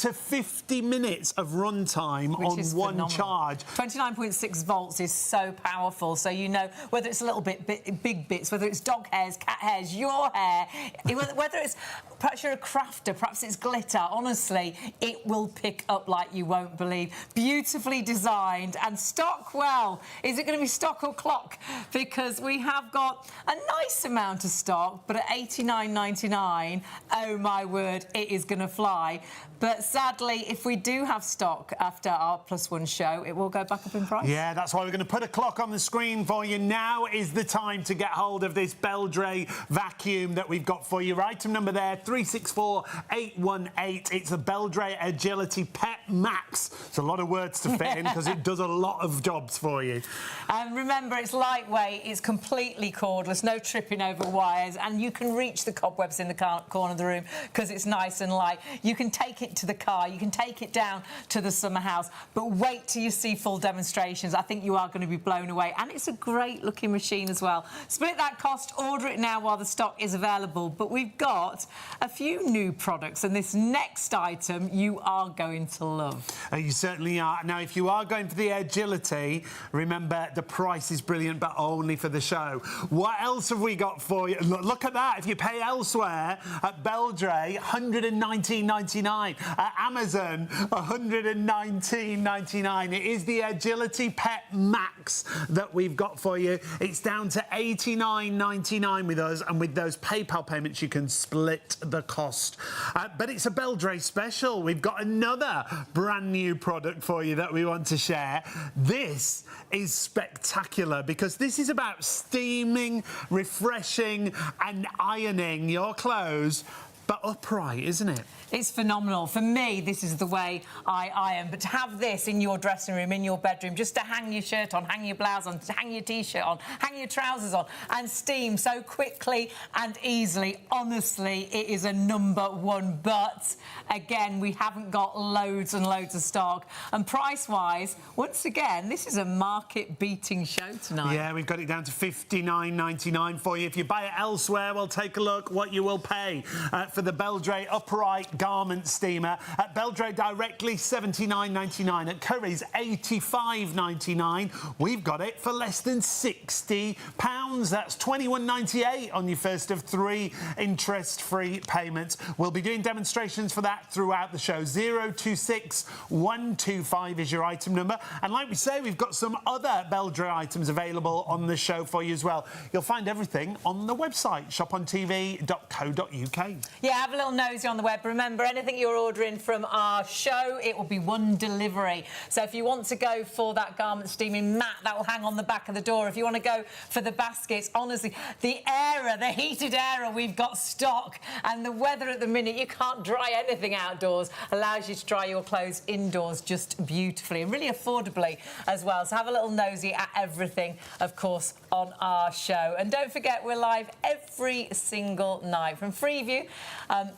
to 50 minutes of runtime on one charge. 29.6 volts is so powerful. So you know whether it's a little bit big bits, whether it's dog hairs, cat hairs, your hair, whether it's perhaps you're a crafter, perhaps it's glitter. Honestly, it will pick up like you won't believe. Beautifully designed and stock. Well, is it going to be stock or clock? Because we have got a nice amount of stock, but at $89.99, oh my word, it is going to fly. But sadly, if we do have stock after our +1 show, it will go back up in price. Yeah, that's why we're going to put a clock on the screen for you. Now is the time to get hold of this Beldray vacuum that we've got for you. Item number there, 364818. It's a Beldray Airgility Pet Max. It's a lot of words to fit in because it does a lot of jobs for you. And remember, it's lightweight, it's completely cordless, no tripping over wires, and you can reach the cobwebs in the corner of the room because it's nice and light. You can take it to the car, you can take it down to the summer house, but wait till you see full demonstrations. I think you are going to be blown away, and it's a great looking machine as well. Split that cost, order it now while the stock is available. But we've got a few new products, and this next item you are going to love. You certainly are. Now, if you are going for the Airgility, remember the price is brilliant, but only for the show. What else have we got for you? Look at that. If you pay elsewhere at Beldray, $119.99. At Amazon, $119.99. It is the Airgility Pet Max that we've got for you. It's down to $89.99 with us, and with those PayPal payments, you can split the cost. But it's a Beldray special. We've got another brand new product for you that we want to share. This is spectacular because this is about steaming, refreshing, and ironing your clothes, but upright, isn't it? It's phenomenal. For me, this is the way I iron. But to have this in your dressing room, in your bedroom, just to hang your shirt on, hang your blouse on, hang your T-shirt on, hang your trousers on, and steam so quickly and easily, honestly, it is a #1. But, again, we haven't got loads and loads of stock. And price-wise, once again, this is a market-beating show tonight. Yeah, we've got it down to $59.99 for you. If you buy it elsewhere, we'll take a look what you will pay for the Beldray upright garment steamer. At Beldray directly, $79.99. At Curry's, $85.99. We've got it for less than £60. That's $21.98 on your first of 3 interest-free payments. We'll be doing demonstrations for that throughout the show. 026125 is your item number. And like we say, we've got some other Beldray items available on the show for you as well. You'll find everything on the website, shopontv.co.uk. Yeah, have a little nosy on the web. Remember, anything you're ordering from our show, it will be one delivery. So if you want to go for that garment steaming mat, that will hang on the back of the door. If you want to go for the baskets, honestly, the heated area, we've got stock. And the weather at the minute, you can't dry anything outdoors, allows you to dry your clothes indoors just beautifully and really affordably as well. So have a little nosy at everything, of course, on our show. And don't forget, we're live every single night from Freeview,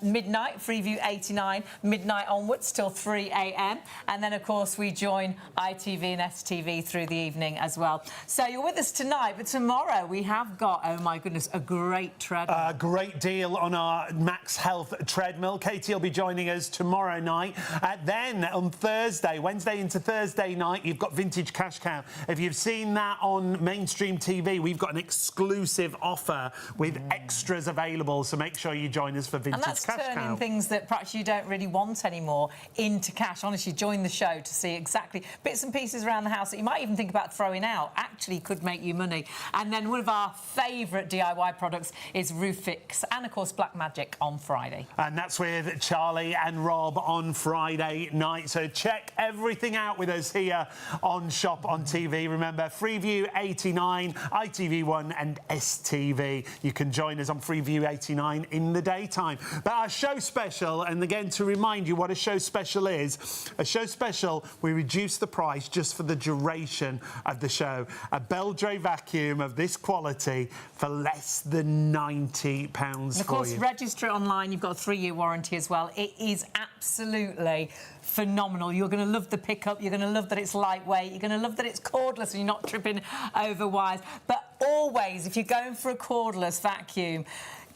midnight, Freeview 89, midnight onwards till 3 a.m. And then, of course, we join ITV and STV through the evening as well. So you're with us tonight, but tomorrow we have got, oh my goodness, a great treadmill. A great deal on our Max Health treadmill. Katie will be joining us tomorrow night. Then on Thursday, Wednesday into Thursday night, you've got Vintage Cash Cow. If you've seen that on mainstream TV, we've got an exclusive offer with extras available, so make sure you join us for Vintage Cash Cow. And that's turning things that perhaps you don't really want anymore into cash. Honestly, join the show to see exactly bits and pieces around the house that you might even think about throwing out actually could make you money. And then one of our favourite DIY products is Roof Fix and, of course, Black Magic on Friday. And that's with Charlie and Rob on Friday night. So check everything out with us here on Shop on TV. Remember, Freeview 89, ITV1 and STV. You can join us on Freeview 89 in the daytime. But our show special, and again, to remind you what a show special is, a show special, we reduce the price just for the duration of the show. A Beldray vacuum of this quality for less than £90 for you. Of course, register it online. You've got a 3-year warranty as well. It is absolutely phenomenal. You're going to love the pickup. You're going to love that it's lightweight. You're going to love that it's cordless and you're not tripping over wires. But always, if you're going for a cordless vacuum,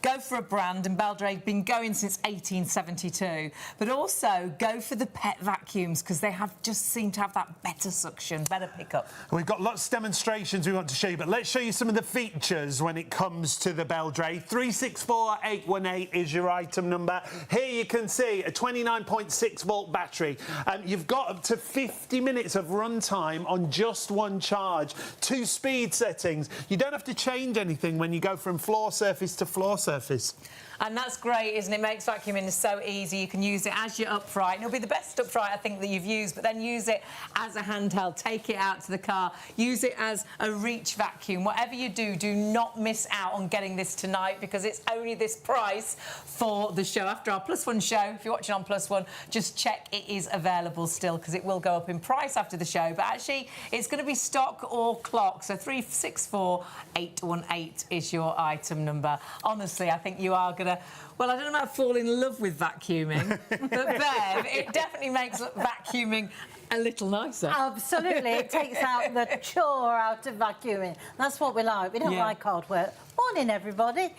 go for a brand, and Beldray's been going since 1872, but also go for the pet vacuums because they just seem to have that better suction, better pickup. We've got lots of demonstrations we want to show you, but let's show you some of the features when it comes to the Beldray. 364818 is your item number. Here you can see a 29.6 volt battery. You've got up to 50 minutes of runtime on just one charge. 2 speed settings. You don't have to change anything when you go from floor surface to floor surface. And that's great, isn't it? It makes vacuuming so easy. You can use it as your upright. And it'll be the best upright, I think, that you've used, but then use it as a handheld. Take it out to the car. Use it as a reach vacuum. Whatever you do, do not miss out on getting this tonight because it's only this price for the show. After our +1 show, if you're watching on +1, just check it is available still because it will go up in price after the show. But actually, it's going to be stock or clock. So 364818 is your item number. Honestly, I think you are going to... Well, I don't know about fall in love with vacuuming, but Bev, it definitely makes vacuuming a little nicer. Absolutely. It takes out the chore out of vacuuming. That's what we like. We don't like hard work. Morning, everybody.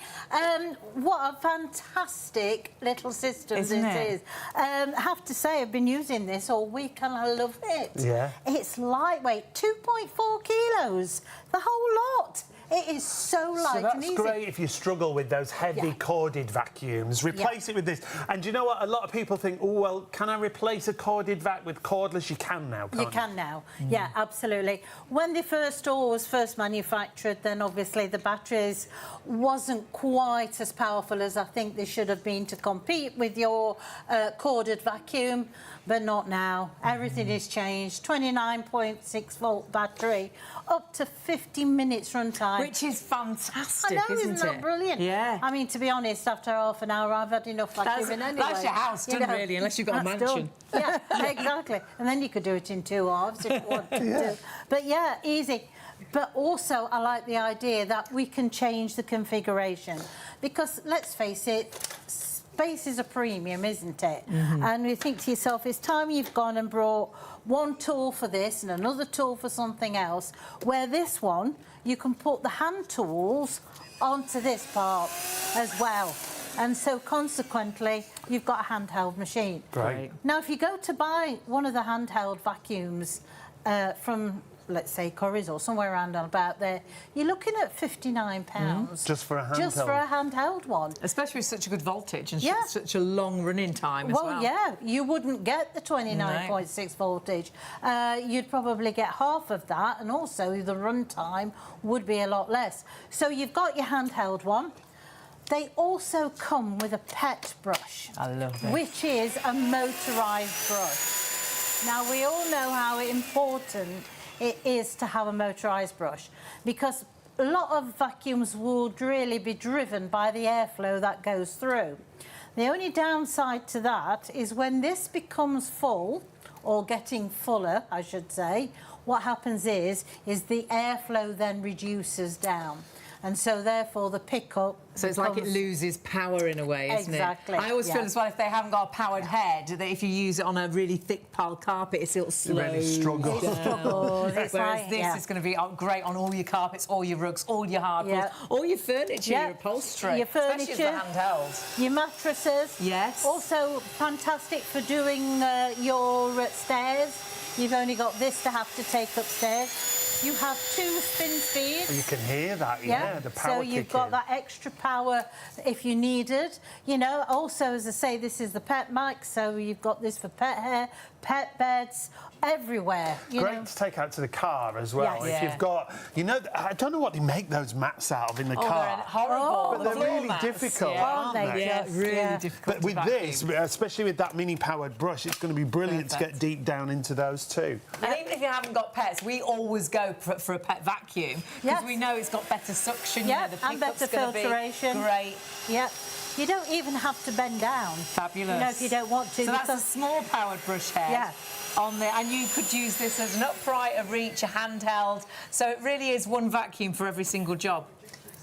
What a fantastic little system this is. I have to say, I've been using this all week and I love it. Yeah. It's lightweight, 2.4 kilos, the whole lot. It is so light and easy. So that's great if you struggle with those heavy corded vacuums. Replace it with this. And do you know what? A lot of people think, oh, well, can I replace a corded vac with cordless? You can now, can't you? You can now. Yeah, absolutely. When the first door was first manufactured, then obviously the batteries wasn't quite as powerful as I think they should have been to compete with your corded vacuum, but not now. Everything is changed. 29.6 volt battery, up to 50 minutes runtime. Which is fantastic, I know, isn't that it? Brilliant? Yeah. I mean, to be honest, after half an hour, I've had enough vacuuming anyway. That's your house done, really, unless you've got a mansion. Yeah, exactly. And then you could do it in 2 halves if you wanted to. But yeah, easy. But also, I like the idea that we can change the configuration. Because, let's face it, space is a premium, isn't it? And you think to yourself, it's time you've gone and brought one tool for this and another tool for something else, where this one, you can put the hand tools onto this part as well. And so, consequently, you've got a handheld machine. Great. Now, if you go to buy one of the handheld vacuums from, let's say, Curry's or somewhere around and about there, you're looking at £59. Just for a handheld? Just for a handheld one. Especially with such a good voltage and such a long running time as well. Well, yeah, you wouldn't get the 29.6 voltage. You'd probably get half of that, and also the run time would be a lot less. So you've got your handheld one. They also come with a pet brush. I love it. Which is a motorised brush. Now, we all know how important it is to have a motorised brush because a lot of vacuums would really be driven by the airflow that goes through. The only downside to that is when this becomes full, or getting fuller, I should say, what happens is the airflow then reduces down. And so, therefore, the pickup... So it's like it loses power in a way, isn't Exactly. it? I always feel as well, if they haven't got a powered head, that if you use it on a really thick pile carpet, it'll slow really struggle. It's Whereas like, this is going to be great on all your carpets, all your rugs, all your hardwoods, all your furniture, your upholstery. Your furniture. Especially as the handheld. Your mattresses. Yes. Also fantastic for doing your stairs. You've only got this to have to take upstairs. You have 2 spin speeds. You can hear that, the power So you've got that extra power if you needed. You know, also, as I say, this is the pet mic, so you've got this for pet hair, pet beds, everywhere. Great to take out to the car as well. Yes. If you've got, I don't know what they make those mats out of in the car. They're horrible. But they're really difficult, aren't they? Yeah, really difficult. But with this, especially with that mini powered brush, it's going to be brilliant to get deep down into those too. And even if you haven't got pets, we always go for a pet vacuum because we know it's got better suction. Yeah, the and better filtration. Great. Yeah. You don't even have to bend down. Fabulous. You know, if you don't want to. So that's a small powered brush head. Yeah. On there, and you could use this as an upright, a reach, a handheld. So it really is one vacuum for every single job,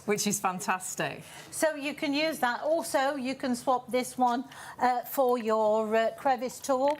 which is fantastic. So you can use that. Also, you can swap this one for your crevice tool.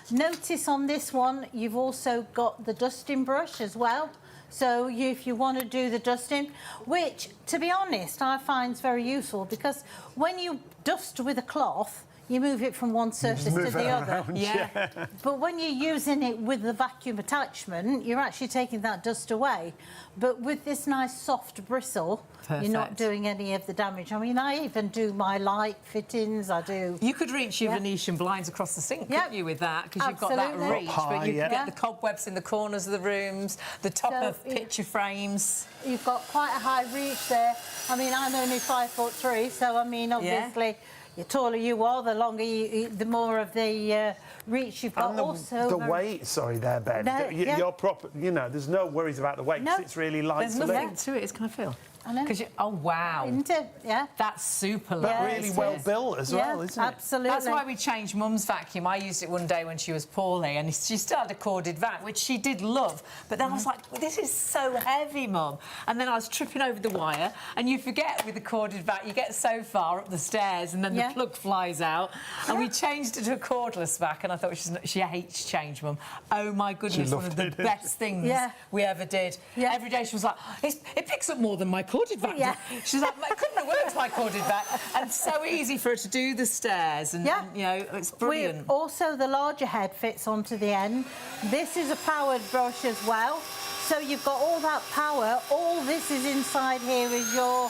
Notice on this one, you've also got the dusting brush as well. So if you want to do the dusting, which, to be honest, I find is very useful, because when you dust with a cloth, you move it from one surface to the other. Yeah. But when you're using it with the vacuum attachment, you're actually taking that dust away. But with this nice soft bristle, Perfect. you're not doing any of the damage. I mean, I even do my light fittings, I do... You could reach your Venetian blinds across the sink, couldn't you, with that? Because you've got that reach, but you can get the cobwebs in the corners of the rooms, the top of picture frames. You've got quite a high reach there. I mean, I'm only 5'3", so, I mean, obviously... The taller you are, the longer the more of the reach you've got. And also the weight, sorry there, Ben. No, You're proper, you know, there's no worries about the weight, 'cause it's really light There's to lift. nothing to it, it's kind of feel. I know. Oh, wow. Isn't it? Yeah. That's super But light. really well built as well, isn't it? Absolutely. That's why we changed Mum's vacuum. I used it one day when she was poorly, and she still had a corded vac, which she did love. But then I was like, this is so heavy, Mum. And then I was tripping over the wire, and you forget with the corded vac, you get so far up the stairs, and then the plug flies out. And we changed it to a cordless vac, and I thought she hates change, Mum. Oh my goodness, one of the best things we ever did. Yeah. Every day she was like, it picks up more than my corded vac. Yeah. She's like, I couldn't have worked my corded vac. And so easy for her to do the stairs, and you know, it's brilliant. Also, the larger head fits onto the end. This is a powered brush as well. So you've got all that power. All this is inside here is your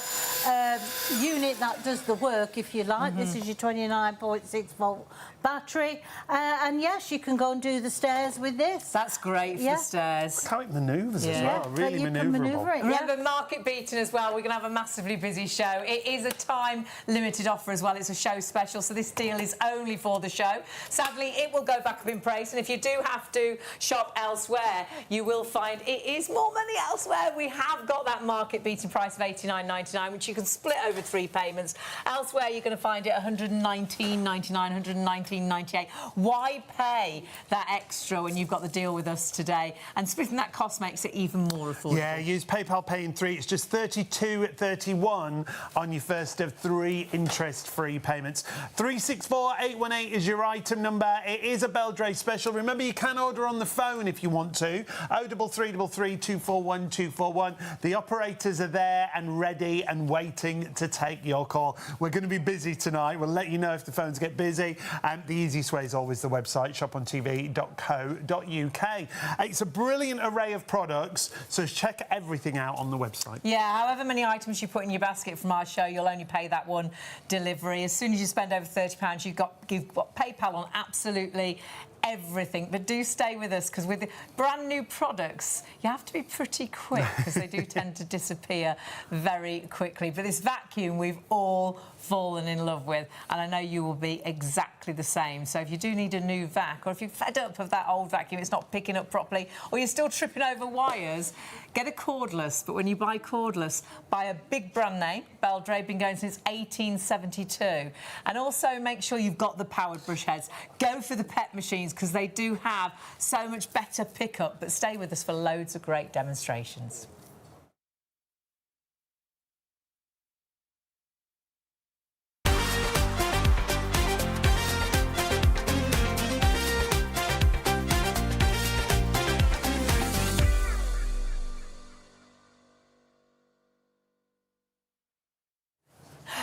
unit that does the work, if you like. This is your 29.6 volt battery. And yes, you can go and do the stairs with this. That's great for the stairs. How it manoeuvres as well, really manoeuvrable. Maneuver it, Remember, market beating as well. We're going to have a massively busy show. It is a time-limited offer as well. It's a show special, so this deal is only for the show. Sadly, it will go back up in price, and if you do have to shop elsewhere, you will find it is more money elsewhere. We have got that market-beating price of $89.99, which you can split over 3 payments. Elsewhere, you're going to find it $119.99, $119.98. Why pay that extra when you've got the deal with us today? And splitting that cost makes it even more affordable. Yeah, use PayPal Pay in 3. It's just $32.31 on your first of 3 interest-free payments. 364818 is your item number. It is a Beldray special. Remember, you can order on the phone if you want to. 03333 241 241. The operators are there and ready and waiting to take your call. We're going to be busy tonight. We'll let you know if the phones get busy. And the easiest way is always the website, shopontv.co.uk. It's a brilliant array of products, so check everything out on the website. Yeah, however many items you put in your basket from our show, you'll only pay that one delivery. As soon as you spend over £30, you've got PayPal on absolutely everything. But do stay with us, because with the brand new products, you have to be pretty quick, because they do tend to disappear very quickly. But this vacuum we've all fallen in love with, and I know you will be exactly the same. So if you do need a new vac, or if you're fed up of that old vacuum, it's not picking up properly, or you're still tripping over wires, get a cordless. But when you buy cordless, buy a big brand name. Beldray, been going since 1872. And also make sure you've got the powered brush heads. Go for the PET machines, because they do have so much better pickup. But stay with us for loads of great demonstrations.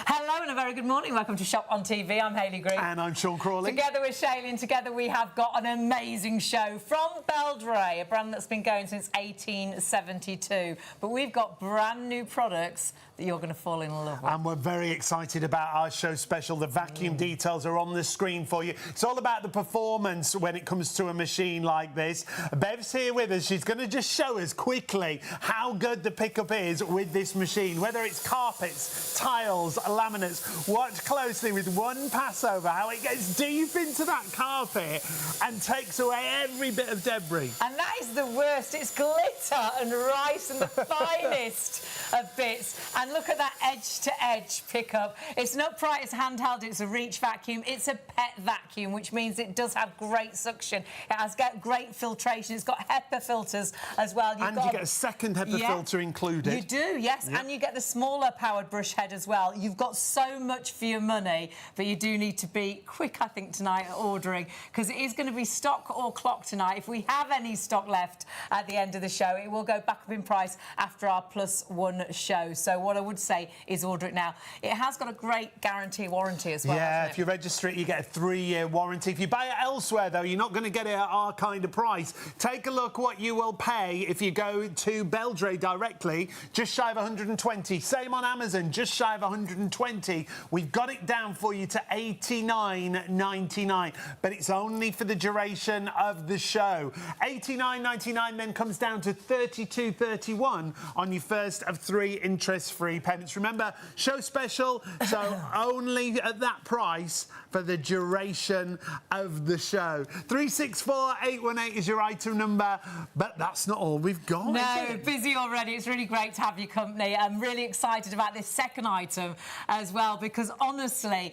Hello and a very good morning. Welcome to Shop on TV. I'm Hayley Green. And I'm Sean Crawley. Together with Shailene, and together we have got an amazing show from Beldray, a brand that's been going since 1872. But we've got brand new products that you're going to fall in love with. And we're very excited about our show special. The vacuum details are on the screen for you. It's all about the performance when it comes to a machine like this. Bev's here with us. She's going to just show us quickly how good the pickup is with this machine. Whether it's carpets, tiles, laminates, watch closely with one pass over how it gets deep into that carpet and takes away every bit of debris. And that is the worst. It's glitter and rice and the finest of bits. And look at that edge-to-edge pickup. It's an upright, it's handheld, it's a reach vacuum. It's a PET vacuum, which means it does have great suction. It has got great filtration. It's got HEPA filters as well. You get a second HEPA filter included. You do, yes. Yep. And you get the smaller powered brush head as well. You've got so so much for your money, but you do need to be quick, I think, tonight at ordering, because it is going to be stock or clock tonight. If we have any stock left at the end of the show, it will go back up in price after our +1 show. So what I would say is order it now. It has got a great guarantee warranty as well. Yeah, if you register it, you get a 3-year warranty. If you buy it elsewhere, though, you're not going to get it at our kind of price. Take a look what you will pay if you go to Beldray directly, just shy of 120. Same on Amazon, just shy of 120. We've got it down for you to $89.99, but it's only for the duration of the show. $89.99 then comes down to $32.31 on your first of 3 interest-free payments. Remember, show special, so only at that price for the duration of the show. 364818 is your item number, but that's not all we've got. No, busy already. It's really great to have your company. I'm really excited about this second item as well, because honestly,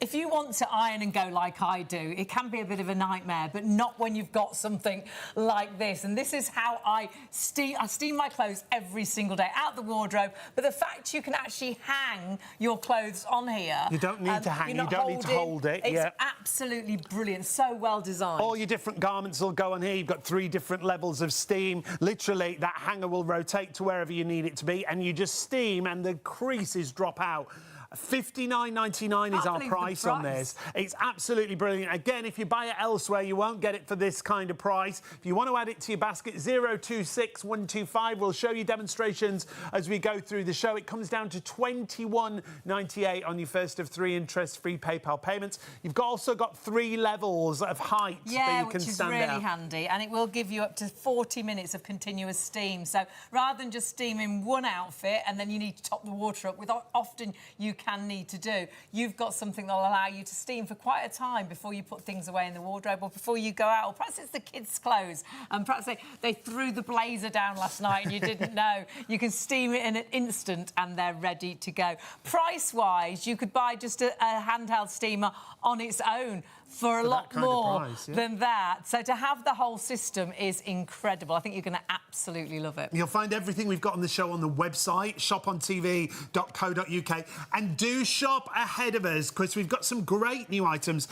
if you want to iron and go like I do, it can be a bit of a nightmare, but not when you've got something like this. And this is how I steam my clothes every single day out the wardrobe. But the fact you can actually hang your clothes on here. You don't need to hang, you don't need to hold it. It's absolutely brilliant, so well designed. All your different garments will go on here. You've got 3 different levels of steam. Literally, that hanger will rotate to wherever you need it to be, and you just steam and the creases drop out. $59.99 is our price on this. It's absolutely brilliant. Again, if you buy it elsewhere, you won't get it for this kind of price. If you want to add it to your basket, 026125. We'll show you demonstrations as we go through the show. It comes down to $21.98 on your first of 3 interest-free PayPal payments. You've also got 3 levels of height that you can stand out. Which is really handy, and it will give you up to 40 minutes of continuous steam. So rather than just steaming one outfit and then you need to top the water up, with often you can need to do, you've got something that'll allow you to steam for quite a time before you put things away in the wardrobe or before you go out. Or perhaps it's the kids' clothes, and perhaps they threw the blazer down last night and you didn't know. You can steam it in an instant and they're ready to go. Price-wise, you could buy just a handheld steamer on its own for a lot more than that. So to have the whole system is incredible. I think you're going to absolutely love it. You'll find everything we've got on the show on the website, shopontv.co.uk. And do shop ahead of us, because we've got some great new items.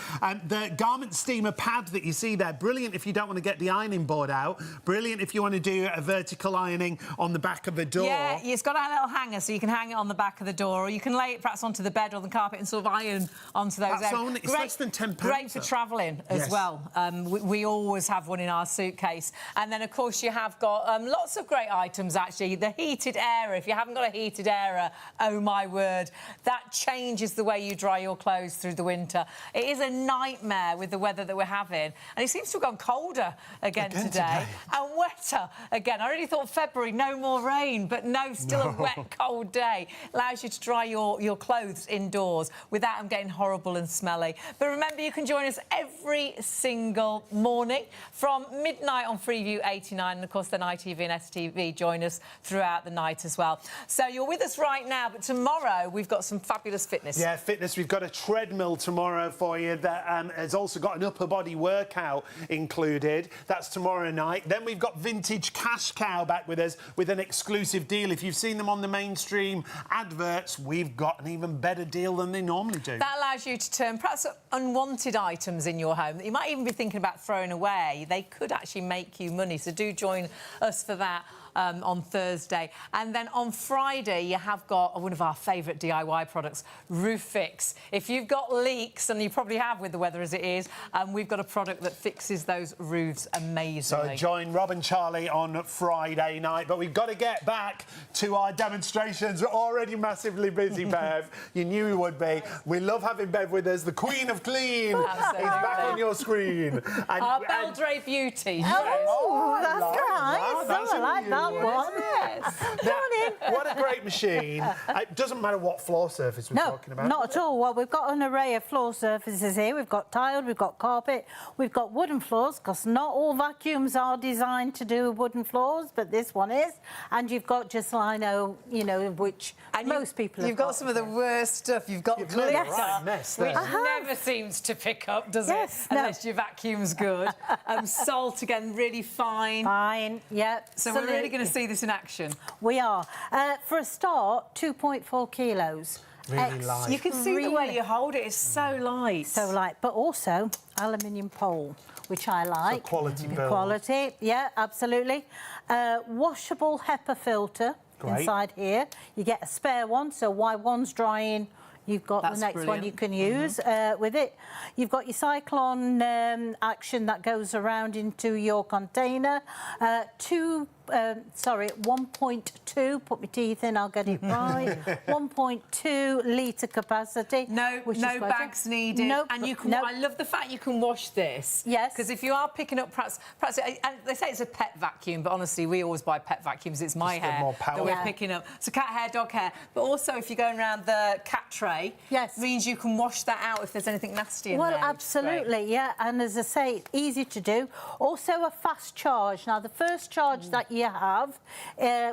The garment steamer pad that you see there, brilliant if you don't want to get the ironing board out. Brilliant if you want to do a vertical ironing on the back of a door. Yeah, it's got a little hanger, so you can hang it on the back of the door, or you can lay it perhaps onto the bed or the carpet and sort of iron onto those. It's less than £10. Great for travelling as well. We always have one in our suitcase. And then, of course, you have got lots of great items, actually. The heated airer. If you haven't got a heated airer, oh, my word, that changes the way you dry your clothes through the winter. It is a nightmare with the weather that we're having. And it seems to have gone colder again today. And wetter again. I really thought February, no more rain, but no, still a wet, cold day. Allows you to dry your clothes indoors without them getting horrible and smelly. But remember, you can join us every single morning from midnight on Freeview 89, and of course then ITV and STV join us throughout the night as well. So you're with us right now, but tomorrow we've got some fabulous fitness. Yeah, fitness. We've got a treadmill tomorrow for you that has also got an upper body workout included. That's tomorrow night. Then we've got Vintage Cash Cow back with us with an exclusive deal. If you've seen them on the mainstream adverts, we've got an even better deal than they normally do. That allows you to turn perhaps unwanted items in your home that you might even be thinking about throwing away. They could actually make you money, so do join us for that on Thursday. And then on Friday, you have got one of our favourite DIY products, Roof Fix. If you've got leaks, and you probably have with the weather as it is, we've got a product that fixes those roofs amazingly. So join Rob and Charlie on Friday night. But we've got to get back to our demonstrations. We're already massively busy, Bev. You knew we would be. We love having Bev with us. The Queen of Clean is back on your screen. And, our Beldray Beauty. Oh, that's nice. I like that one. Yes. Now, what a great machine. It doesn't matter what floor surface we're talking about. Not at all. Well, we've got an array of floor surfaces here. We've got tiled, we've got carpet, we've got wooden floors, because not all vacuums are designed to do wooden floors, but this one is. And you've got just lino, you know, which most people have You've got some of the worst stuff. You've got glitter, right mess there. which never seems to pick up, does it? Unless your vacuum's good. Salt, again, really fine. Fine, yep. So we're really going to see this in action. We are. For a start, 2.4 kilos. Really light. You can see the way you hold it. It's so light. So light, but also aluminium pole, which I like. So quality build. Quality, yeah, absolutely. Washable HEPA filter inside here. You get a spare one, so while one's drying, you've got That's the next one you brilliant. can use with it. You've got your cyclone action that goes around into your container. 1.2, put my teeth in, I'll get it right. 1.2 litre capacity. No bags needed. Nope. And you can. Nope. I love the fact you can wash this. Yes. Because if you are picking up, perhaps, and they say it's a pet vacuum, but honestly, we always buy pet vacuums. It's my hair more power. that we're picking up. So cat hair, dog hair. But also, if you're going around the cat tray, means you can wash that out if there's anything nasty in there. Well, absolutely, yeah. And as I say, it's easy to do. Also, a fast charge. Now, the first charge that you have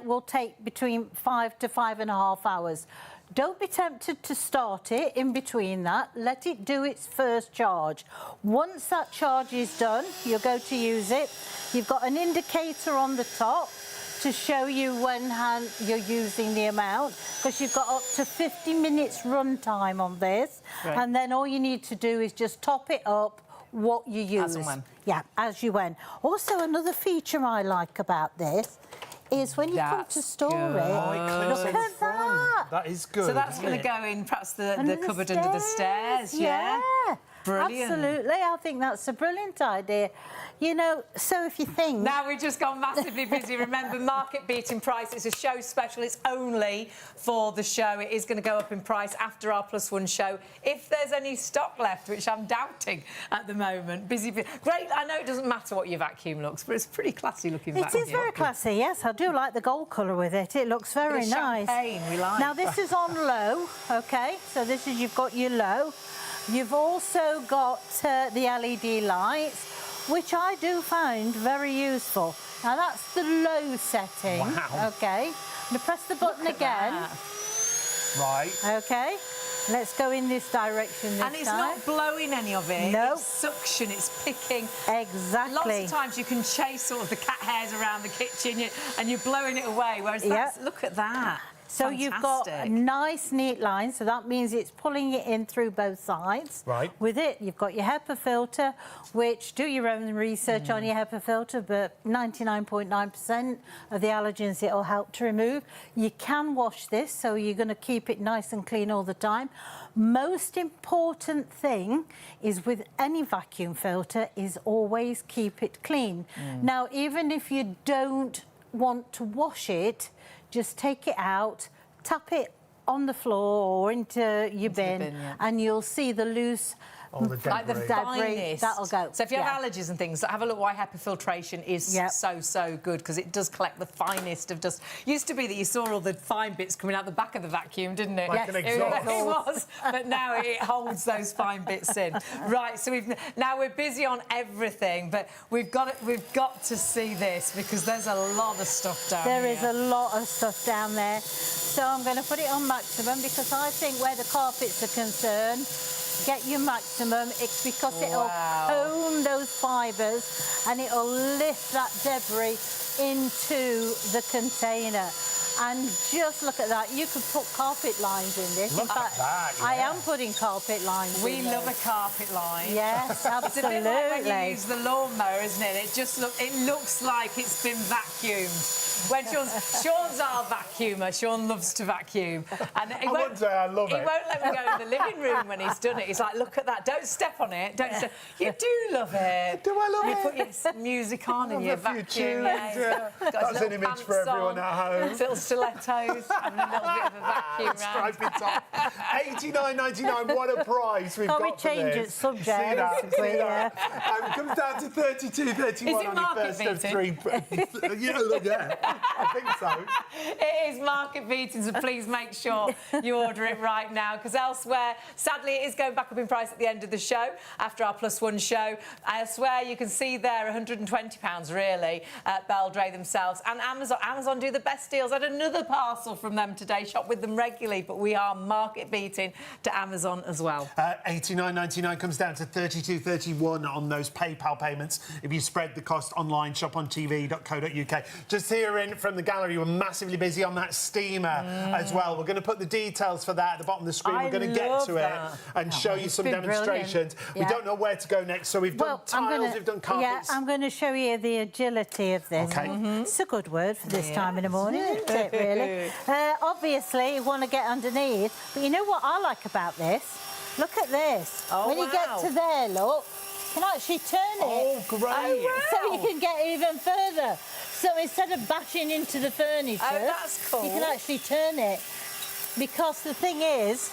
will take between 5 to 5.5 hours. Don't be tempted to start it in between that. Let it do its first charge. Once that charge is done, you'll go to use it. You've got an indicator on the top to show you when you're using the amount, because you've got up to 50 minutes run time on this. Right. And then all you need to do is just top it up what you use. As and when. Yeah, as you when. Also, another feature I like about this is when you come to store good. it, Oh, it clips look on at that. That is good. So that's isn't going to it? go in perhaps the Under cupboard under the stairs, yeah? Brilliant. Absolutely. I think that's a brilliant idea. You know, so if you think... Now we've just gone massively busy. Remember, market-beating price. It's a show special. It's only for the show. It is going to go up in price after our +1 show, if there's any stock left, which I'm doubting at the moment. Busy. Great. I know it doesn't matter what your vacuum looks, but it's a pretty classy-looking vacuum. It is very classy, yes. I do like the gold colour with it. It looks very nice. Champagne, we like. Now, this is on low, OK? So this is, you've got your low. You've also got the LED lights, which I do find very useful. Now, that's the low setting. Wow. OK. I'm going to press the button again. Right. OK. Let's go in this direction this time. And it's not blowing any of it. No. It's suction, it's picking. Exactly. Lots of times you can chase sort of the cat hairs around the kitchen and you're blowing it away, whereas that's, look at that. So Fantastic. you've got a nice, neat line, so that means it's pulling it in through both sides. Right. With it, you've got your HEPA filter, which, do your own research on your HEPA filter, but 99.9% of the allergens it'll help to remove. You can wash this, so you're going to keep it nice and clean all the time. Most important thing is with any vacuum filter is always keep it clean. Now, even if you don't want to wash it, just take it out, tap it on the floor or into your bin, and you'll see the loose... Like the finest. That'll go. So if you have allergies and things, have a look why HEPA filtration is so good, because it does collect the finest of dust. Used to be that you saw all the fine bits coming out the back of the vacuum, didn't it? Like an exhaust. It was, but now it holds those fine bits in. Right, so now we're busy on everything, but we've got to see this, because there's a lot of stuff down here. There is a lot of stuff down there. So I'm going to put it on maximum, because I think where the carpets are concerned, get your maximum. It's because it'll comb those fibres and it'll lift that debris into the container. And just look at that. You could put carpet lines in this. Look at that, I am putting carpet lines in We this. love a carpet line. Yes, It's a bit absolutely. like when you use the lawnmower, isn't it? It looks like it's been vacuumed. When Sean's our vacuumer. Sean loves to vacuum. And I wouldn't say I love it. He won't let me go in the living room when he's done it. He's like, look at that. Don't step on it. Don't step. You do love it. Do I love you it? put your music on and your vacuum. Yeah. That's an image for everyone at home. Little stilettos, having a little bit of a vacuum round. Stripy top. $89.99. What a price we've Can't we got for change this. it subject? See that? basically, See that? It comes down to 32.31 Is it on your market first of three. beating? Yeah, I think so. It is market beating, so please make sure you order it right now, because elsewhere, sadly, it is going back up in price at the end of the show, after our +1 show. Elsewhere, you can see there £120, really, at Beldray themselves. And Amazon. Amazon do the best deals. I had another parcel from them today, shop with them regularly, but we are market beating to Amazon as well. $89.99 comes down to $32.31 on those PayPal payments if you spread the cost online, shopontv.co.uk. Just here Kieran from the gallery were massively busy on that steamer as well. We're going to put the details for that at the bottom of the screen. We're going to get to it and show you some demonstrations. We don't know where to go next, so we've done tiles, we've done carpets. Yeah, I'm going to show you the agility of this. Okay. It's a good word for this time in the morning, isn't it, really? Obviously, you want to get underneath, but you know what I like about this? Look at this. When you get to there, look, you can actually turn it. Oh, great. So you can get even further. So instead of bashing into the furniture, that's cool. you can actually turn it. Because the thing is,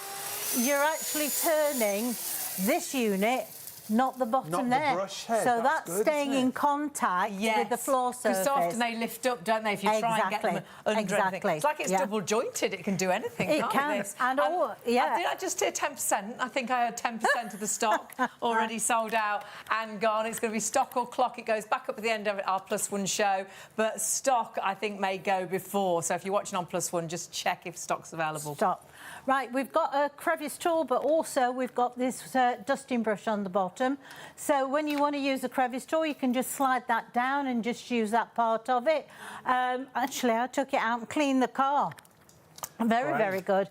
you're actually turning this unit, not the bottom Not there. the brush head. So That's good, staying isn't it? in contact with the floor surface. Because so often they lift up, don't they, if you try and get them under anything. It's like it's double jointed, it can do anything, It can't can. This? And did I just hear 10%? I think I heard 10% of the stock already sold out and gone. It's going to be stock or clock. It goes back up at the end of our +1 show. But stock, I think, may go before. So if you're watching on +1, just check if stock's available. Stop. Right, we've got a crevice tool, but also we've got this dusting brush on the bottom. So when you want to use the crevice tool, you can just slide that down and just use that part of it. Actually, I took it out and cleaned the car. Very, very good.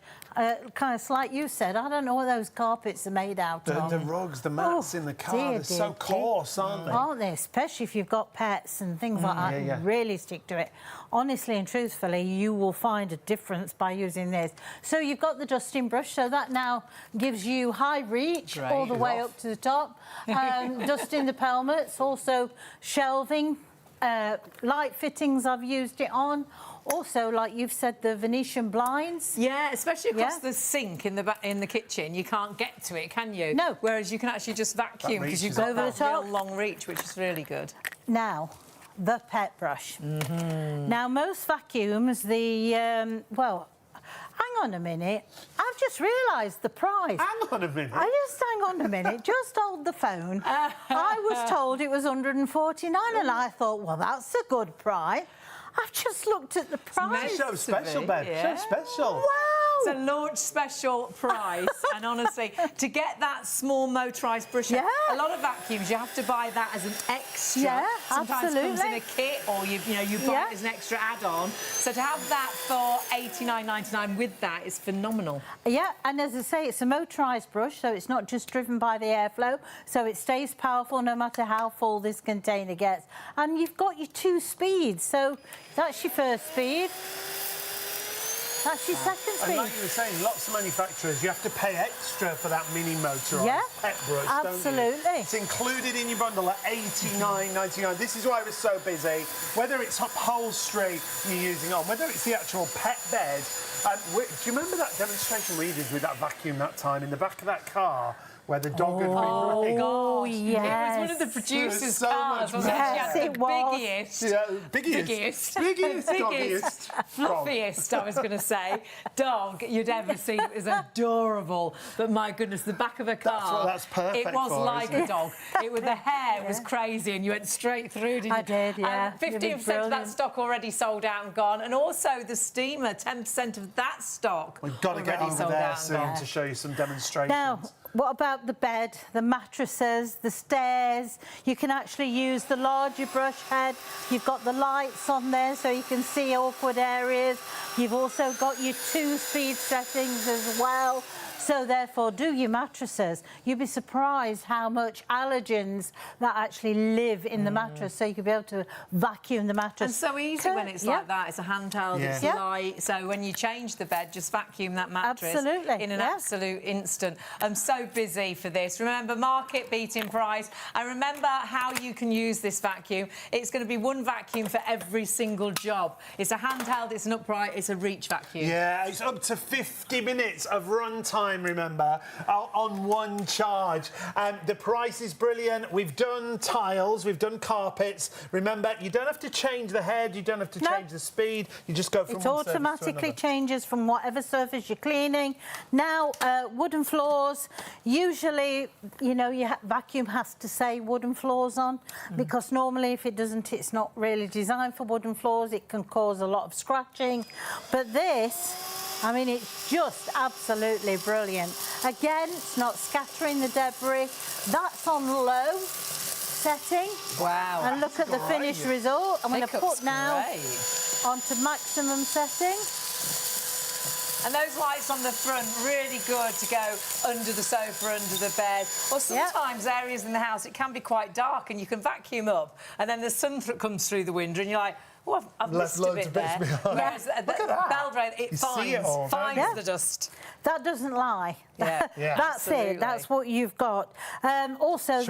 Kind of like you said, I don't know what those carpets are made out of. The rugs, the mats in the car, they're so coarse, aren't they? Aren't they? Especially if you've got pets and things like that. Really stick to it. Honestly and truthfully, you will find a difference by using this. So you've got the dusting brush, so that now gives you high reach all the way up to the top. Dusting the pelmets, also shelving, light fittings I've used it on. Also, like you've said, the Venetian blinds. Yeah, especially across the sink in the kitchen, you can't get to it, can you? No. Whereas you can actually just vacuum because you've got over the that top. real long reach, which is really good. Now, the pet brush. Now, most vacuums, well, hang on a minute. I've just realised the price. Hang on a minute. Hang on a minute. Just hold the phone. I was told it was $149, and I thought, well, that's a good price. I've just looked at the price. Show special, Bev. Show special. Wow. It's a launch special price, and honestly, to get that small motorised brush, a lot of vacuums you have to buy that as an extra. Yeah, Sometimes absolutely. it comes in a kit, or you buy it as an extra add-on. So to have that for $89.99 with that is phenomenal. Yeah, and as I say, it's a motorised brush, so it's not just driven by the airflow, so it stays powerful no matter how full this container gets. And you've got your 2 speeds, so that's your first speed. That's your second speed. And like you were saying, lots of manufacturers, you have to pay extra for that mini motorised pet brush, absolutely. don't you? It's included in your bundle at $89.99. This is why we're so busy. Whether it's upholstery you're using on, whether it's the actual pet bed. Do you remember that demonstration we did with that vacuum that time in the back of that car? Where the dog had been running. Oh, It yes. was one of the producers' so cars, much wasn't it? Yes, She had it the was. biggest, Biggest, fluffiest, I was going to say, dog you'd ever seen. It was adorable. But my goodness, the back of a car. That's what that's perfect It was for, like isn't a dog. The hair was crazy, and you went straight through, didn't you? I did, yeah. 15% of that stock already sold out and gone. And also the steamer, 10% of that stock. We've got to get over there soon to show you some demonstrations. Now, what about the bed, the mattresses, the stairs? You can actually use the larger brush head. You've got the lights on there so you can see awkward areas. You've also got your 2-speed settings as well. So therefore, do your mattresses. You'd be surprised how much allergens that actually live in the mattress. So you could be able to vacuum the mattress. And so easy when it's like that. It's a handheld, it's light. So when you change the bed, just vacuum that mattress in an absolute instant. I'm so busy for this. Remember, market beating price. And remember how you can use this vacuum. It's going to be one vacuum for every single job. It's a handheld, it's an upright, it's a reach vacuum. Yeah, it's up to 50 minutes of run time, remember, on one charge. The price is brilliant. We've done tiles, we've done carpets. Remember, you don't have to change the head, you don't have to change the speed. You just go from one surface to another. It automatically changes from whatever surface you're cleaning. Now, wooden floors, usually, you know, your vacuum has to say wooden floors on because normally if it doesn't, it's not really designed for wooden floors. It can cause a lot of scratching. But this, I mean, it's just absolutely brilliant. Again, it's not scattering the debris. That's on low setting. Wow. And look at the finished result. I'm going to put now... Great. onto maximum setting. And those lights on the front, really good to go under the sofa, under the bed. Or sometimes areas in the house, it can be quite dark and you can vacuum up and then the sun comes through the window and you're like, oh, I've missed a bit there. Whereas Look at that. Beldray, it finds the dust. That doesn't lie. Yeah, That's absolutely. it. That's what you've got. Also,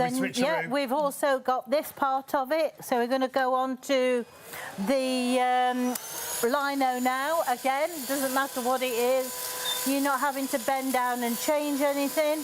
we've also got this part of it. So we're going to go on to the lino now. Again, doesn't matter what it is. You're not having to bend down and change anything.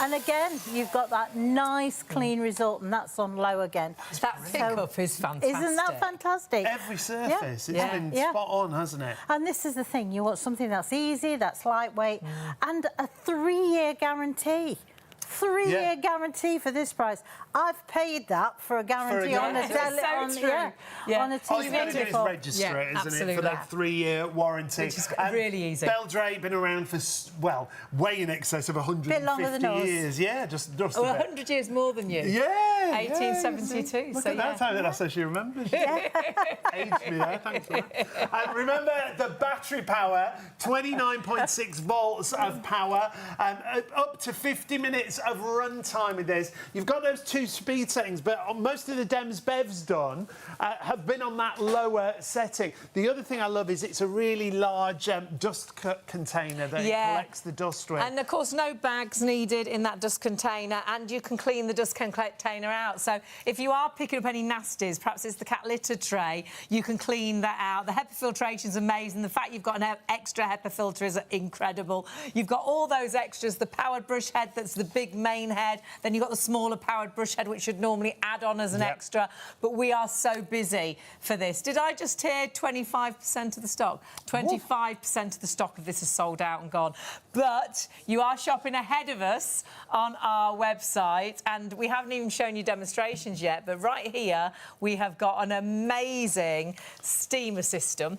And again, you've got that nice, clean result, and that's on low again. That pickup is fantastic. Isn't that fantastic? Every surface, it's been spot on, hasn't it? And this is the thing, you want something that's easy, that's lightweight, and a 3-year guarantee. 3-year guarantee for this price. I've paid that for a guarantee on a on a All you've got to do is TV. register it, isn't it, for that 3-year warranty. Which is really easy. Beldray been around for, well, way in excess of 150 years. Yeah, just a bit. 100 years more than you. Yeah. 1872. Look so at that, that's how she remembers. Aged me there, thanks for that. And remember, the battery power, 29.6 volts of power, up to 50 minutes of run time with this. You've got those 2 speed settings, but most of the Dems Bev's done have been on that lower setting. The other thing I love is it's a really large dust container that it collects the dust with. And of course, no bags needed in that dust container, and you can clean the dust container out. So if you are picking up any nasties, perhaps it's the cat litter tray, you can clean that out. The HEPA filtration is amazing. The fact you've got an extra HEPA filter is incredible. You've got all those extras, the powered brush head, that's the big main head. Then you've got the smaller powered brush head, which should normally add on as an extra. But we are so busy for this. Did I just hear 25% of the stock? 25% of the stock of this is sold out and gone. But you are shopping ahead of us on our website, and we haven't even shown you demonstrations yet, but right here we have got an amazing steamer system.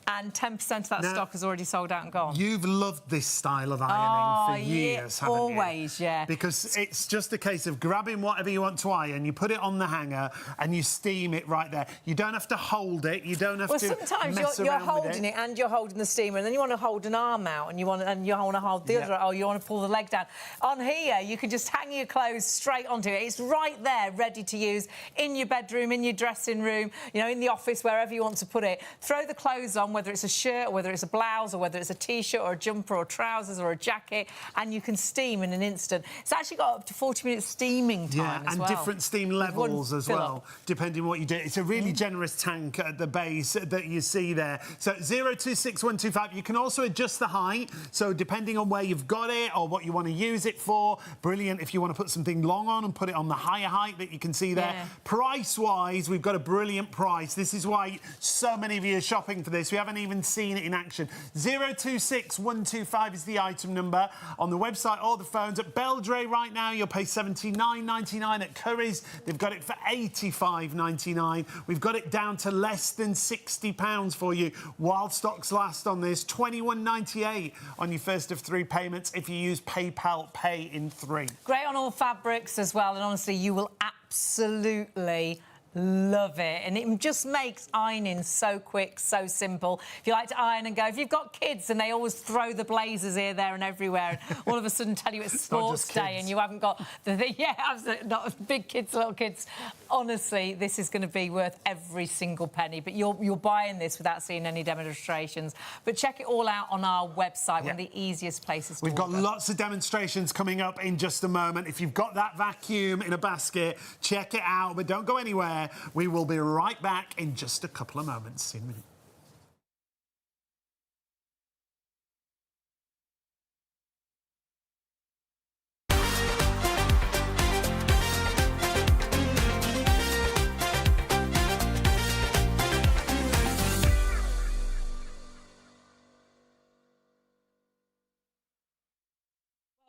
And 10% of that stock has already sold out and gone. You've loved this style of ironing for years, haven't you? Always, yeah. Because it's just a case of grabbing whatever you want to iron, you put it on the hanger, and you steam it right there. You don't have to hold it. You don't have to sometimes mess you're around holding with it. and you're holding the steamer, and then you want to hold an arm out, and you want to hold the other, or you want to pull the leg down. On here, you can just hang your clothes straight onto it. It's right there, ready to use in your bedroom, in your dressing room, you know, in the office, wherever you want to put it. Throw the clothes on, whether it's a shirt or whether it's a blouse or whether it's a T-shirt or a jumper or trousers or a jacket, and you can steam in an instant. It's actually got up to 40 minutes steaming time as well. And different steam levels as well, depending on what you do. It's a really generous tank at the base that you see there. So 026125, you can also adjust the height, so depending on where you've got it or what you want to use it for. Brilliant if you want to put something long on and put it on the higher height that you can see there. Price-wise, we've got a brilliant price. This is why so many of you are shopping for this. We haven't even seen it in action. 026125 is the item number on the website or the phones. At Beldray right now, you'll pay $79.99. At Curry's, they've got it for $85.99. We've got it down to less than £60 for you while stocks last on this. $21.98 on your first of 3 payments if you use PayPal Pay in 3. Great on all fabrics as well, and honestly, you will absolutely love it, and it just makes ironing so quick, so simple. If you like to iron and go, if you've got kids and they always throw the blazers here, there and everywhere, and all of a sudden tell you it's sports day and you haven't got the thing, absolutely not big kids, little kids. Honestly, this is going to be worth every single penny, but you're buying this without seeing any demonstrations. But check it all out on our website, one of the easiest places to We've got order. lots of demonstrations coming up in just a moment. If you've got that vacuum in a basket, check it out, but don't go anywhere. We will be right back in just a couple of moments. See you in a minute.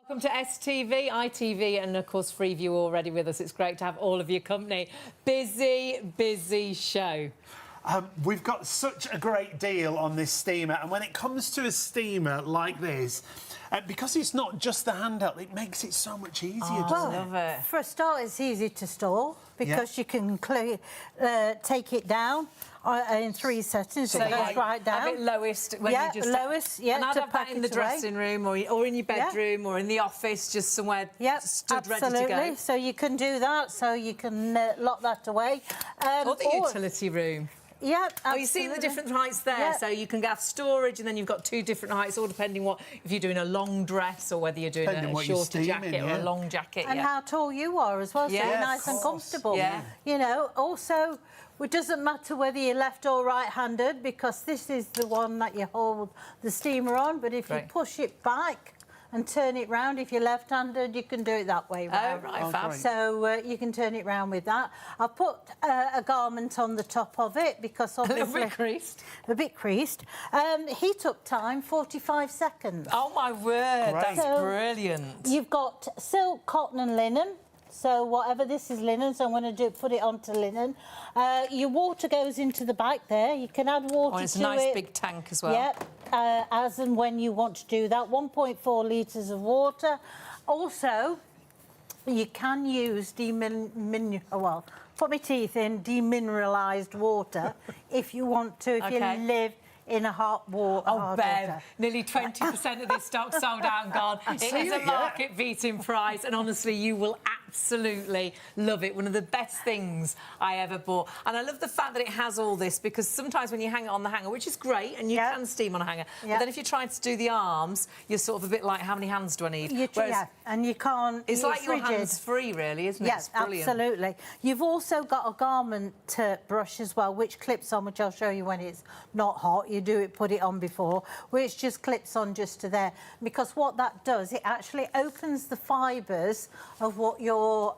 Welcome to STV, ITV, and of course Freeview already with us. It's great to have all of your company. Busy, busy show. We've got such a great deal on this steamer, and when it comes to a steamer like this, because it's not just the handheld, it makes it so much easier, doesn't Love it. For a start, it's easy to store because you can take it down in 3 settings. So it goes right down. Have it lowest when you just... lowest, And I'd to have that pack in the it away. dressing room or in your bedroom or in the office, just somewhere stood ready to go. So you can do that, so you can lock that away. Or the utility room. Yeah, absolutely. Oh, you see the different heights there, Yeah. so you can have storage and then you've got 2 different heights, all depending if you're doing a long dress or whether you're doing a shorter jacket or a long jacket. And how tall you are as well, so you're nice and comfortable. Yeah. You know, also, it doesn't matter whether you're left or right-handed because this is the one that you hold the steamer on, but if you push it back and turn it round, if you're left-handed, you can do it that way round. Oh, right, fab. So you can turn it round with that. I've put a garment on the top of it because obviously... A little bit creased. A bit creased. Heat up time, 45 seconds. Oh, my word, that's brilliant. You've got silk, cotton and linen. So whatever, this is linen, so I'm going to put it onto linen. Your water goes into the back there. You can add water to it. It's a nice big tank as well. Yep, as and when you want to do that. 1.4 litres of water. Also, you can use put my teeth in, demineralised water if you want to, if you live in a hot water. Oh, Bev, nearly 20% of this stock sold out and gone. It is a market-beating price, and honestly, you will absolutely love it. One of the best things I ever bought. And I love the fact that it has all this, because sometimes when you hang it on the hanger, which is great, and you can steam on a hanger, but then if you're trying to do the arms, you're sort of a bit like, how many hands do I need? And you can't... It's like your hands-free, really, isn't it? Yes, absolutely. You've also got a garment brush as well, which clips on, which I'll show you when it's not hot. You put it on before, which just clips on just to there. Because what that does, it actually opens the fibres of what you're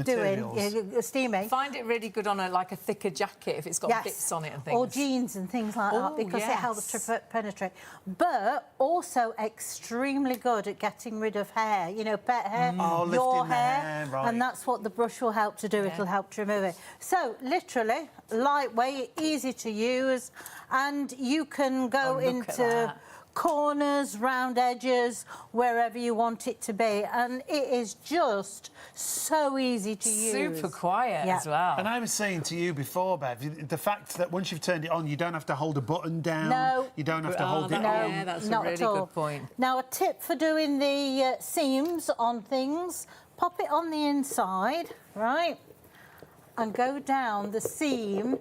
doing, steaming. Find it really good on a thicker jacket if it's got bits on it and things. Or jeans and things like that, because it helps to penetrate. But also extremely good at getting rid of hair, you know, pet hair, your hair, and that's what the brush will help to do. It'll help to remove it. So literally lightweight, easy to use, and you can go into corners, round edges, wherever you want it to be, and it is just so easy to use. Super quiet as well. And I was saying to you before, Bev, the fact that once you've turned it on, you don't have to hold a button down. No. You don't have to hold it on. Yeah, that's a really good point. Now, a tip for doing the seams on things, pop it on the inside, right, and go down the seam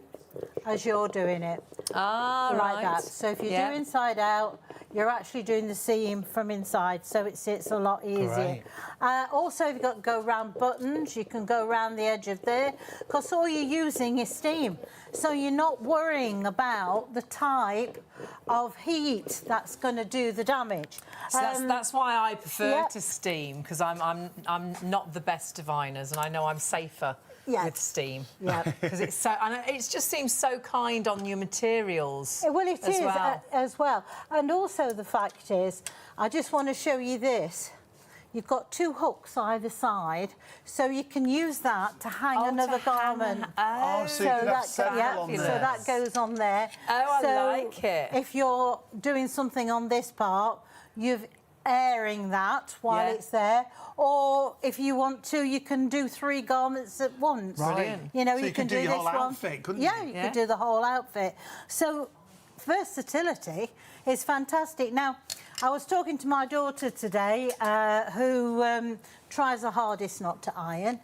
as you're doing it. Like that. So if you do inside out, you're actually doing the seam from inside, so it sits a lot easier. Also, if you've got to go round buttons, you can go around the edge of there, because all you're using is steam. So you're not worrying about the type of heat that's going to do the damage. So that's why I prefer to steam, because I'm not the best of ironers, and I know I'm safer with steam. Because it's so, and it just seems so kind on your materials. Well, it is as well. And also the fact is, I just want to show you this. You've got 2 hooks either side, so you can use that to hang another garment. So you can have several on there. So that goes on there. Oh, I like it. If you're doing something on this part, you're airing that while it's there. Or if you want to, you can do 3 garments at once. Brilliant. You know, so you can do this your whole one. outfit, couldn't you? Yeah, you could do the whole outfit. So versatility is fantastic. Now, I was talking to my daughter today, who tries her hardest not to iron,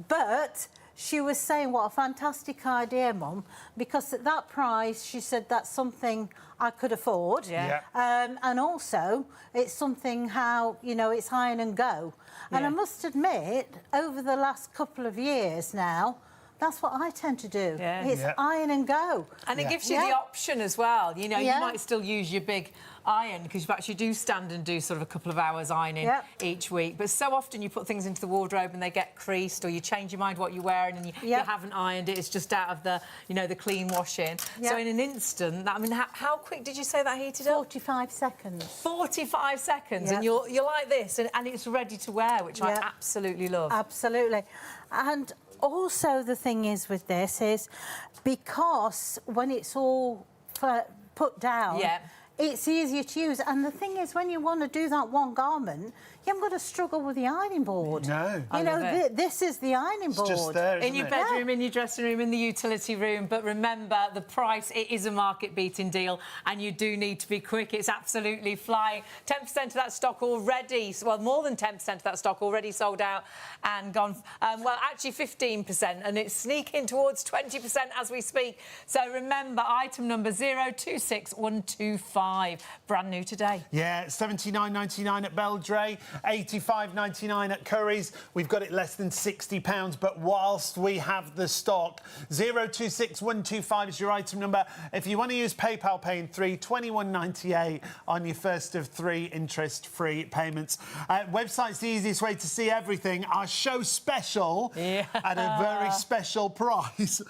but she was saying, what a fantastic idea, Mum, because at that price, she said that's something I could afford. And also, it's something how, you know, it's iron and go. And I must admit, over the last couple of years now, that's what I tend to do. It's iron and go. And it gives you the option as well. You know, you might still use your big iron, because you actually do stand and do sort of a couple of hours ironing each week. But so often you put things into the wardrobe and they get creased, or you change your mind what you're wearing and you haven't ironed it. It's just out of the, you know, the clean washing. So in an instant, I mean, how quick did you say that heated up? 45 seconds. 45 seconds, and you're like this, and it's ready to wear, which I absolutely love. Absolutely. And also the thing is with this is, because when it's all put down, it's easier to use. And the thing is, when you want to do that one garment, you haven't got to struggle with the ironing board. No. You know, this is the ironing board. It's just there, isn't in your it? bedroom, in your dressing room, in the utility room. But remember, the price, it is a market-beating deal, and you do need to be quick. It's absolutely flying. 10% of that stock already, well, more than 10% of that stock already sold out and gone. Well, actually 15%, and it's sneaking towards 20% as we speak. So remember, item number 026125, brand new today. Yeah, $79.99 at Beldray, $85.99 at Curry's. We've got it less than £60, but whilst we have the stock, 026125 is your item number. If you want to use PayPal Pay in 3, $21.98 on your first of 3 interest-free payments. Website's the easiest way to see everything. Our show special at a very special price.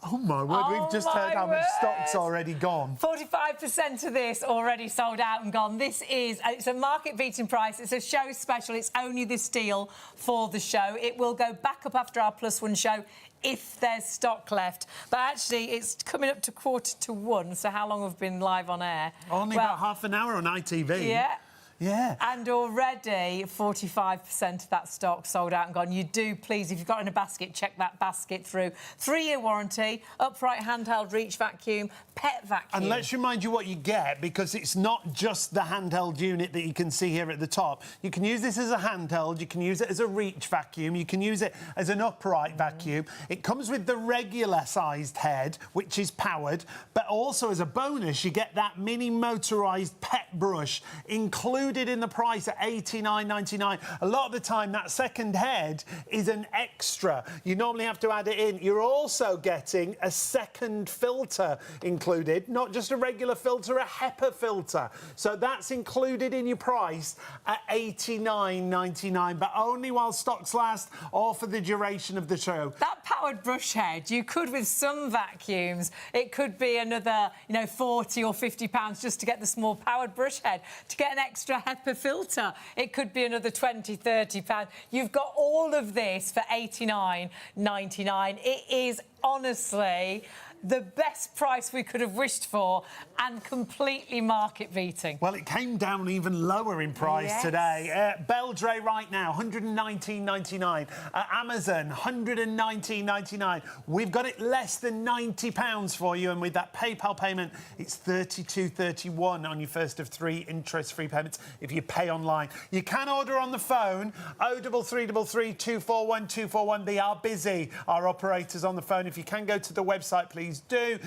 Oh, my word, we've just heard how much stock's already gone. 45% of this already sold out and gone. This is, it's a market-beating price. It's a show special. It's only this deal for the show. It will go back up after our +1 show if there's stock left. But actually, it's coming up to 1:45, so how long have we been live on air? Only about half an hour on ITV. Yeah. Yeah. And already 45% of that stock sold out and gone. You do, please, if you've got it in a basket, check that basket through. 3-year warranty, upright handheld reach vacuum, pet vacuum. And let's remind you what you get, because it's not just the handheld unit that you can see here at the top. You can use this as a handheld, you can use it as a reach vacuum, you can use it as an upright vacuum. It comes with the regular-sized head, which is powered, but also as a bonus, you get that mini motorised pet brush included in the price at $89.99. A lot of the time, that second head is an extra. You normally have to add it in. You're also getting a second filter included, not just a regular filter, a HEPA filter. So that's included in your price at $89.99, but only while stocks last or for the duration of the show. That powered brush head, you could, with some vacuums, it could be another, you know, £40 or £50 just to get the small powered brush head. To get an extra HEPA filter, it could be another £20, £30. You've got all of this for $89.99. It is honestly the best price we could have wished for, and completely market-beating. Well, it came down even lower in price today. Beldray right now, $119.99. Amazon, $119.99. We've got it less than £90 for you, and with that PayPal payment, it's $32.31 on your first of 3 interest-free payments if you pay online. You can order on the phone, 0333 241 241. They are busy, our operators on the phone. If you can go to the website, please do.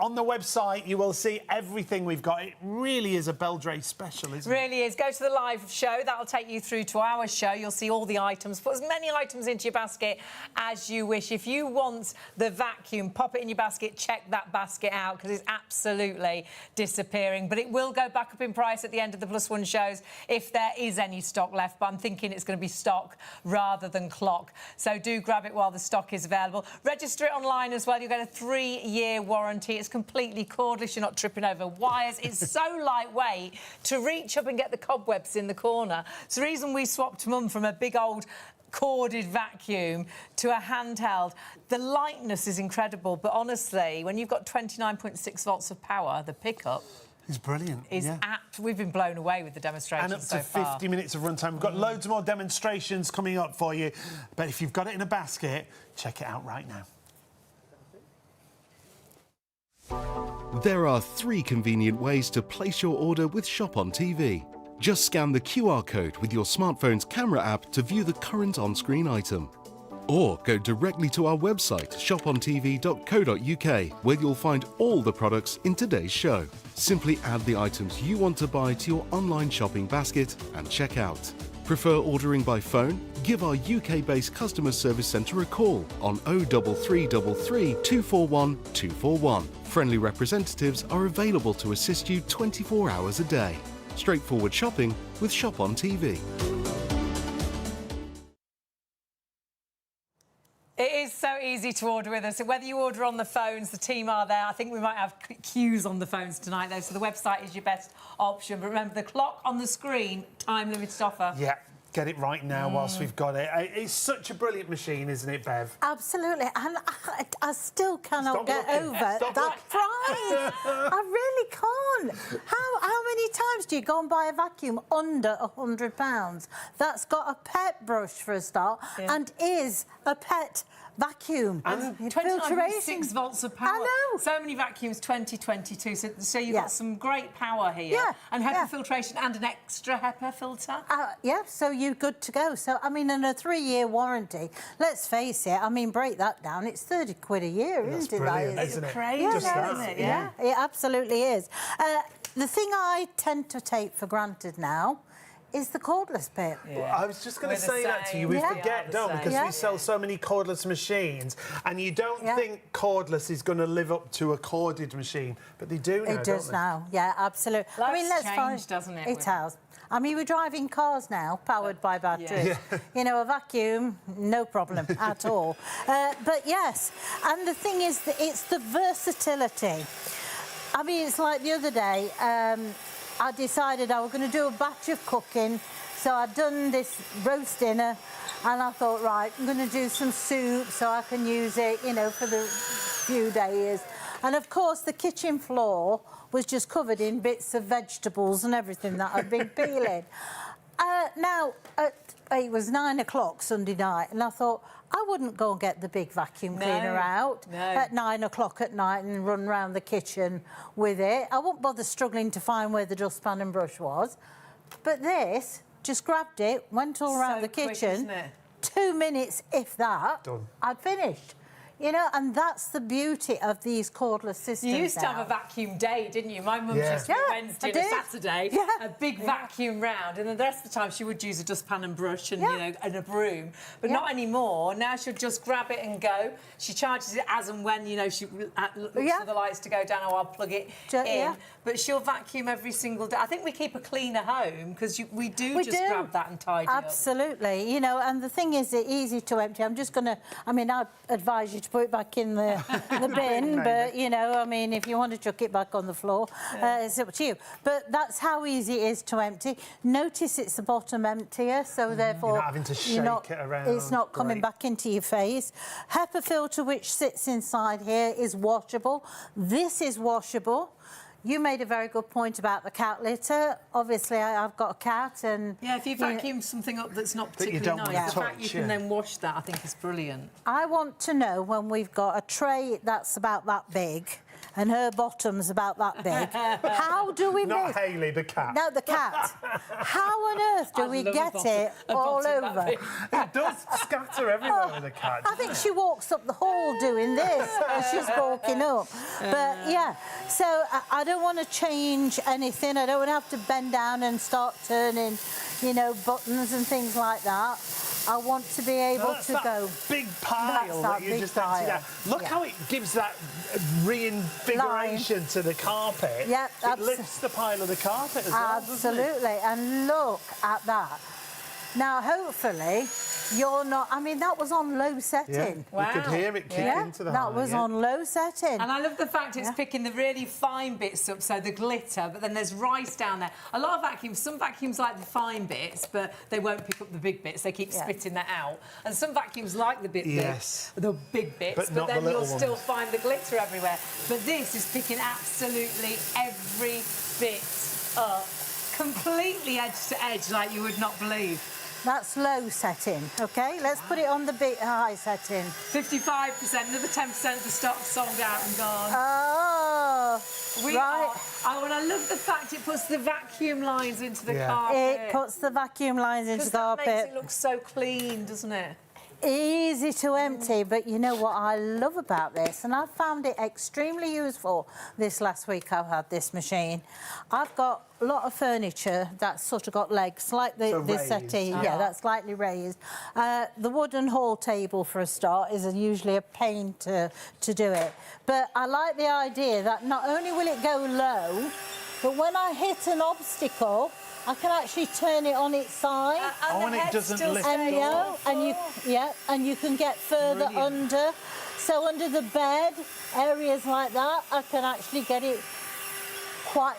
On the website, you will see everything we've got. It really is a Beldray special, isn't it? Really is. Go to the live show. That'll take you through to our show. You'll see all the items. Put as many items into your basket as you wish. If you want the vacuum, pop it in your basket. Check that basket out, because it's absolutely disappearing. But it will go back up in price at the end of the +1 shows if there is any stock left. But I'm thinking it's going to be stock rather than clock. So do grab it while the stock is available. Register it online as well. You'll get a 3-year warranty. It's completely cordless. You're not tripping over wires. It's so lightweight to reach up and get the cobwebs in the corner. It's the reason we swapped Mum from a big old corded vacuum to a handheld. The lightness is incredible, but honestly, when you've got 29.6 volts of power, the pickup It's brilliant. is apt. We've been blown away with the demonstrations and up to so far. 50 minutes of runtime. We've got loads more demonstrations coming up for you, but if you've got it in a basket, check it out right now. There are 3 convenient ways to place your order with Shop on TV. Just scan the QR code with your smartphone's camera app to view the current on-screen item. Or go directly to our website, shopontv.co.uk, where you'll find all the products in today's show. Simply add the items you want to buy to your online shopping basket and check out. Prefer ordering by phone? Give our UK-based customer service centre a call on 03333 241 241. Friendly representatives are available to assist you 24 hours a day. Straightforward shopping with Shop on TV. It is so easy to order with us. So whether you order on the phones, the team are there. I think we might have queues on the phones tonight, though, so the website is your best option. But remember, the clock on the screen, time-limited offer. Yeah. get it right now whilst we've got it. It's such a brilliant machine, isn't it, Bev? Absolutely, and I still cannot Stop get looking. over Stop that price. I really can't. How many times do you go and buy a vacuum under £100? That's got a pet brush for a start, and is a pet vacuum. And 29.6 volts of power. I know. So many vacuums, 2022. So you've got some great power here. Yeah, And HEPA yeah. filtration and an extra HEPA filter. Yeah, so you're good to go. So, I mean, and a 3-year warranty, let's face it, I mean, break that down, it's 30 quid a year, That's isn't it? brilliant, That is isn't it? Crazy, Yeah, Just no, that. isn't it? Yeah, it absolutely is. The thing I tend to take for granted now is the cordless bit. I was just going to We're the say that to you. same. We Yeah. forget, the don't we? same. Because Yeah. we sell so many cordless machines, and you don't think cordless is going to live up to a corded machine, but they do now, It does don't now, yeah, absolutely. Life's changed, doesn't it? It has. I mean, we're driving cars now, powered by batteries. Yeah. You know, a vacuum, no problem at all. But yes, and the thing is that it's the versatility. I mean, it's like the other day, I decided I was going to do a batch of cooking, so I'd done this roast dinner, and I thought, right, I'm going to do some soup so I can use it, you know, for the few days. And of course, the kitchen floor was just covered in bits of vegetables and everything that I'd been peeling. Now, it was 9 o'clock Sunday night, and I thought, I wouldn't go and get the big vacuum cleaner out at 9 o'clock at night and run around the kitchen with it. I wouldn't bother struggling to find where the dustpan and brush was. But this, just grabbed it, went all around the quick, kitchen. isn't it? 2 minutes, if that, Done. I'd finished. You know, and that's the beauty of these cordless systems. You used to now. have a vacuum day, didn't you? My mum Yeah. used to be Yeah, Wednesday I and a did. Saturday, Yeah. a big vacuum round, and then the rest of the time she would use a dustpan and brush and, you know, and a broom. But not anymore. Now she'll just grab it and go. She charges it as and when, you know, she looks for the lights to go down, or I'll plug it in. Yeah. But she'll vacuum every single day. I think we keep a cleaner home because we do grab that and tidy up. Absolutely. You know, and the thing is, it's easy to empty. I'm just going to, I mean, I'd advise you to put it back in the bin, but, you know, I mean, if you want to chuck it back on the floor, it's up to you. But that's how easy it is to empty. Notice it's the bottom emptier, so therefore... You're not having to shake it around. It's not coming Great. back into your face. HEPA filter, which sits inside here, is washable. This is washable. You made a very good point about the cat litter. Obviously, I've got a cat, and... Yeah, if you vacuum something up that's not That you particularly don't nice, want to the fact touch, you can then wash that, I think is brilliant. I want to know when we've got a tray that's about that big and her bottom's about that big, how do we Not make... Hayley, the cat. No, the cat. How on earth do we love get it a all bottom that over? big. It does scatter everywhere with a cat. I think she walks up the hall doing this as she's walking up. But, yeah, so I don't want to change anything. I don't want to have to bend down and start turning, you know, buttons and things like that. I want to be able to go... big pile that you just emptied out. Look how it gives that reinvigoration to the carpet. Yeah, it lifts the pile of the carpet as well, doesn't it? Absolutely, and look at that. Now, hopefully, you're not... I mean, that was on low setting. We could hear it kick into the that high, was on low setting. And I love the fact it's picking the really fine bits up, so the glitter, but then there's rice down there. A lot of vacuums, some vacuums like the fine bits, but they won't pick up the big bits. They keep spitting that out. And some vacuums like the big bits, the big bits, But not the then little you'll still ones. find the glitter everywhere. But this is picking absolutely every bit up, completely edge to edge, like you would not believe. That's low setting, OK? Let's put it on the bit high setting. 55%, another 10% of the stock sold out and gone. Oh, right. And I love the fact it puts the vacuum lines into the Yeah. carpet. It puts the vacuum lines into the That makes carpet. it look so clean, doesn't it? Easy to empty, but you know what I love about this, and I've found it extremely useful this last week I've had this machine. I've got a lot of furniture that's sort of got legs, like this raised. settee, that's slightly raised. The wooden hall table, for a start, is usually a pain to do it. But I like the idea that not only will it go low, but when I hit an obstacle, I can actually turn it on its side. And it doesn't lift And up. and you can get further under. So under the bed, areas like that, I can actually get it quite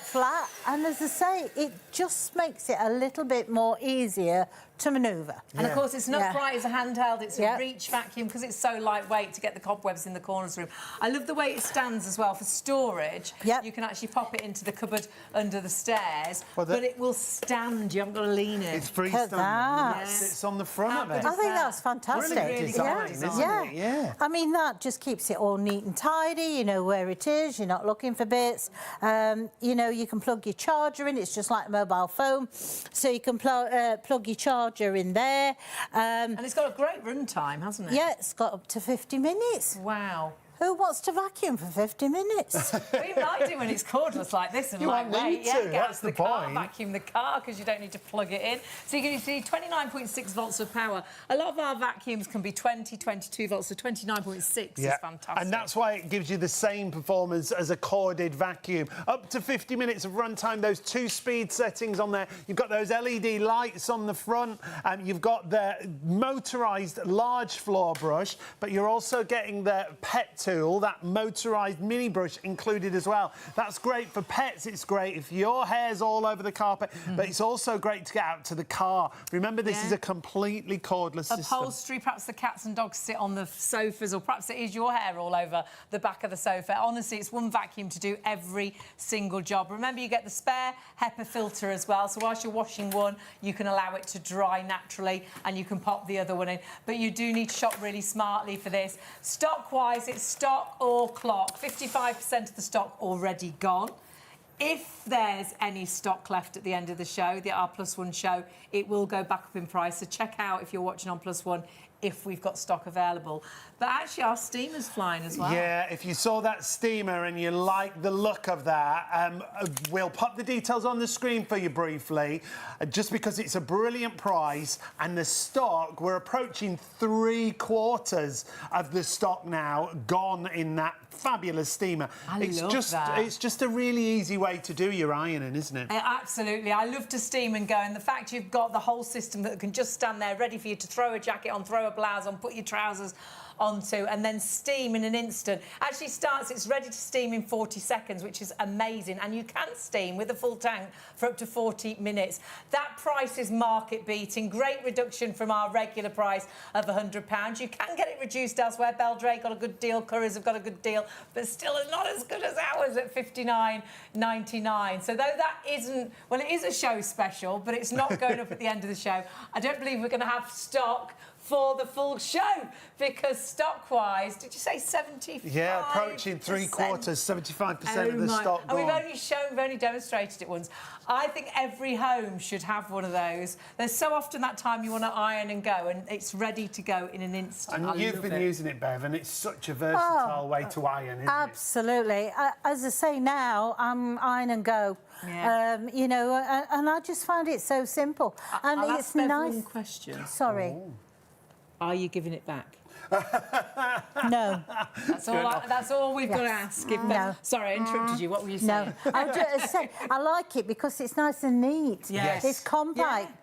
flat. And as I say, just makes it a little bit more easier to manoeuvre. And of course, it's not quite as a handheld, it's a reach vacuum because it's so lightweight to get the cobwebs in the corners room. I love the way it stands as well for storage. You can actually pop it into the cupboard under the stairs, but it will stand. You haven't got to lean it. It's freestanding. It's on the front of it. I think that's fantastic. Really design, isn't it? Yeah. I mean, that just keeps it all neat and tidy. You know where it is. You're not looking for bits. You know, you can plug your charger in. It's just like a mobile phone. So you can plug your charger in there. And it's got a great run time, hasn't it? Yeah, it's got up to 50 minutes. Wow. Who wants to vacuum for 50 minutes? We might do when it's cordless like this and You won't lightweight. need to, Get that's out to the the car, point. vacuum the car because you don't need to plug it in. So you can see 29.6 volts of power. A lot of our vacuums can be 20, 22 volts, so 29.6 is fantastic. And that's why it gives you the same performance as a corded vacuum. Up to 50 minutes of runtime, those 2 speed settings on there. You've got those LED lights on the front, and you've got the motorised large floor brush, but you're also getting the pet tool, that motorised mini brush included as well. That's great for pets. It's great if your hair's all over the carpet, but it's also great to get out to the car. Remember, this is a completely cordless system. Upholstery, perhaps the cats and dogs sit on the sofas, or perhaps it is your hair all over the back of the sofa. Honestly, it's one vacuum to do every single job. Remember, you get the spare HEPA filter as well, so whilst you're washing one, you can allow it to dry naturally and you can pop the other one in. But you do need to shop really smartly for this. Stock-wise, it's stock or clock. 55% of the stock already gone. If there's any stock left at the end of the show, our +1 show, it will go back up in price. So check out, if you're watching on +1, if we've got stock available. But actually, our steamer's flying as well. Yeah, if you saw that steamer and you like the look of that, we'll pop the details on the screen for you briefly, just because it's a brilliant price. And the stock, we're approaching 3/4 of the stock now gone in that fabulous steamer. It's just a really easy way to do your ironing, isn't it? Absolutely. I love to steam and go, and the fact you've got the whole system that can just stand there ready for you to throw a jacket on, throw a blouse on, put your trousers onto, and then steam in an instant. Actually it's ready to steam in 40 seconds, which is amazing. And you can steam with a full tank for up to 40 minutes. That price is market beating. Great reduction from our regular price of £100. You can get it reduced elsewhere. Beldray got a good deal, Currys have got a good deal, but still not as good as ours at £59.99. So though that isn't, well, it is a show special, but it's not going up at the end of the show. I don't believe we're going to have stock for the full show, because stock-wise, did you say 75%? Yeah, approaching 3/4, 75% of the stock And gone. we've only demonstrated it once. I think every home should have one of those. There's so often that time you want to iron and go, and it's ready to go in an instant. And you've been using it, Bev, and it's such a versatile way to iron, isn't it? Absolutely. As I say now, I'm iron and go. Yeah. You know, and I just find it so simple. And I'll it's ask Bev nice. one question. Sorry. Are you giving it back? No. That's all we've got to ask. No. Sorry, I interrupted you. What were you saying? No. I just say I like it because it's nice and neat. Yes. It's compact. Yeah.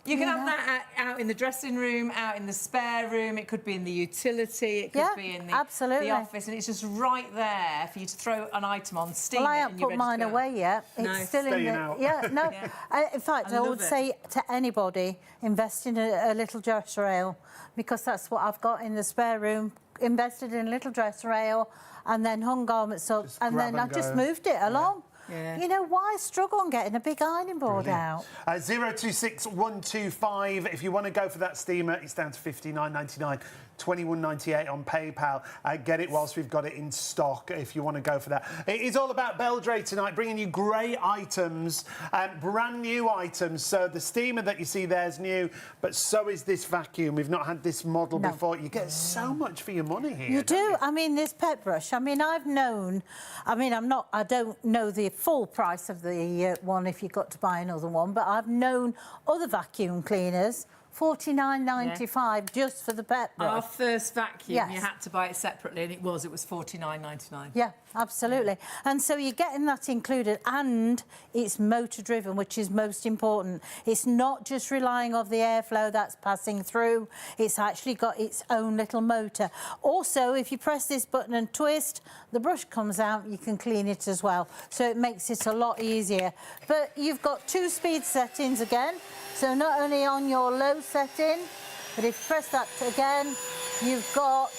You can have that out in the dressing room, out in the spare room. It could be in the utility. It could be in the office, and it's just right there for you to throw an item on, steam well, I it, haven't and you're put ready to mine go. away yet. No. It's still in the... out. Yeah, no. In fact, I would say to anybody, invest in a little dress rail, because that's what I've got in the spare room. Invested in a little dress rail and then hung garments up, and then I've just moved it along. Yeah. You know, why struggle on getting a big ironing board out? 026125, if you want to go for that steamer, it's down to £59.99, £21.98 on PayPal. Get it whilst we've got it in stock if you want to go for that. It is all about Beldray tonight, bringing you great items, brand new items. So the steamer that you see there is new, but so is this vacuum. We've not had this model before. You get so much for your money here. You do. I mean, this pet brush. I mean, I don't know the full price of the one if you've got to buy another one, but I've known other vacuum cleaners $49.95 just for the pet brush. Our first vacuum, Yes. you had to buy it separately, and it was $49.99. Yeah, absolutely. And so you're getting that included, and it's motor driven, which is most important. It's not just relying on the airflow that's passing through, it's actually got its own little motor. Also, if you press this button and twist, the brush comes out, you can clean it as well. So it makes it a lot easier. But you've got 2 speed settings again. So not only on your low setting, but if you press that again, you've got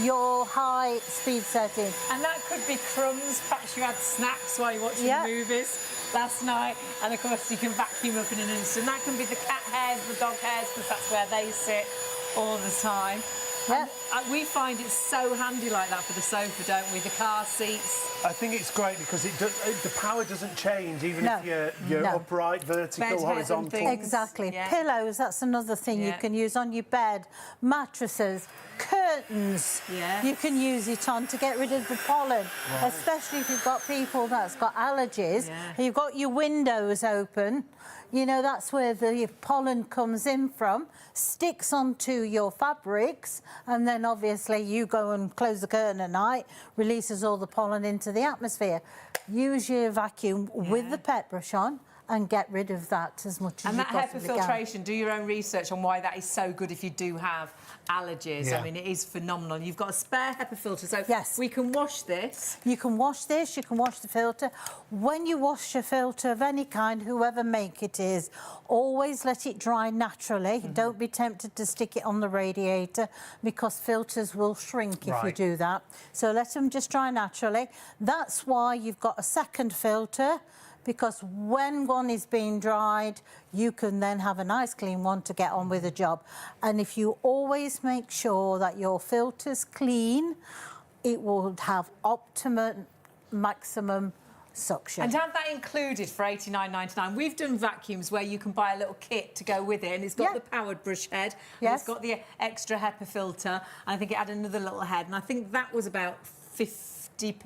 your high speed setting. And that could be crumbs. Perhaps you had snacks while you're watching the movies last night. And of course, you can vacuum up in an instant. That can be the cat hairs, the dog hairs, because that's where they sit all the time. Yeah. And we find it so handy like that for the sofa, don't we? The car seats. I think it's great because the power doesn't change even if you're upright, vertical, Bed head and horizontal. things. Exactly. Yeah. Pillows, that's another thing you can use on your bed. Mattresses, curtains. Yeah. You can use it on to get rid of the pollen, especially if you've got people that's got allergies. Yeah. You've got your windows open. You know, that's where the pollen comes in from, sticks onto your fabrics, and then obviously you go and close the curtain at night, releases all the pollen into the atmosphere. Use your vacuum with the pet brush on and get rid of that as much as And you that HEPA possibly can. filtration, do your own research on why that is so good if you do have allergies. Yeah. I mean, it is phenomenal. You've got a spare HEPA filter, so Yes. we can wash this. You can wash this, you can wash the filter. When you wash a filter of any kind, whoever make it is, always let it dry naturally. Don't be tempted to stick it on the radiator because filters will shrink if you do that. So let them just dry naturally. That's why you've got a second filter, because when one is being dried, you can then have a nice clean one to get on with the job. And if you always make sure that your filter's clean, it will have optimum, maximum suction. And to have that included for $89.99, we've done vacuums where you can buy a little kit to go with it, and it's got the powered brush head, and it's got the extra HEPA filter, and I think it had another little head, and I think that was about £50.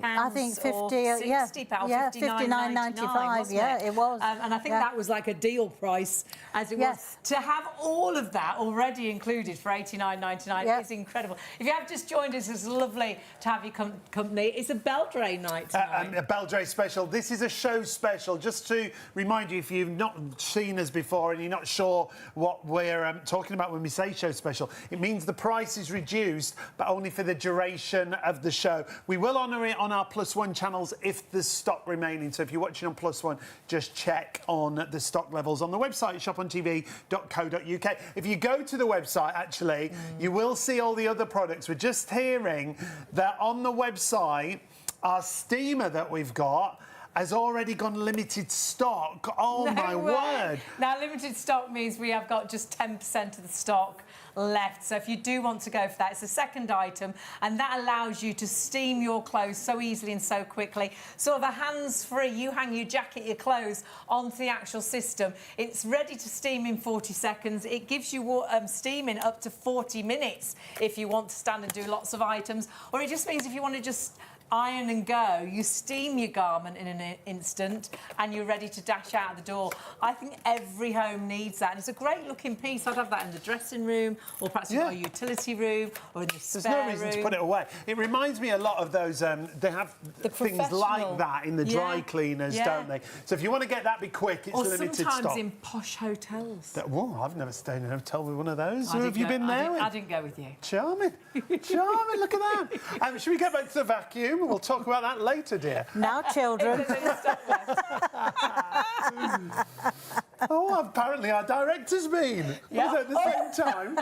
I think 50, or £60, yeah, $59.95, yeah, it was. And I think that was like a deal price, as it was. To have all of that already included for $89.99 is incredible. If you have just joined us, it's lovely to have your company. It's a Beldray night tonight. A Beldray special. This is a show special. Just to remind you, if you've not seen us before and you're not sure what we're talking about when we say show special, it means the price is reduced, but only for the duration of the show. We will honour it on our +1 channels if there's stock remaining. So if you're watching on +1, just check on the stock levels on the website, shopontv.co.uk. If you go to the website, actually, you will see all the other products. We're just hearing that on the website, our steamer that we've got has already gone limited stock. Oh, No my way. word. Now, limited stock means we have got just 10% of the stock left. So if you do want to go for that, it's a second item, and that allows you to steam your clothes so easily and so quickly. Sort of a hands-free, you hang your jacket, your clothes onto the actual system. It's ready to steam in 40 seconds. It gives you steaming up to 40 minutes if you want to stand and do lots of items, or it just means if you want to just iron and go, you steam your garment in an instant and you're ready to dash out the door. I think every home needs that, and it's a great looking piece. I'd have that in the dressing room, or perhaps you've got a utility room, or in the spare room. There's no reason to put it away. It reminds me a lot of those, they have things like that in the dry cleaners, don't they? So if you want to get that, be quick, it's limited stock. Or sometimes in posh hotels. Whoa, I've never stayed in a hotel with one of those. Have you been there? I didn't go with you. Charming. Charming, look at that. Should we get back to the vacuum? We'll talk about that later, dear. Now, children. Oh, apparently our director's been. Was it at the same time?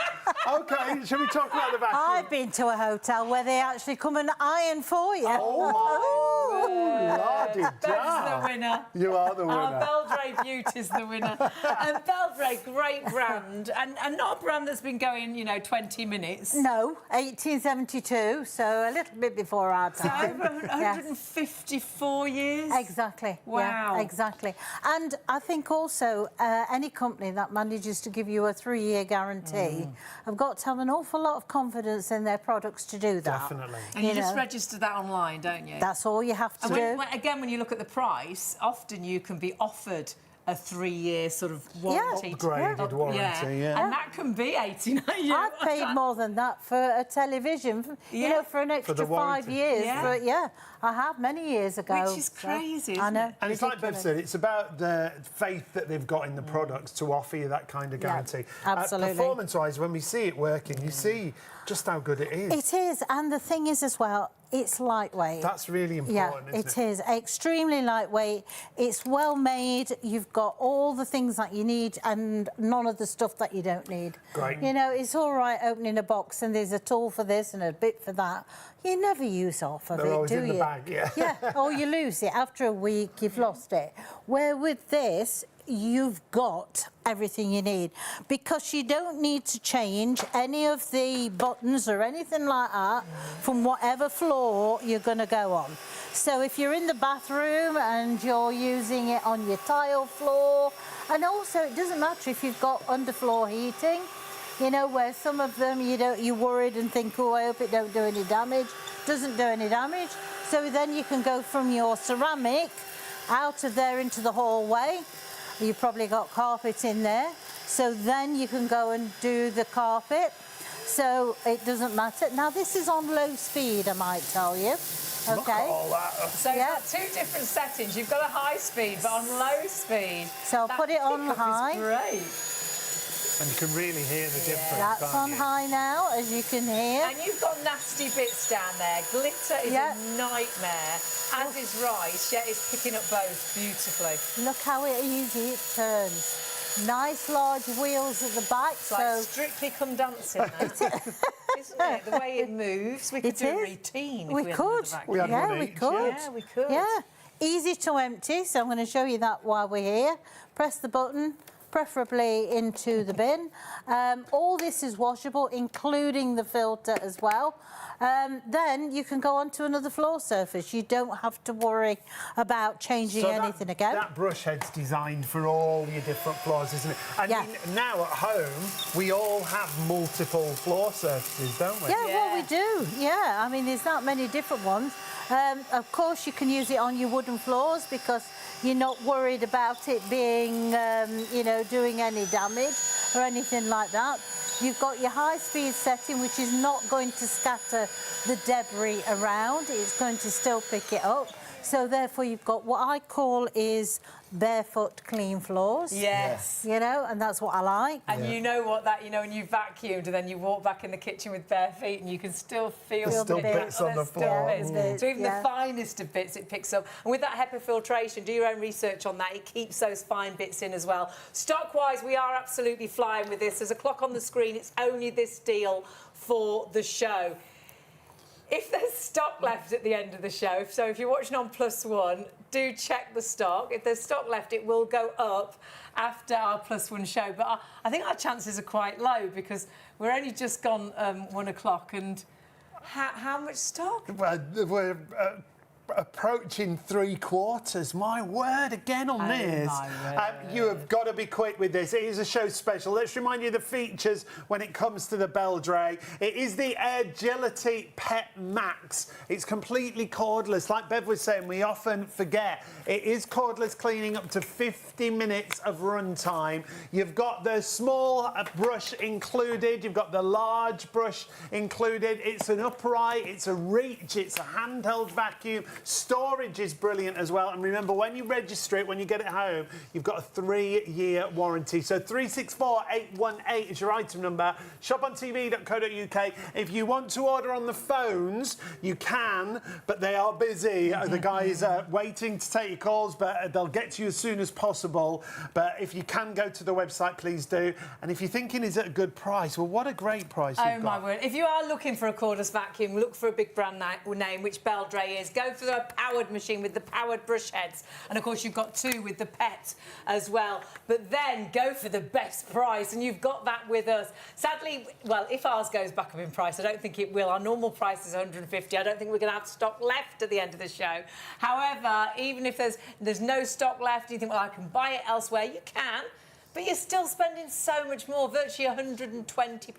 OK, shall we talk about the vacuum? I've been to a hotel where they actually come and iron for you. Oh, la-di-da. That's the winner. You are the winner. Our Beldray Beauty's the winner. And Beldray, great brand, and not a brand that's been going, 20 minutes. No, 1872, so a little bit before our So time. over 154 years? Exactly. Wow. Yeah, exactly. And I think also any company that manages to give you a 3-year guarantee have got to have an awful lot of confidence in their products to do that. Definitely. And you just register that online, don't you? That's all you have to do. Again, when you look at the price, often you can be offered a 3-year sort of warranty. Upgraded warranty, yeah. And that can be 89 euros. I've paid more than that for a television, you know, for an extra 5 years. Yeah. I have many years ago. Which is crazy, isn't I know. it? And it's like Bev said, it's about the faith that they've got in the products to offer you that kind of guarantee. Absolutely. Performance-wise, when we see it working, you see just how good it is. It is, and the thing is as well, it's lightweight. That's really important, isn't it? It is extremely lightweight. It's well made. You've got all the things that you need and none of the stuff that you don't need. Great. You know, it's all right opening a box and there's a tool for this and a bit for that. You never use half of They're it, always do in you? the bag, yeah. Yeah, or you lose it. After a week, you've lost it. Where with this, you've got everything you need because you don't need to change any of the buttons or anything like that from whatever floor you're going to go on. So if you're in the bathroom and you're using it on your tile floor, and also it doesn't matter if you've got underfloor heating, you know, where some of them you're worried and think, oh, I hope it don't do any damage. Doesn't do any damage. So then you can go from your ceramic out of there into the hallway. You've probably got carpet in there. So then you can go and do the carpet. So it doesn't matter. Now this is on low speed, I might tell you. Look at Okay. all that. So you've got 2 different settings. You've got a high speed, but on low speed. So I'll put it on pickup high. Is great. And you can really hear the difference. That's can't on you? high now, as you can hear. And you've got nasty bits down there. Glitter is a nightmare, as is rice, yet it's picking up both beautifully. Look how easy it turns. Nice large wheels at the back. It's like Strictly Come Dancing, that. Isn't it? The way it moves, we could do a routine if We we could. had We had one we each, could. Yeah, we could. Yeah. Easy to empty, so I'm going to show you that while we're here. Press the button, preferably into the bin. All this is washable, including the filter as well. Then you can go on to another floor surface. You don't have to worry about changing anything again. That brush head's designed for all your different floors, isn't it? And now at home, we all have multiple floor surfaces, don't we? Yeah, well, we do. Yeah, I mean, there's not many different ones. Of course, you can use it on your wooden floors because you're not worried about it being, you know, doing any damage or anything like that. You've got your high-speed setting, which is not going to scatter the debris around. It's going to still pick it up. So therefore, you've got what I call is barefoot clean floors. Yes. You know, and that's what I like. And you know what that, you know, when you vacuumed and then you walk back in the kitchen with bare feet and you can still feel There's still the bits on the floor. So even the finest of bits it picks up. And with that HEPA filtration, do your own research on that. It keeps those fine bits in as well. Stock-wise, we are absolutely flying with this. There's a clock on the screen. It's only this deal for the show. If there's stock left at the end of the show, so if you're watching on +1, do check the stock. If there's stock left, it will go up after our +1 show. But I think our chances are quite low because we're only just gone 1 o'clock. And how much stock? Well, we're approaching 3/4. My word, again on this. You have got to be quick with this. It is a show special. Let's remind you the features when it comes to the Beldray. It is the Airgility Pet Max. It's completely cordless. Like Bev was saying, we often forget. It is cordless cleaning up to 50 minutes of run time. You've got the small brush included. You've got the large brush included. It's an upright, it's a reach, it's a handheld vacuum. Storage is brilliant as well. And remember, when you register it, when you get it home, you've got a 3-year warranty. So 364818 is your item number. shopontv.co.uk. If you want to order on the phones, you can, but they are busy. The guys are waiting to take your calls, but they'll get to you as soon as possible. But if you can go to the website, please do. And if you're thinking, is it a good price? Well, what a great price you've got. Oh, my word. If you are looking for a cordless vacuum, look for a big brand name, which Beldray is. Go for the powered machine with the powered brush heads. And, of course, you've got 2 with the pet as well. But then go for the best price, and you've got that with us. Sadly, well, if ours goes back up in price, I don't think it will. Our normal price is 150. I don't think we're going to have stock left at the end of the show. However, even if there's no stock left, you think, well, I can buy it elsewhere, you can. But but you're still spending so much more, virtually £120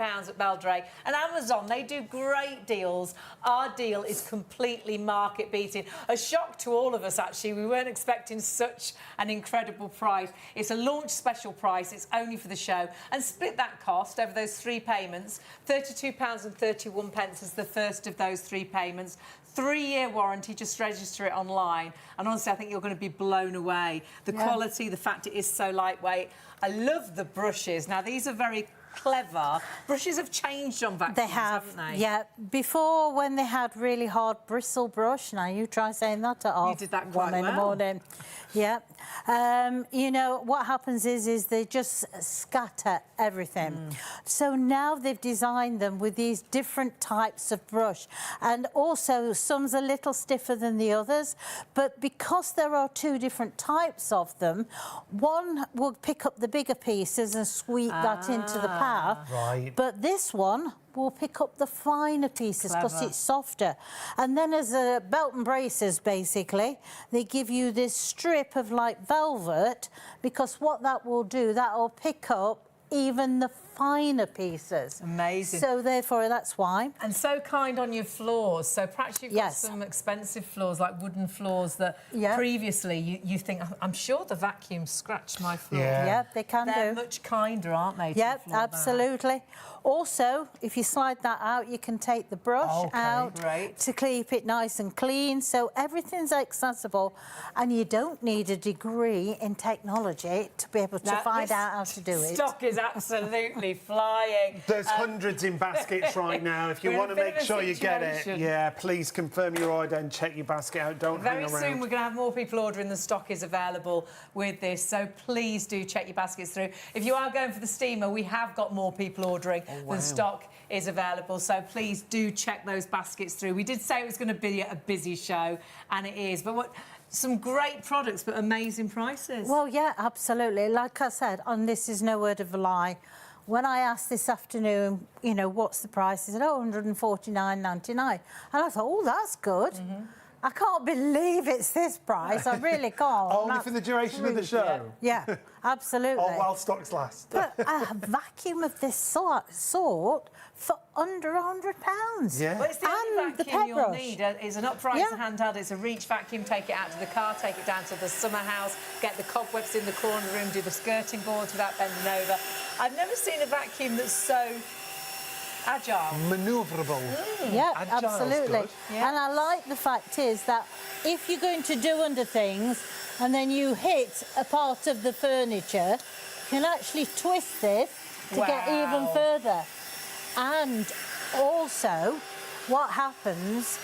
at Beldray. And Amazon, they do great deals. Our deal is completely market-beating. A shock to all of us, actually. We weren't expecting such an incredible price. It's a launch special price. It's only for the show. And split that cost over those 3 payments. £32.31 is the first of those 3 payments. 3-year warranty, just register it online. And honestly, I think you're going to be blown away. The quality, the fact it is so lightweight. I love the brushes. Now, these are very clever. Brushes have changed on vacuums, haven't they? Yeah. Before, when they had really hard bristle brush, now you try saying that at You did that quite 1 in the morning. Yeah. You know, what happens is they just scatter everything. So now they've designed them with these different types of brush. And also, some's a little stiffer than the others. But because there are 2 different types of them, one will pick up the bigger pieces and sweep that into the path. Right. But this one will pick up the finer pieces because it's softer. And then as a belt and braces, basically, they give you this strip of like velvet, because what that will do, that will pick up even the finer pieces. Amazing. So therefore, that's why. And so kind on your floors. So perhaps you've got some expensive floors, like wooden floors, that previously you think, I'm sure the vacuum scratched my floor. Yeah, they can They're much kinder, aren't they? Yeah, absolutely. Also, if you slide that out, you can take the brush out to keep it nice and clean. So everything's accessible, and you don't need a degree in technology to be able to find out how to do it. Stock is absolutely flying. There's hundreds in baskets right now. If you want to make sure you get it, please confirm your order and check your basket out. Don't hang around. Very soon we're going to have more people ordering. The stock is available with this, so please do check your baskets through. If you are going for the steamer, we have got more people ordering. The stock is available, so please do check those baskets through. We did say it was going to be a busy show, and it is. But some great products, but amazing prices. Well, yeah, absolutely. Like I said, and this is no word of a lie, when I asked this afternoon, you know, what's the price? He said, £149.99. And I thought, oh, that's good. I can't believe it's this price. I really can't. Only for the duration of the show? Yeah, absolutely. Or while stocks last. But a vacuum of this sort for under £100. Yeah. Well, it's the only vacuum you'll need. It's an upright handheld. It's a reach vacuum. Take it out to the car, take it down to the summer house, get the cobwebs in the corner room, do the skirting boards without bending over. I've never seen a vacuum that's so agile. Manoeuvrable. Yeah, Agile's absolutely. good. Yeah. And I like the fact is that if you're going to do under things and then you hit a part of the furniture, you can actually twist this to get even further. And also, what happens,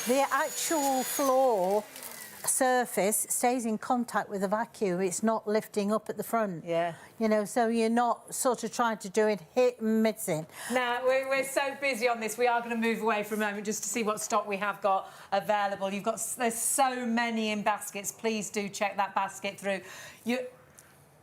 the actual floor surface stays in contact with the vacuum. It's not lifting up at the front. Yeah. You know, so you're not sort of trying to do it hit and missing. Now, we're so busy on this, we are going to move away for a moment just to see what stock we have got available. There's so many in baskets. Please do check that basket through.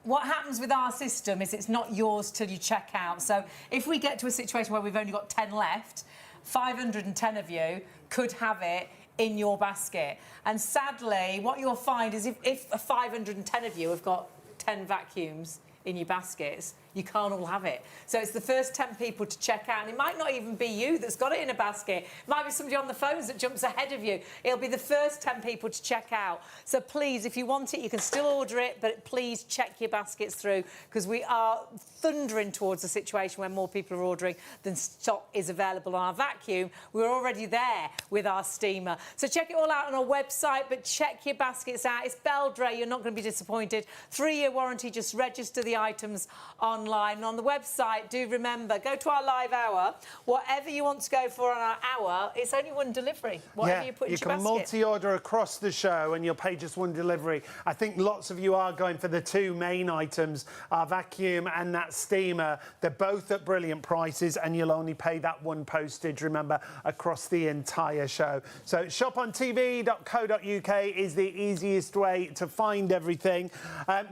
What happens with our system is it's not yours till you check out. So if we get to a situation where we've only got 10 left, 510 of you could have it in your basket. And sadly, what you'll find is if 510 of you have got 10 vacuums in your baskets, you can't all have it. So it's the first 10 people to check out, and it might not even be you that's got it in a basket. It might be somebody on the phones that jumps ahead of you. It'll be the first 10 people to check out. So please, if you want it, you can still order it, but please check your baskets through, because we are thundering towards a situation where more people are ordering than stock is available on our vacuum. We're already there with our steamer. So check it all out on our website, but check your baskets out. It's Beldray. You're not going to be disappointed. 3-year warranty. Just register the items online. And on the website, do remember, go to our live hour. Whatever you want to go for on our hour, it's only one delivery. Whatever you put in your basket. You can multi-order across the show and you'll pay just one delivery. I think lots of you are going for the 2 main items, our vacuum and that steamer. They're both at brilliant prices, and you'll only pay that one postage, remember, across the entire show. So shopontv.co.uk is the easiest way to find everything.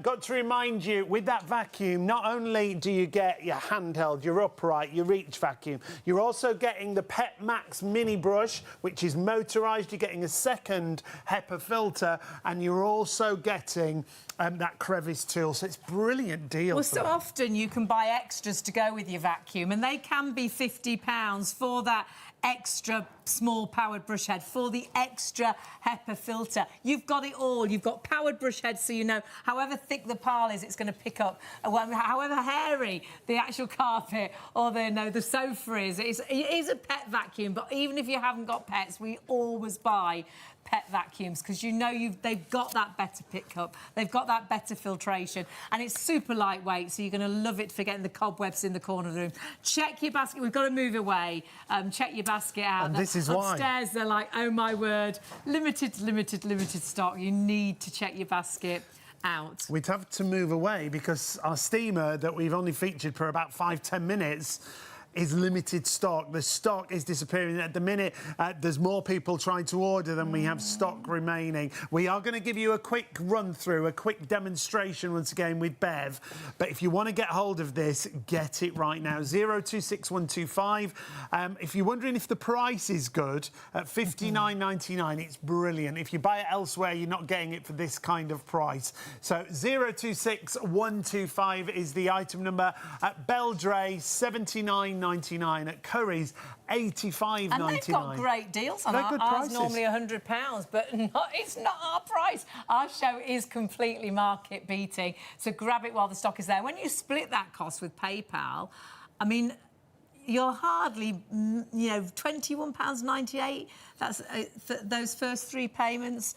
Got to remind you, with that vacuum, not only only do you get your handheld, your upright, your reach vacuum, you're also getting the Pet Max mini brush, which is motorised. You're getting a second HEPA filter, and you're also getting that crevice tool. So it's a brilliant deal. Well, so often you can buy extras to go with your vacuum, and they can be £50 for that extra small powered brush head, for the extra HEPA filter. You've got it all. You've got powered brush head, so you know however thick the pile is, it's going to pick up. However hairy the actual carpet or the sofa is. It is a pet vacuum, but even if you haven't got pets, we always buy pet vacuums because you know they've got that better pickup, they've got that better filtration, and it's super lightweight, so you're going to love it for getting the cobwebs in the corner of the room. Check your basket. We've got to move away. Check your basket out. And this is why. Upstairs, they're like, oh my word, limited stock. You need to check your basket out. We'd have to move away because our steamer that we've only featured for about 5-10 minutes is limited stock. The stock is disappearing at the minute. There's more people trying to order than we have stock remaining. We are going to give you a quick run through, a quick demonstration once again with Bev. But if you want to get hold of this, get it right now. 026125. If you're wondering if the price is good, at $59.99, it's brilliant. If you buy it elsewhere, you're not getting it for this kind of price. So 026125 is the item number. At Beldray, $79.99. At Curry's, $85.99. And they've got great deals on ours. Ours normally £100, but it's not our price. Our show is completely market beating. So grab it while the stock is there. When you split that cost with PayPal, I mean, you're hardly, £21.98. That's for those first 3 payments.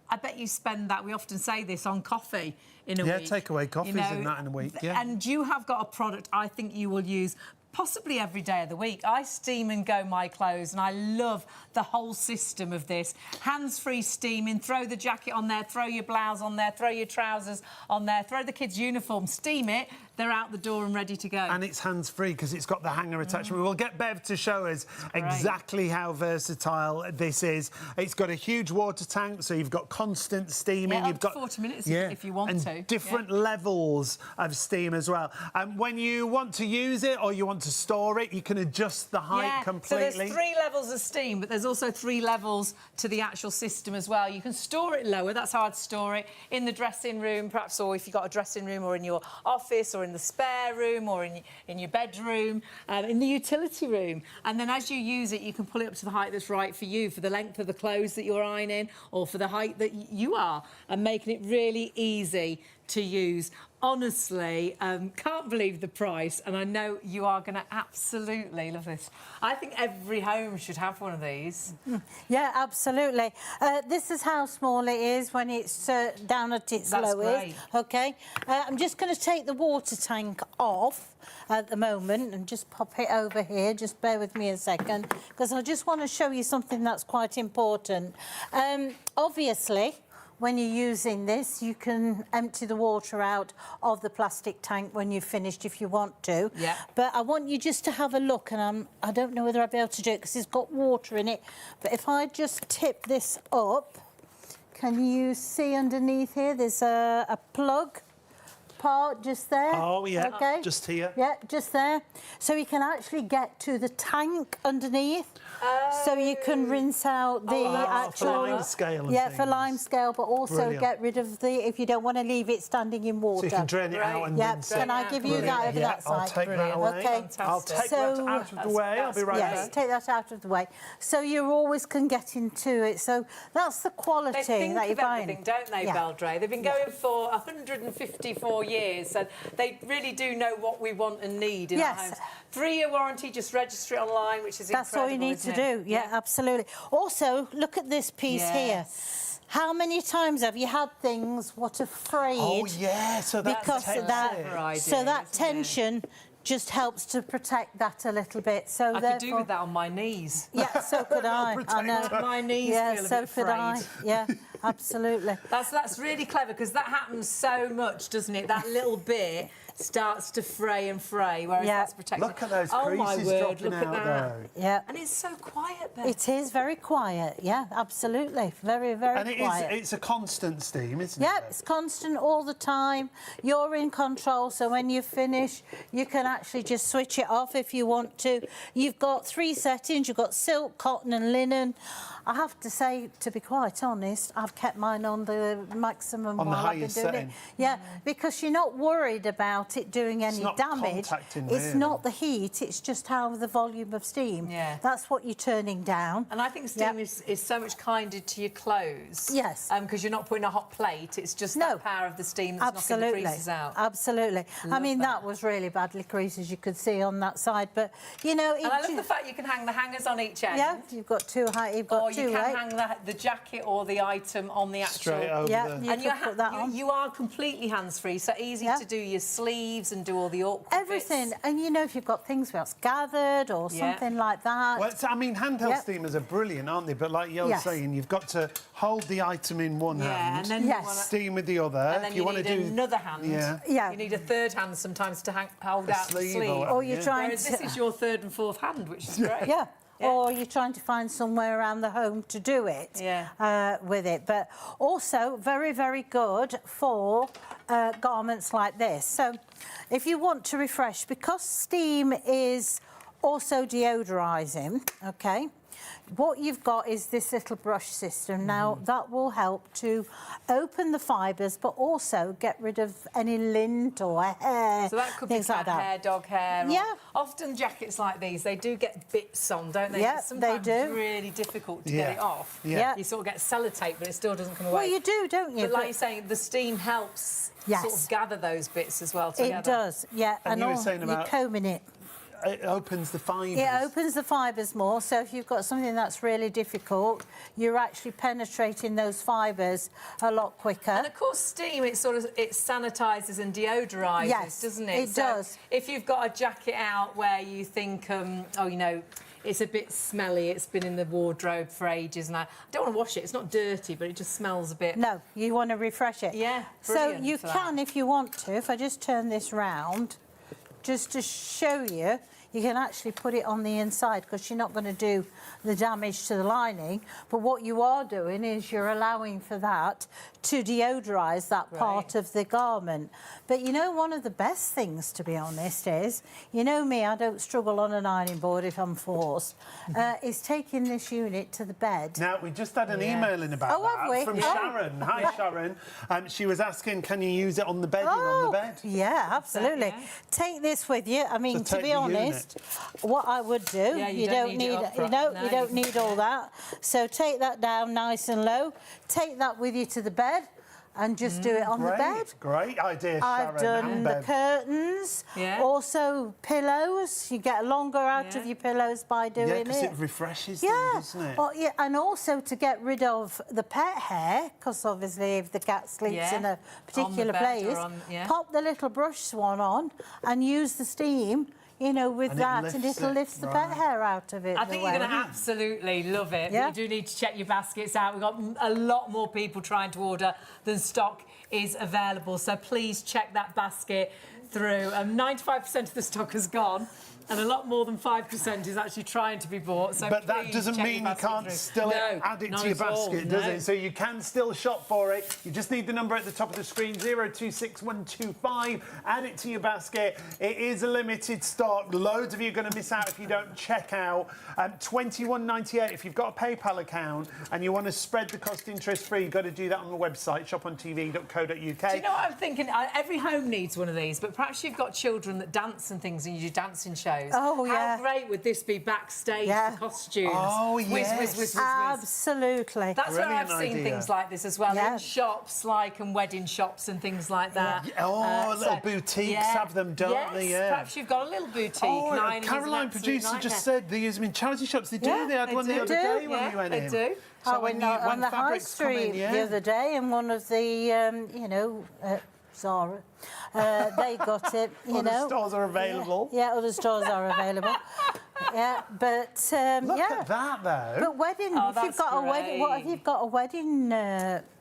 I bet you spend that. We often say this on coffee in a week. Yeah, takeaway coffees and that in a week. Yeah. And you have got a product I think you will use possibly every day of the week. I steam and go my clothes, and I love the whole system of this. Hands-free steaming, throw the jacket on there, throw your blouse on there, throw your trousers on there, throw the kids' uniform, steam it, they're out the door and ready to go. And it's hands-free because it's got the hanger attachment. We'll get Bev to show us exactly how versatile this is. It's got a huge water tank, so you've got constant steaming. Yeah, you've got 40 minutes if you want to. Different levels of steam as well. And when you want to use it or you want to store it, you can adjust the height completely. So there's 3 levels of steam, but there's also 3 levels to the actual system as well. You can store it lower. That's how I'd store it in the dressing room, perhaps, or if you've got a dressing room, or in your office, or in the spare room, or in your bedroom, in the utility room. And then as you use it, you can pull it up to the height that's right for you, for the length of the clothes that you're ironing, or for the height that you are, and making it really easy to use. Honestly, can't believe the price, and I know you are going to absolutely love this. I think every home should have one of these. Yeah, absolutely. This is how small it is when it's down at its lowest. Great. OK. I'm just going to take the water tank off at the moment and just pop it over here. Just bear with me a second, because I just want to show you something that's quite important. Obviously, when you're using this, you can empty the water out of the plastic tank when you've finished if you want to. Yeah. But I want you just to have a look, and I don't know whether I'll be able to do it because it's got water in it. But if I just tip this up, can you see underneath here? There's a plug part just there. Oh, yeah. Okay. Just here. Yeah, just there. So you can actually get to the tank underneath. So you can rinse out the actual... for lime scale and Yeah, things. for lime scale, but also Brilliant. get rid of the... if you don't want to leave it standing in water. So you can drain it out and rinse it. Can I give you that over that side? I'll take that away. Okay. I'll take that out of the way. I'll be right Yes, back. take that out of the way. So you always can get into it. So that's the quality They think that you're of buying. everything, don't they, Beldray? They've been going for 154 years, so they really do know what we want and need in our homes. 3-year warranty, just register it online, which is That's all you need to do. Yeah, absolutely. Also, look at this piece here. How many times have you had things what are frayed? Oh, yeah, so that's because of that, so that tension just helps to protect that a little bit. So I could do with that on my knees. Yeah, so could I. I know. My knees feel a so bit could I. frayed. Yeah, absolutely. That's really clever, because that happens so much, doesn't it? That little bit starts to fray and fray, whereas Yeah. that's protected. Look at those Oh my creases word, dropping look at out that. though. Yeah. And it's so quiet, Beth. It is very quiet, yeah, absolutely. Very, very And quiet. it's a constant steam, isn't it? Yep, it's constant all the time. You're in control, so when you finish, you can actually just switch it off if you want to. You've got 3 settings. You've got silk, cotton and linen. I have to say, to be quite honest, I've kept mine on the maximum On the while I've been highest doing setting. it. Yeah, because you're not worried about it doing any not damage. contacting, It's really. not the heat, it's just how the volume of steam. Yeah. That's what you're turning down. And I think steam Yep. is so much kinder to your clothes. Yes. Because you're not putting a hot plate. It's just No. that power of the steam that's knocking the creases out. Absolutely. I Love mean, that. that was really badly creased, as you could see on that side. But, you know... And I love the fact you can hang the hangers on each end. Yeah, you've got two high, you've got Or two, you can right? hang the jacket or the item on the actual... Straight over Yeah, the... you And could put that on. you are completely hands-free, so easy Yeah. to do your sleeves and do all the awkward Everything. bits. And, you know, if you've got things where it's gathered or Yeah. something like that... Well, I mean, handheld Yep. steamers are brilliant, aren't they? But like you're Yes. saying, you've got to hold the item in one Yeah, hand, and then you Yes. wanna- steam with the other. And then if you want need to do another hand. Yeah. Yeah. You need a third hand sometimes to hold out the sleeve sleeve. or Or you're Yeah. trying Whereas to... this is your third and fourth hand, which is great. Yeah. Yeah. Or you're trying to find somewhere around the home to do it with it. But also very, very good for garments like this. So if you want to refresh, because steam is also deodorising, OK, what you've got is this little brush system. Now, that will help to open the fibres, but also get rid of any lint or hair, So that could be things like cat that. hair, dog hair. or- Yeah. Often jackets like these, they do get bits on, don't they? Yeah, It's they sometimes do. really difficult to Yeah. get it off. Yeah. You sort of get sellotape, but it still doesn't come away. Well, you do, don't you? But like you're saying, the steam helps Yes. sort of gather those bits as well together. It does, yeah. And you were all- saying you're about- combing it. It opens the fibres. It opens the fibres more, so if you've got something that's really difficult, you're actually penetrating those fibres a lot quicker. And of course, steam, it sanitises and deodorises, Yes, doesn't it? it does. If you've got a jacket out where you think, oh, you know, it's a bit smelly, it's been in the wardrobe for ages, and I don't want to wash it. It's not dirty, but it just smells a bit. No, you want to refresh it. Yeah, So brilliant you for can, that. if you want to, if I just turn this round, just to show you, you can actually put it on the inside because you're not going to do the damage to the lining. But what you are doing is you're allowing for that to deodorise that part of the garment. But you know, one of the best things, to be honest, is, you know me, I don't struggle on an ironing board if I'm forced, is taking this unit to the bed. Now, we just had an email in about Oh, have that we? from Oh. Sharon. Hi, Sharon. She was asking, can you use it on the bedding on the bed? Yeah, absolutely. yeah. Take this with you. I mean, So to take be the honest, what I would do, Yeah, you don't need it up front. No, you don't need all that. So take that down nice and low. Take that with you to the bed and just do it on the bed. Great idea, Sharon. I've done and the Bev. curtains, Yeah. also pillows. You get longer out of Yeah. your pillows by doing Yeah, because it. it refreshes them, Yeah. doesn't it? Well, yeah, and also to get rid of the pet hair, because obviously if the cat sleeps Yeah. in a particular bed or place, on- yeah. pop the little brush swan on and use the steam, you know, with And it that, and lifts it'll it, lift the right. pet hair out of it. I think you're going to absolutely love it. Yeah. But you do need to check your baskets out. We've got a lot more people trying to order than stock is available. So please check that basket through. 95% of the stock has gone. And a lot more than 5% is actually trying to be bought. So But that please doesn't check mean your you basket can't through. still No, add it not to your at all, basket, does no. it? So you can still shop for it. You just need the number at the top of the screen, 026125. Add it to your basket. It is a limited stock. Loads of you are going to miss out if you don't check out. $21.98 if you've got a PayPal account and you want to spread the cost interest-free, you've got to do that on the website, shopontv.co.uk. Do you know what I'm thinking? Every home needs one of these, but perhaps you've got children that dance and things and you do dancing shows. Oh, yeah. How great would this be backstage, Yeah. the costumes? Oh, Whiz, yes. whiz, whiz, whiz, whiz. Absolutely. That's where Brilliant I've seen idea. things like this as well, Yeah. in shops like and wedding shops and things like that. Little boutiques have them, don't they? Yeah. Perhaps you've got a little boutique. Oh, Nine is an Caroline, absolute producer, nightmare. just said they use them in charity shops. They do. Yeah, they had they one the do. other day when Yeah, we went they in. do. So I went on the high fabrics come in, street yeah. the other day, and one of the, Zara, they got it, you Other know. stores are available. Yeah, other stores are available. Yeah, but Look yeah. at that, though. But wedding, Oh, if you've that's got a wedding, what if great. you've got a wedding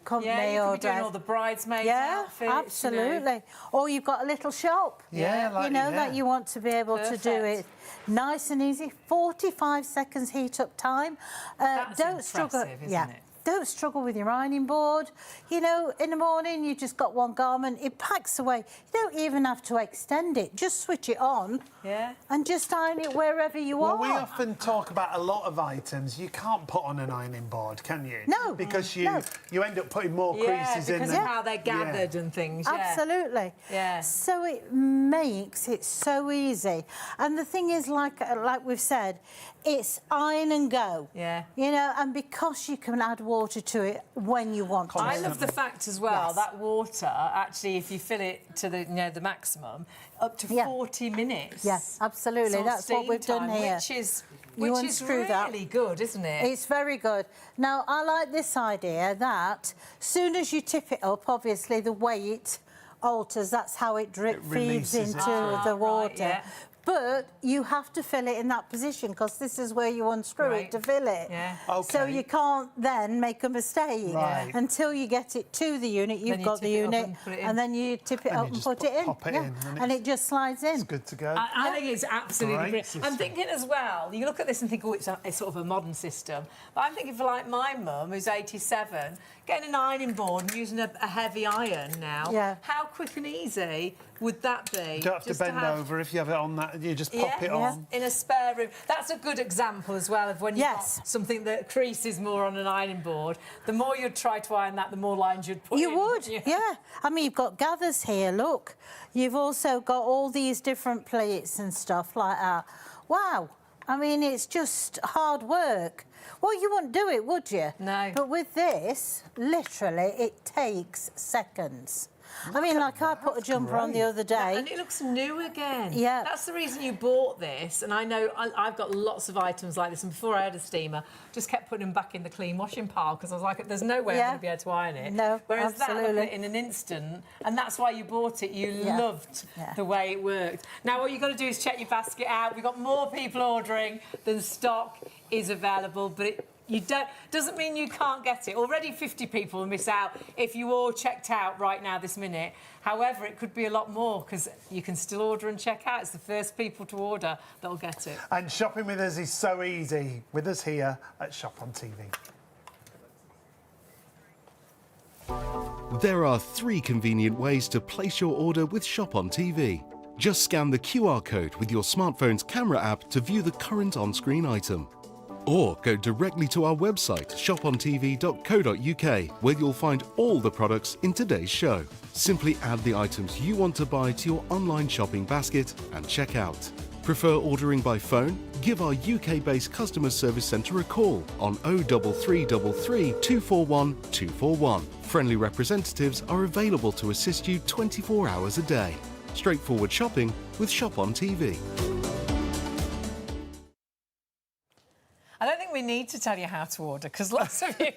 company Yeah, you or could be doing dress? all the bridesmaids Yeah, outfits. You know. absolutely. Or you've got a little shop. Yeah, like- you know, yeah. that you want to be able to do Perfect. it nice and easy. 45 seconds heat up time. That's Don't struggle. impressive, isn't yeah. it? Don't struggle with your ironing board. You know, in the morning, you just got one garment. It packs away. You don't even have to extend it. Just switch it on. Yeah. And just iron it wherever you Well, are. we often talk about a lot of items you can't put on an ironing board, can you? No. Because No. you end up putting more Yeah, creases in because them. of how they're gathered and things. Yeah. Absolutely. Yeah. So it makes it so easy. And the thing is, like we've said, it's iron and go. Yeah. You know, and because you can add water to it when you want to. I love the fact as well Yes. that water, actually, if you fill it to the the maximum, up to Yeah. 40 minutes. Yes, absolutely. Sort of That's what steam we've done time, here. Which is You really unscrew that. good, isn't it? It's very good. Now, I like this idea that soon as you tip it up, obviously the weight alters. That's how it feeds releases it. into the water. Right, yeah. But you have to fill it in that position because this is where you unscrew Right. it to fill it. Yeah. So Okay. you can't then make a mistake Right. until you get it to the unit. You've you got the tip it up unit, and put it in. and then you tip it And up you and just put it in. pop it in, and and it's- it just slides in. It's good to go. I think it's absolutely Great brilliant. system. I'm thinking as well, you look at this and think, oh, it's sort of a modern system. But I'm thinking for like my mum, who's 87, getting an ironing board and using a heavy iron now, Yeah. how quick and easy would that be? You don't have to Just bend have- over if you have it on that. You just pop it on. in a spare room. That's a good example as well of when you've Yes. got something that creases more on an ironing board. The more you'd try to iron that, the more lines you'd put in. You would, wouldn't you? yeah. I mean, you've got gathers here, look. You've also got all these different plates and stuff like that. Wow. I mean, it's just hard work. Well, you wouldn't do it, would you? No. But with this, literally, it takes seconds. I mean, like I put a jumper on the other day. And it looks new again. Yeah. That's the reason you bought this. And I know I've got lots of items like this. And before I had a steamer, just kept putting them back in the clean washing pile because I was like, there's no way I'm Yeah. going to be able to iron it. No, Whereas that, absolutely. look at it in an instant. And that's why you bought it. You Yeah. loved Yeah. the way it worked. Now, what you've got to do is check your basket out. We've got more people ordering than stock is available. But doesn't mean you can't get it. Already 50 people will miss out if you all checked out right now this minute. However, it could be a lot more because you can still order and check out. It's the first people to order that'll get it. And shopping with us is so easy. With us here at Shop on TV. There are 3 convenient ways to place your order with Shop on TV. Just scan the QR code with your smartphone's camera app to view the current on-screen item. Or go directly to our website, shopontv.co.uk, where you'll find all the products in today's show. Simply add the items you want to buy to your online shopping basket and check out. Prefer ordering by phone? Give our UK-based customer service centre a call on 03333 241 241. Friendly representatives are available to assist you 24 hours a day. Straightforward shopping with Shop on TV. I don't think we need to tell you how to order because lots of you,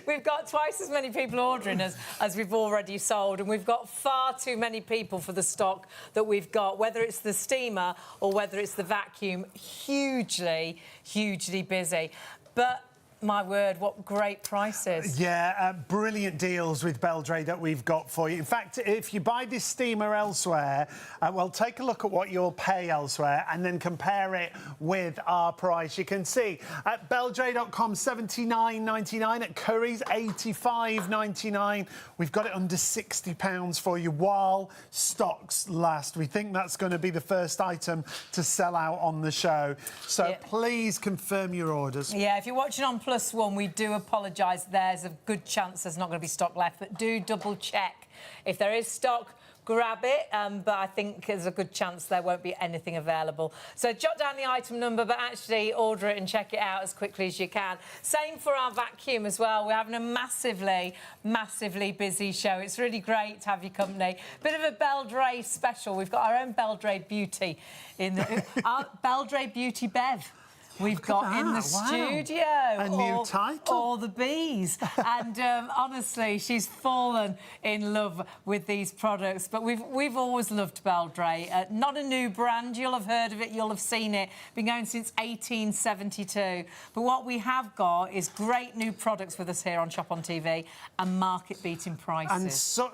we've got twice as many people ordering as we've already sold, and we've got far too many people for the stock that we've got, whether it's the steamer or whether it's the vacuum, hugely, hugely busy. But my word, what great prices. Yeah, brilliant deals with Beldray that we've got for you. In fact, if you buy this steamer elsewhere, well, take a look at what you'll pay elsewhere and then compare it with our price. You can see at Beldray.com, $79.99, at Curry's, $85.99. We've got it under £60 for you while stocks last. We think that's going to be the first item to sell out on the show. So Yeah. please confirm your orders. Yeah, if you're watching on +1, we do apologise. There's a good chance there's not going to be stock left, but do double check. If there is stock, grab it, but I think there's a good chance there won't be anything available. So jot down the item number, but actually order it and check it out as quickly as you can. Same for our vacuum as well. We're having a massively, massively busy show. It's really great to have your company. Bit of a Beldray special. We've got our own Beldray Beauty in the... our Beldray Beauty Bev. we've got in the studio. A new title. All the bees. And honestly, she's fallen in love with these products. But we've always loved Beldray. Not a new brand. You'll have heard of it. You'll have seen it. Been going since 1872. But what we have got is great new products with us here on Shop on TV and market-beating prices. And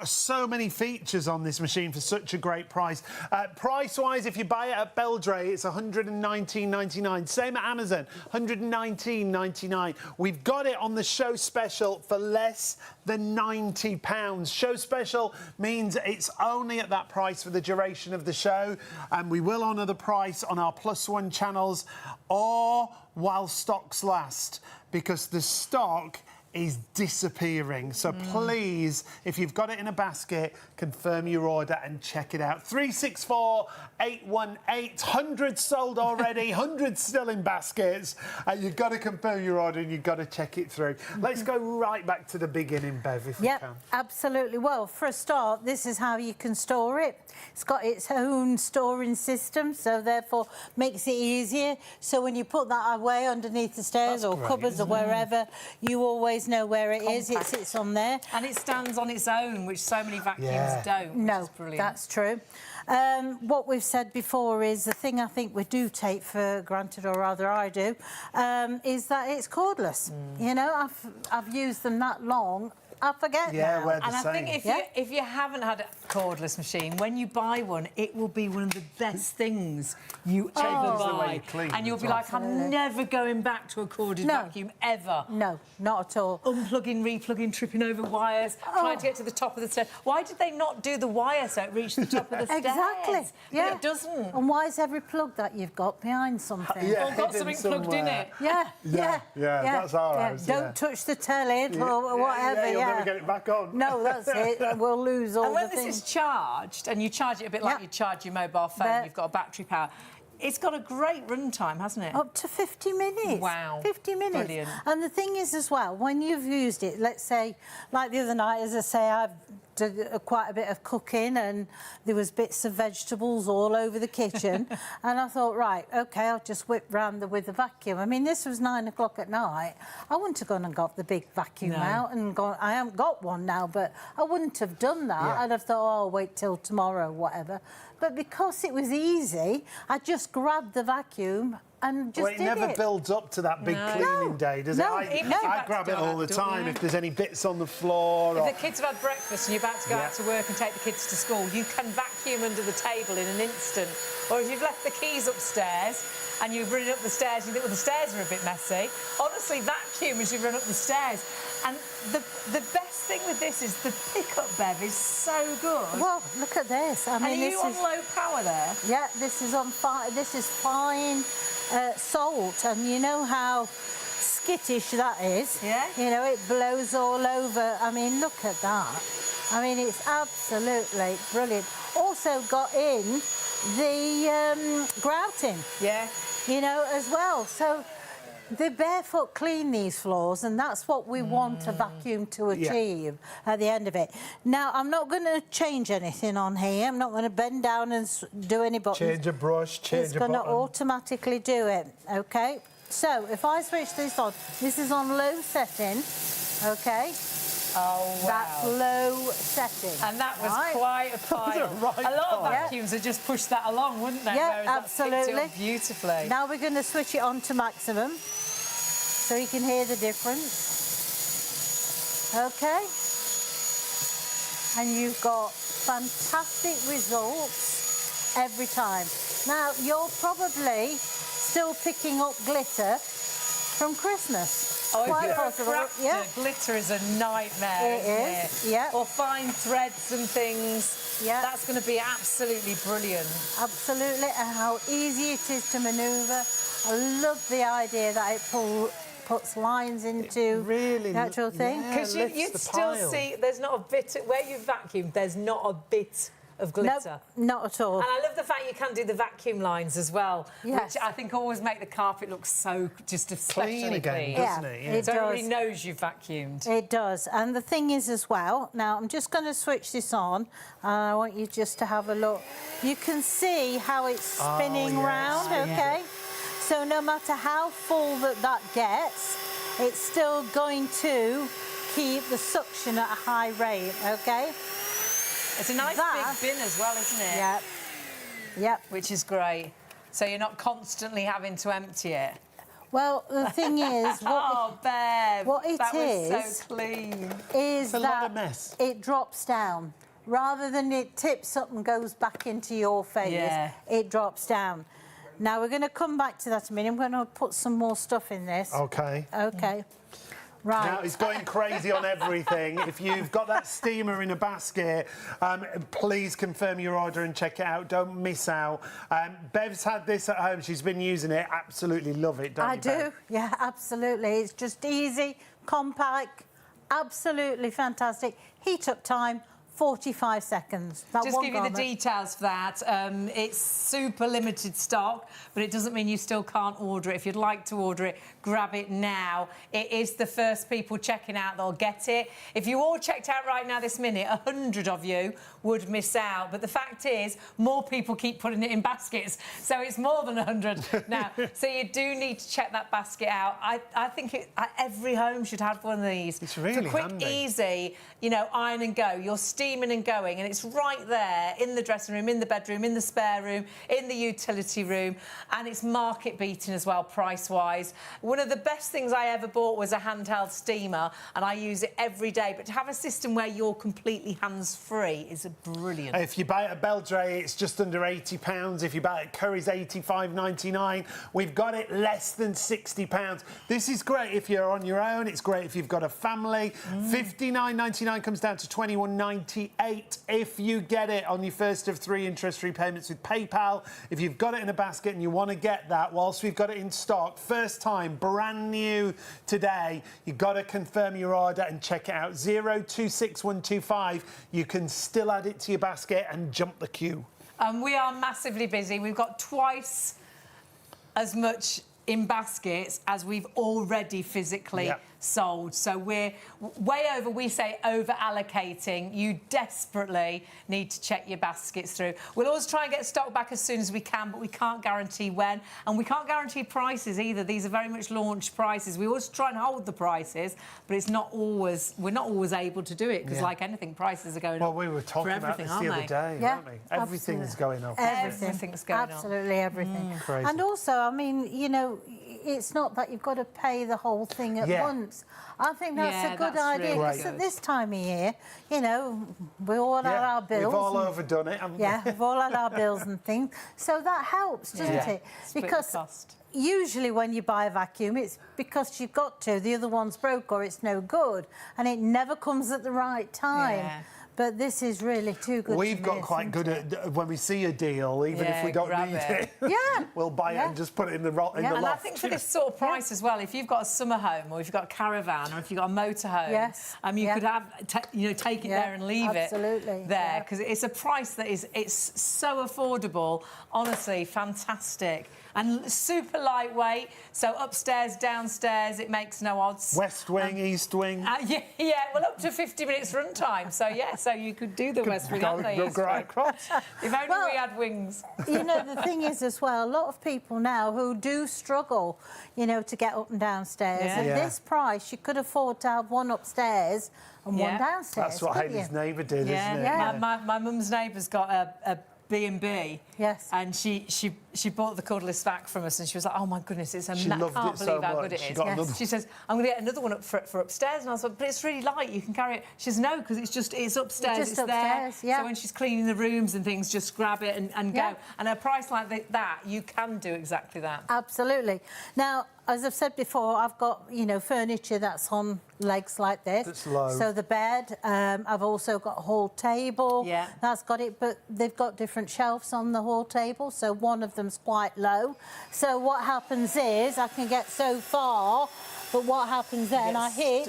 so many features on this machine for such a great price. Price-wise, if you buy it at Beldray, it's $119.99. Same at Amazon, $119.99. We've got it on the show special for less than £90. Show special means it's only at that price for the duration of the show, and we will honour the price on our +1 channels or while stocks last, because the stock is disappearing. So please, if you've got it in a basket, confirm your order and check it out. 364-818, hundreds sold already, hundreds still in baskets. You've got to confirm your order and you've got to check it through. Let's go right back to the beginning, Bev, if we can. Absolutely. Well, for a start, this is how you can store it. It's got its own storing system, so therefore makes it easier. So when you put that away underneath the stairs or cupboards or wherever, you always know where it is. It sits on there. And it stands on its own, which so many vacuums don't. No, brilliant. that's true. What we've said before is the thing I think we do take for granted, or rather I do, is that it's cordless. You know, I've used them that long, I forget now. We're the and same. I think if you haven't had a cordless machine, when you buy one, it will be one of the best things you ever buy. And you'll be like, I'm never going back to a corded vacuum ever. No, not at all. Unplugging, replugging, tripping over wires, trying to get to the top of the stairs. Why did they not do the wire so it reached the top of the stairs? Exactly. But it doesn't. And why is every plug that you've got behind something? Or got something plugged in it. That's our house. Don't touch the telly or whatever. You'll never get it back on. No, that's it. We'll lose all and when the this things. is charged, and you charge it a bit like you charge your mobile phone, you've got a battery power. It's got a great run time, hasn't it? Up to 50 minutes. Wow. 50 minutes. Brilliant. And the thing is as well, when you've used it, let's say, like the other night, as I say, I've did quite a bit of cooking and there was bits of vegetables all over the kitchen. And I thought, right, OK, I'll just whip round with the vacuum. I mean, this was 9 o'clock at night. I wouldn't have gone and got the big vacuum out and gone... I haven't got one now, but I wouldn't have done that. I'd have thought, oh, I'll wait till tomorrow, whatever. But because it was easy, I just grabbed the vacuum and just did it. Well, it never builds up to that big cleaning day, does it? I grab it all the time if there's any bits on the floor. If the kids have had breakfast and you're about to go out to work and take the kids to school, you can vacuum under the table in an instant. Or if you've left the keys upstairs and you're running up the stairs, you think, well, the stairs are a bit messy. Honestly, vacuum as you run up the stairs. And the best thing with this is the pickup, Bev, is so good. Well, look at this. I mean, are you on low power there? Yeah, this is on fine. This is fine salt, and you know how skittish that is. Yeah. You know, it blows all over. I mean, look at that. I mean, it's absolutely brilliant. Also got in the grouting. Yeah. You know, as well. So they barefoot clean these floors, and that's what we want a vacuum to achieve at the end of it. Now, I'm not going to change anything on here. I'm not going to bend down and do any buttons. Change a brush, change a button. It's going to automatically do it, OK? So, if I switch this on, this is on low setting, OK? Oh, wow. That's low setting. And that was quite a pile. A lot of vacuums would just push that along, wouldn't they? Yeah, whereas absolutely. That's picked it up beautifully. Now we're going to switch it on to maximum, so you can hear the difference. OK? And you've got fantastic results every time. Now, you're probably still picking up glitter from Christmas. Oh, Quite if you're possible. a crafter, glitter is a nightmare, isn't it? Yeah. Or fine threads and things. Yeah. That's going to be absolutely brilliant. Absolutely, and how easy it is to manoeuvre. I love the idea that it puts lines into the actual thing. Because you'd still see, there's not a bit, where you vacuum, there's not a bit of glitter. No, not at all. And I love the fact you can do the vacuum lines as well, Yes. which I think always make the carpet look so just especially Clean again, doesn't it? Yeah, it so does. everybody knows you've vacuumed. It does. And the thing is as well, now I'm just going to switch this on, and I want you just to have a look. You can see how it's spinning round, OK? So no matter how full that gets, it's still going to keep the suction at a high rate, okay? It's a nice big bin as well, isn't it? Yep. Yep. Which is great. So you're not constantly having to empty it. Well, the thing is, Bev, what it that is was so clean. Is a that lot of mess. It drops down. Rather than it tips up and goes back into your face, it drops down. Now, we're going to come back to that in a minute. I'm going to put some more stuff in this. OK. OK. Right. Now, he's going crazy on everything. If you've got that steamer in a basket, please confirm your order and check it out. Don't miss out. Bev's had this at home. She's been using it. Absolutely love it, don't you, Bev? I do. Yeah, absolutely. It's just easy, compact, absolutely fantastic. Heat up time, 45 seconds. Just give you the details for that. It's super limited stock, but it doesn't mean you still can't order it. If you'd like to order it, grab it now. It is the first people checking out that'll get it. If you all checked out right now this minute, 100 of you would miss out. But the fact is, more people keep putting it in baskets, so it's more than 100 now. So you do need to check that basket out. I think every home should have one of these. It's really quick, handy. easy, you know, iron and go. You're steaming and going, and it's right there in the dressing room, in the bedroom, in the spare room, in the utility room, and it's market beating as well, price-wise. One of the best things I ever bought was a handheld steamer, and I use it every day. But to have a system where you're completely hands-free is brilliant. If you buy it at Beldray, it's just under £80. If you buy it at Curry's, £85.99. We've got it less than £60. This is great if you're on your own. It's great if you've got a family. £59.99 comes down to £21.98 if you get it on your first of 3 interest-free payments with PayPal. If you've got it in a basket and you want to get that whilst we've got it in stock, first time, brand new today, you've got to confirm your order and check it out. 026125. You can still add it to your basket and jump the queue. We are massively busy. We've got twice as much in baskets as we've already physically sold. So we're way over, we say over-allocating. You desperately need to check your baskets through. We'll always try and get stock back as soon as we can, but we can't guarantee when. And we can't guarantee prices either. These are very much launch prices. We always try and hold the prices, but it's not always, we're not always able to do it because, like anything, prices are going up. Well, we were talking about this the other day, weren't we? Everything's going up. Everything's going up. Absolutely everything. Crazy. And also, I mean, you know, it's not that you've got to pay the whole thing at once. I think that's a good idea because at this time of year, you know, we all had our bills. We've all overdone it, haven't we? Yeah, we've all had our bills and things. So that helps, doesn't it? Because usually when you buy a vacuum, it's because you've got to. The other one's broke or it's no good. And it never comes at the right time. Yeah. But this is really too good. We've got quite good at when we see a deal, even if we don't need it. We'll buy it and just put it in the loft. And I think for this sort of price as well, if you've got a summer home or if you've got a caravan or if you've got a motorhome, you could have, you know, take it there and leave it there because it's a price that is so affordable. Honestly, fantastic. And super lightweight, so upstairs, downstairs, it makes no odds. West wing, east wing. Well, up to 50 minutes run time. So, so you could do the west wing and the east wing. If only we had wings. You know, the thing is as well, a lot of people now who do struggle, you know, to get up and downstairs. At this price, you could afford to have one upstairs and one downstairs. That's what Hayley's neighbour did, isn't it? Yeah. My mum's neighbour's got a B&B. Yes. And she bought the cordless vac from us and she was like, oh my goodness, it's amazing. I can't believe how good it is. She says, I'm going to get another one up for upstairs. And I was like, but it's really light, you can carry it. She says, no, because it's upstairs, it's there. So when she's cleaning the rooms and things, just grab it and go. And at a price like that, you can do exactly that. Absolutely. Now, as I've said before, I've got, you know, furniture that's on legs like this. That's low. So the bed, I've also got a hall table. Yeah. That's got it, but they've got different shelves on the hall table, so one of them's quite low. So what happens is I can get so far, but what happens then, I hit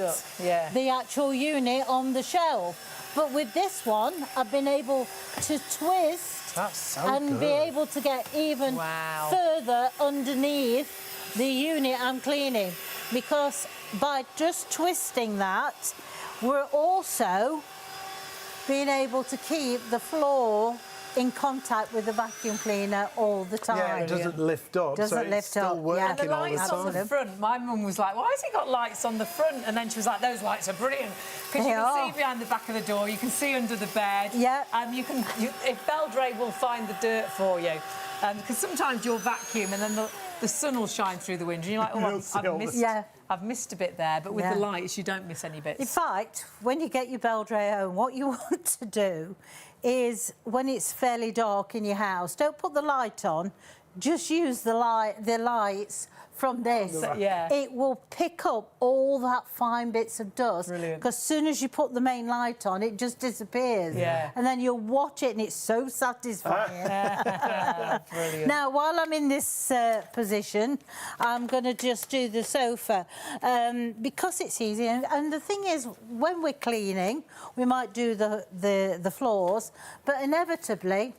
the actual unit on the shelf. But with this one, I've been able to twist and be able to get even further underneath the unit I'm cleaning, because by just twisting that, we're also being able to keep the floor in contact with the vacuum cleaner all the time. Yeah, it doesn't lift up, Doesn't so it's lift still up, working yeah. And the all the lights on time. the front, my mum was like, why has he got lights on the front? And then she was like, those lights are brilliant. Because you They can are. see behind the back of the door, you can see under the bed. Yeah. If Beldray will find the dirt for you. Because sometimes you'll vacuum and then the sun will shine through the window and you're like, You'll see all the- I've missed a bit there. But with Yeah. the lights, you don't miss any bits. In fact, when you get your Beldray home, what you want to do is, when it's fairly dark in your house, don't put the light on, just use the lights from this. Yeah. It will pick up all that fine bits of dust. Brilliant. Because as soon as you put the main light on, it just disappears. Yeah. And then you'll watch it and it's so satisfying. Brilliant. Now, while I'm in this position, I'm going to just do the sofa because it's easy. And the thing is, when we're cleaning, we might do the floors, but inevitably,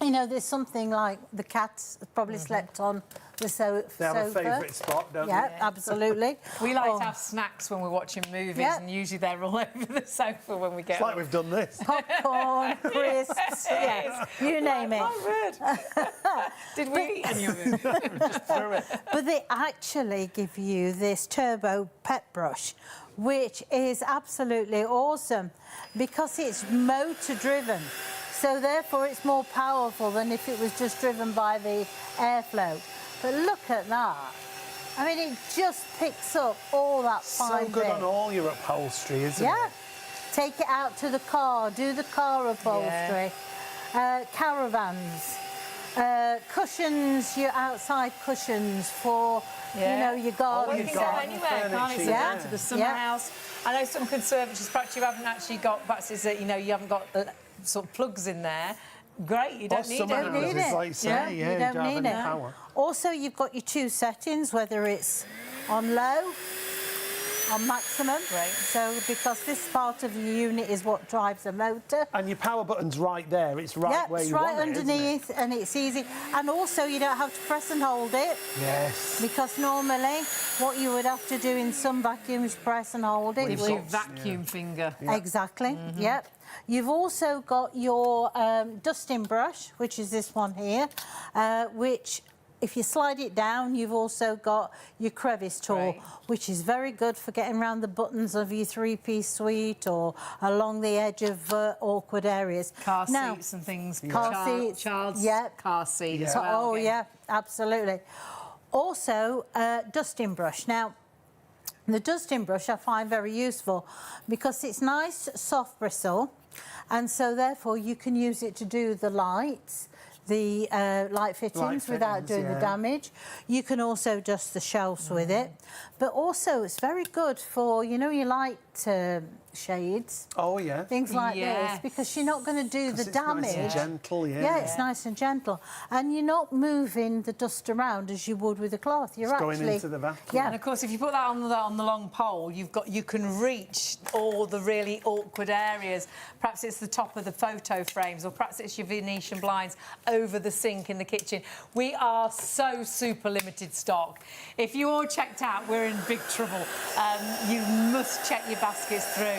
you know, there's something like the cats have probably slept on the sofa. They have a favourite spot, don't Yeah, they? absolutely. We like Oh, to have snacks when we're watching movies, Yeah. and usually they're all over the sofa when we get It's like home. we've done this. popcorn, crisps, yes, you name it. Oh, good. Did we eat any of it? Just through it. But they actually give you this turbo pet brush, which is absolutely awesome because it's motor driven. So therefore it's more powerful than if it was just driven by the airflow. But look at that. I mean, it just picks up all that fine So good bit. on all your upholstery, isn't Yeah. it? Take it out to the car, do the car upholstery. Caravans. Cushions, your outside cushions for, you know, your garden You can go set. anywhere, can't furniture, it? So yeah. down to the summer Yeah. house. I know some conservatories, perhaps you haven't actually got, perhaps it's that, you know, you haven't got sort of plugs in there. Great, you don't need some it. Don't need houses, it. like you say, Yeah, yeah, you don't have need any it. power. Also, you've got your two settings, whether it's on low, on maximum. Right. So, because this part of the unit is what drives the motor. And your power button's right there. It's right Yeah, where it's you right want underneath, and it's easy. And also, you don't have to press and hold it. it, isn't it? Yes. Because normally, what you would have to do in some vacuums, press and hold it. With which- your vacuum finger. Exactly, yep. You've also got your dusting brush, which is this one here, which, if you slide it down, you've also got your crevice tool, Right. which is very good for getting around the buttons of your three-piece suite or along the edge of awkward areas. Car Now, seats and things. Car seats, Child's yeah. car seat as So- well. oh, again. yeah, absolutely. Also, dusting brush. Now, the dusting brush I find very useful because it's nice, soft bristle, and so therefore you can use it to do the lights, the light fittings without doing the damage. You can also dust the shelves with it, but also it's very good for, you know, your light shades, Oh, yeah. things like Yes. this, because you're not going to do the It's damage. nice and gentle, yeah. Yeah, it's nice and gentle, and you're not moving the dust around as you would with a cloth. You're It's actually going into the vacuum. And Yeah, of course, if you put that on the long pole, you can reach all the really awkward areas. Perhaps it's the top of the photo frames, or perhaps it's your Venetian blinds over the sink in the kitchen. We are so super limited stock. If you're all checked out, we're in big trouble. You must check your baskets through.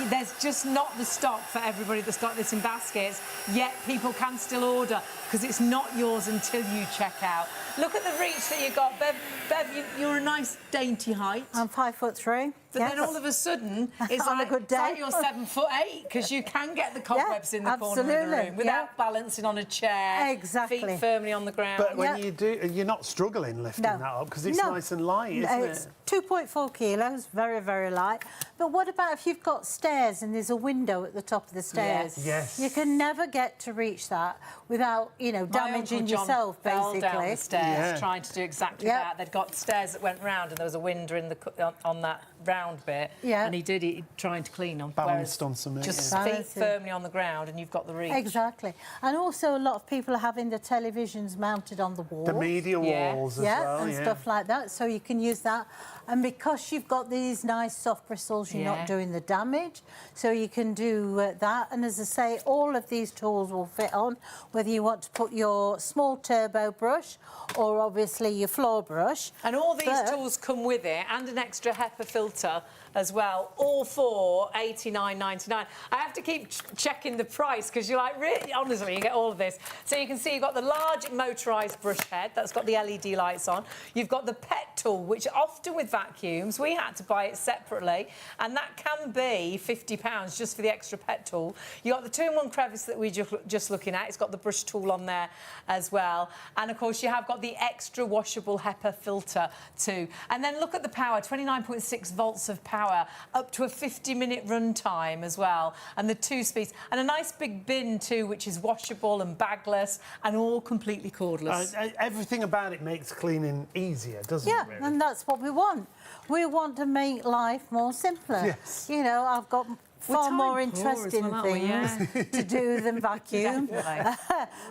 There's just not the stock for everybody that's got this in baskets, yet people can still order because it's not yours until you check out. Look at the reach that you got, Bev. Bev, you're a nice dainty height. I'm 5'3". But then all of a sudden, it's On a like, good it's like day. you're 7'8" because you can get the cobwebs in the corner of the absolutely, room without balancing on a chair, Exactly. feet firmly on the ground. But when Yeah. you do, you're not struggling lifting No. that up because it's No. nice and light, isn't It's it? 2.4 kilos, very, very light. But what about if you've got stairs and there's a window at the top of the stairs? Yes. You can never get to reach that without, you know, My damaging Uncle John yourself, fell down basically. the stairs Yeah. trying to do exactly Yep. that. They'd got stairs that went round and there was a window in on that round bit. Yeah. And he did it trying to clean them. Balanced whereas on something, Just yeah. feet Balancing. firmly on the ground and you've got the reach. Exactly. And also a lot of people are having the televisions mounted on the wall. The media Yeah. walls as Yeah, well, and stuff like that, so you can use that. And because you've got these nice soft bristles, you're Yeah. not doing the damage, so you can do that. And as I say, all of these tools will fit on, whether you want to put your small turbo brush or obviously your floor brush. And all these But- tools come with it and an extra HEPA filter as well, all for $89.99. I have to keep checking the price because you're like, really, honestly, you get all of this. So you can see you've got the large motorised brush head that's got the LED lights on. You've got the pet tool, which often with vacuums we had to buy it separately, and that can be £50 just for the extra pet tool. You've got the 2-in-1 crevice that we're just looking at. It's got the brush tool on there as well, and of course you have got the extra washable HEPA filter too. And then look at the power, 29.6 volts of power, up to a 50-minute run time as well, and the 2 speeds, and a nice big bin too, which is washable and bagless and all completely cordless. Everything about it makes cleaning easier, doesn't it? Yeah, Really? and that's what we want. We want to make life more simpler. Yes. You know, I've got far more time poor as interesting well, aren't we? things to do than vacuum.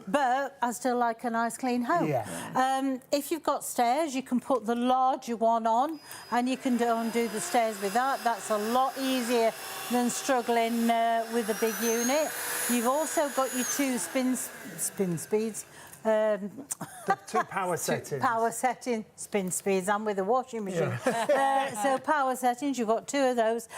But I still like a nice clean home. Yeah. If you've got stairs, you can put the larger one on and you can undo the stairs with that. That's a lot easier than struggling with a big unit. You've also got your 2 spin speeds. The 2 power settings. Power setting, spin speeds, and with a washing machine. So power settings, you've got 2 of those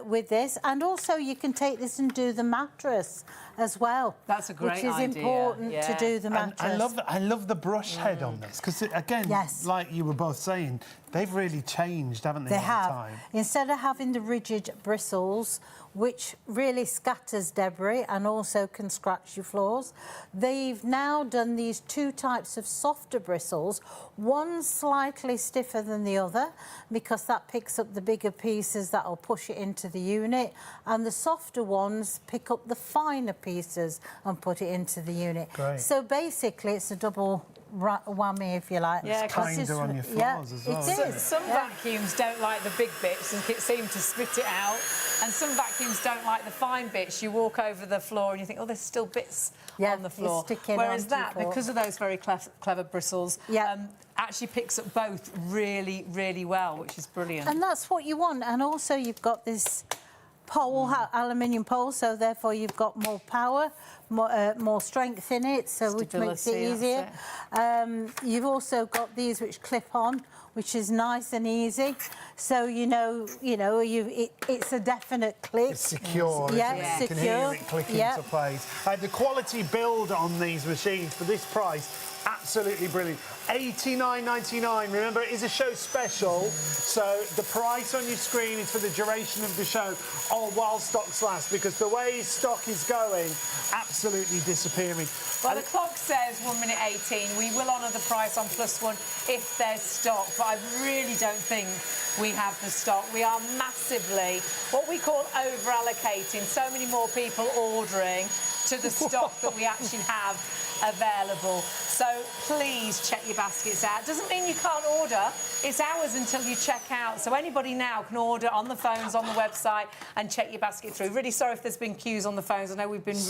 with this, and also you can take this and do the mattress as well. That's a great idea. Which is idea. important to do the mattress. And I love the brush head on this because again, Yes. like you were both saying, they've really changed, haven't they? They over have. time? Instead of having the rigid bristles, which really scatters debris and also can scratch your floors, they've now done these 2 types of softer bristles, one slightly stiffer than the other because that picks up the bigger pieces that will push it into the unit, and the softer ones pick up the finer pieces and put it into the unit. Great. So basically it's a double whammy, if you like. Yeah, 'cause Kinder on your floors as well, It isn't is. Some vacuums don't like the big bits and seem to spit it out, and some vacuums don't like the fine bits. You walk over the floor and you think, oh, there's still bits on the floor. Whereas that, because of those very clever bristles, actually picks up both really, really well, which is brilliant. And that's what you want. And also you've got this pole, aluminium pole, so therefore you've got more power, more strength in it, so which makes it easier. You've also got these which clip on, which is nice and easy. So it's a definite click. It's secure. Yeah, You can hear it clicking into place. The quality build on these machines for this price, absolutely brilliant. $89.99. Remember, it is a show special, so the price on your screen is for the duration of the show or while stocks last, because the way stock is going, absolutely disappearing. Well, the clock says 1 minute 18. We will honour the price on +1 if there's stock, but I really don't think we have the stock. We are massively, what we call over-allocating, so many more people ordering to the stock that we actually have available. So please check your baskets out. Doesn't mean you can't order. It's hours until you check out. So anybody now can order on the phones, on the website, and check your basket through. Really sorry if there's been queues on the phones. I know we've been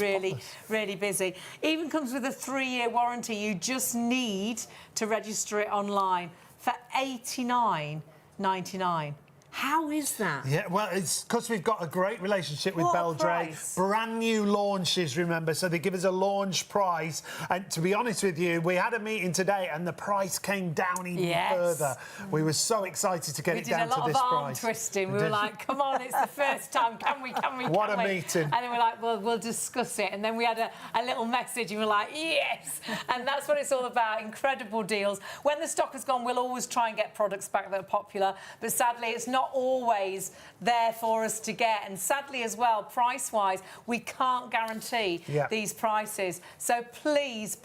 really busy. Even comes with a 3-year warranty. You just need to register it online for $89.99. How is that? Yeah, well, it's because we've got a great relationship with Beldray. Brand new launches, remember, so they give us a launch price. And to be honest with you, we had a meeting today and the price came down even further. We were so excited to get it down to this price. We did a lot of arm twisting. We were like, come on, it's the first time. Can we? What a meeting. And then we're like, well, we'll discuss it. And then we had a little message and we're like, yes. And that's what it's all about, incredible deals. When the stock has gone, we'll always try and get products back that are popular. But sadly, it's not always there for us to get, and sadly as well, price-wise, we can't guarantee these prices. So please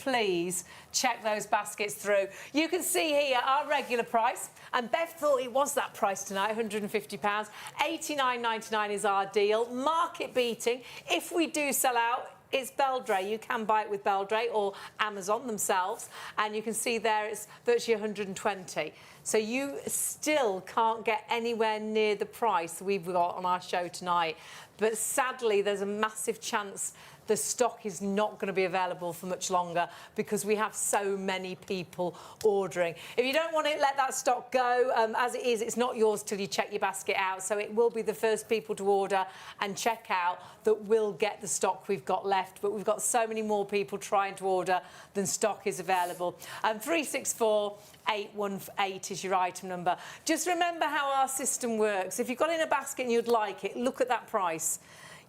check those baskets through. You can see here our regular price, and Bev thought it was that price tonight, £150. $89.99 is our deal, market beating. If we do sell out, it's Beldray. You can buy it with Beldray or Amazon themselves, and you can see there it's virtually 120. So you still can't get anywhere near the price we've got on our show tonight. But sadly, there's a massive chance the stock is not going to be available for much longer because we have so many people ordering. If you don't want it, let that stock go. As it is, it's not yours till you check your basket out. So it will be the first people to order and check out that will get the stock we've got left. But we've got so many more people trying to order than stock is available. 364 818 is is your item number. Just remember how our system works. If you've got it in a basket and you'd like it, look at that price.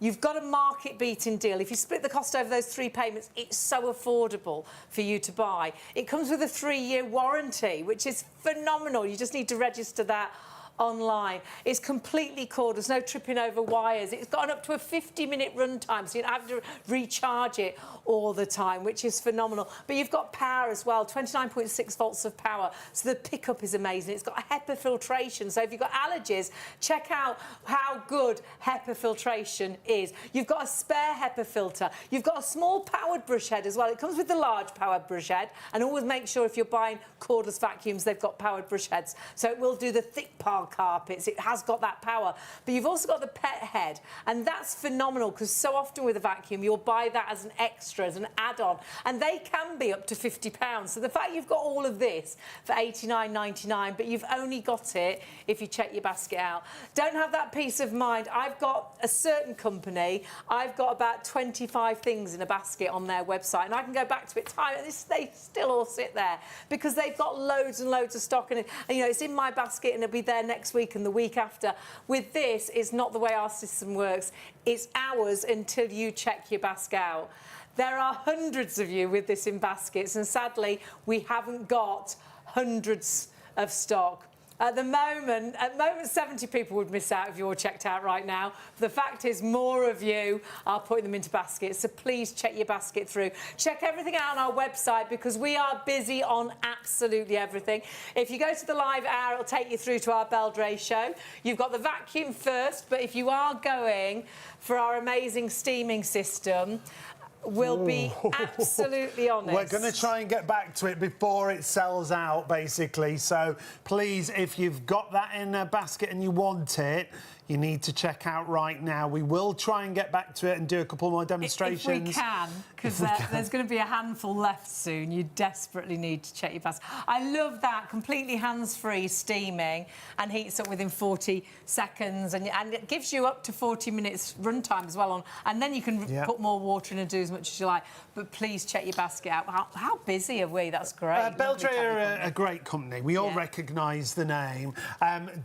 You've got a market-beating deal. If you split the cost over those 3 payments, it's so affordable for you to buy. It comes with a 3-year warranty, which is phenomenal. You just need to register that online. It's completely cordless, no tripping over wires. It's got up to a 50-minute run time, so you don't have to recharge it all the time, which is phenomenal. But you've got power as well, 29.6 volts of power, so the pickup is amazing. It's got a HEPA filtration, so if you've got allergies, check out how good HEPA filtration is. You've got a spare HEPA filter. You've got a small powered brush head as well. It comes with the large powered brush head, and always make sure if you're buying cordless vacuums, they've got powered brush heads, so it will do the thick pile carpets. It has got that power. But you've also got the pet head, and that's phenomenal because so often with a vacuum you'll buy that as an extra, as an add-on, and they can be up to £50. So the fact you've got all of this for £89.99, but you've only got it if you check your basket out. Don't have that peace of mind. I've got a certain company, I've got about 25 things in a basket on their website, and I can go back to it time, and they still all sit there because they've got loads and loads of stock in it. And, you know, it's in my basket and it'll be there next week and the week after. With this, it's not the way our system works. It's hours until you check your basket out. There are hundreds of you with this in baskets, and sadly, we haven't got hundreds of stock. At the moment, 70 people would miss out if you're checked out right now. The fact is, more of you are putting them into baskets, so please check your basket through. Check everything out on our website because we are busy on absolutely everything. If you go to the live hour, it'll take you through to our Beldray show. You've got the vacuum first, but if you are going for our amazing steaming system, we'll be absolutely honest. We're going to try and get back to it before it sells out, basically. So please, if you've got that in a basket and you want it, you need to check out right now. We will try and get back to it and do a couple more demonstrations. If we can, because there's going to be a handful left soon. You desperately need to check your basket. I love that, completely hands-free steaming and heats up within 40 seconds. And it gives you up to 40 minutes runtime as well. And then you can put more water in and do as much as you like. But please check your basket out. How busy are we? That's great. Beldray are a great company. We all recognise the name.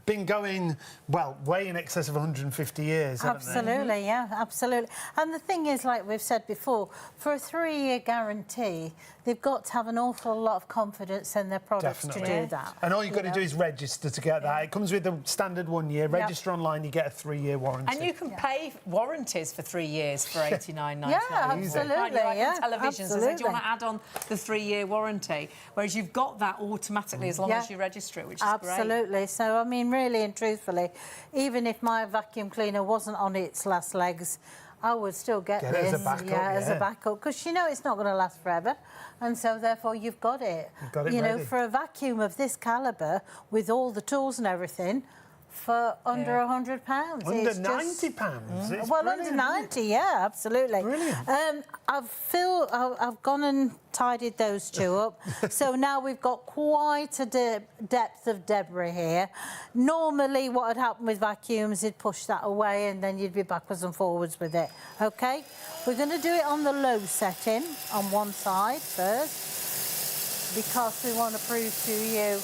Been going, well, way in excess of 150 years, haven't they? Absolutely, yeah, absolutely. And the thing is, like we've said before, for a 3-year guarantee, they've got to have an awful lot of confidence in their products to do that. And all you've got to do is register to get that. It comes with the standard 1 year. Register online, you get a 3-year warranty. And you can pay warranties for 3 years for £89.99. Yeah, absolutely. Like televisions, so do you want to add on the 3-year warranty? Whereas you've got that automatically as long as you register it, which is great. Absolutely. So, I mean, really and truthfully, even if my vacuum cleaner wasn't on its last legs, I would still get this. It as a backup, as a backup, because you know it's not going to last forever, and so therefore you've got it. You've got it you know, ready. for a vacuum of this calibre, with all the tools and everything, for under £100. Under £90. Well, under 90, yeah, absolutely. Brilliant. I've gone and tidied those two up. So now we've got quite a depth of debris here. Normally, what had happened with vacuums, you'd push that away and then you'd be backwards and forwards with it. OK? We're going to do it on the low setting on one side first, because we want to prove to you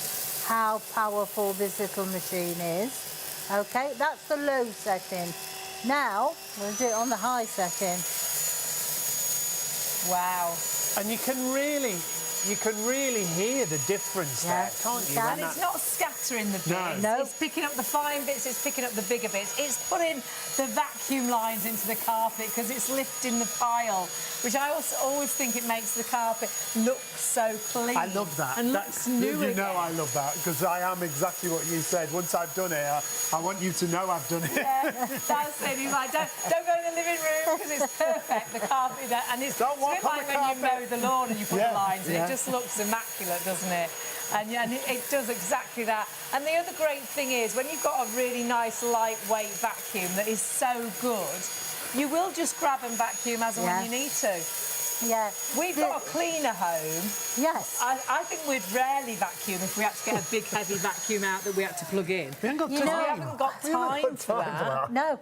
how powerful this little machine is. OK, that's the low setting. Now, we'll do it on the high setting. Wow. And you can really hear the difference there, can't you? And it's not scattering the bits. No. It's picking up the fine bits, it's picking up the bigger bits. It's putting the vacuum lines into the carpet because it's lifting the pile, which I also always think it makes the carpet look so clean. I love that. And looks new You again. know I love that, because I am exactly what you said. Once I've done it, I want you to know I've done it. Yeah, that's it. He's like, don't go in the living room because it's perfect, the carpet. And it's Don't walk a bit on like the when you mow carpet. the lawn and you put the lines in. Yeah. It just looks immaculate, doesn't it? And it does exactly that. And the other great thing is, when you've got a really nice, lightweight vacuum that is so good, you will just grab and vacuum as and when you need to. Yeah. We've got a cleaner home. Yes. I think we'd rarely vacuum if we had to get a big, heavy vacuum out that we had to plug in. We haven't got We haven't got time for that. No.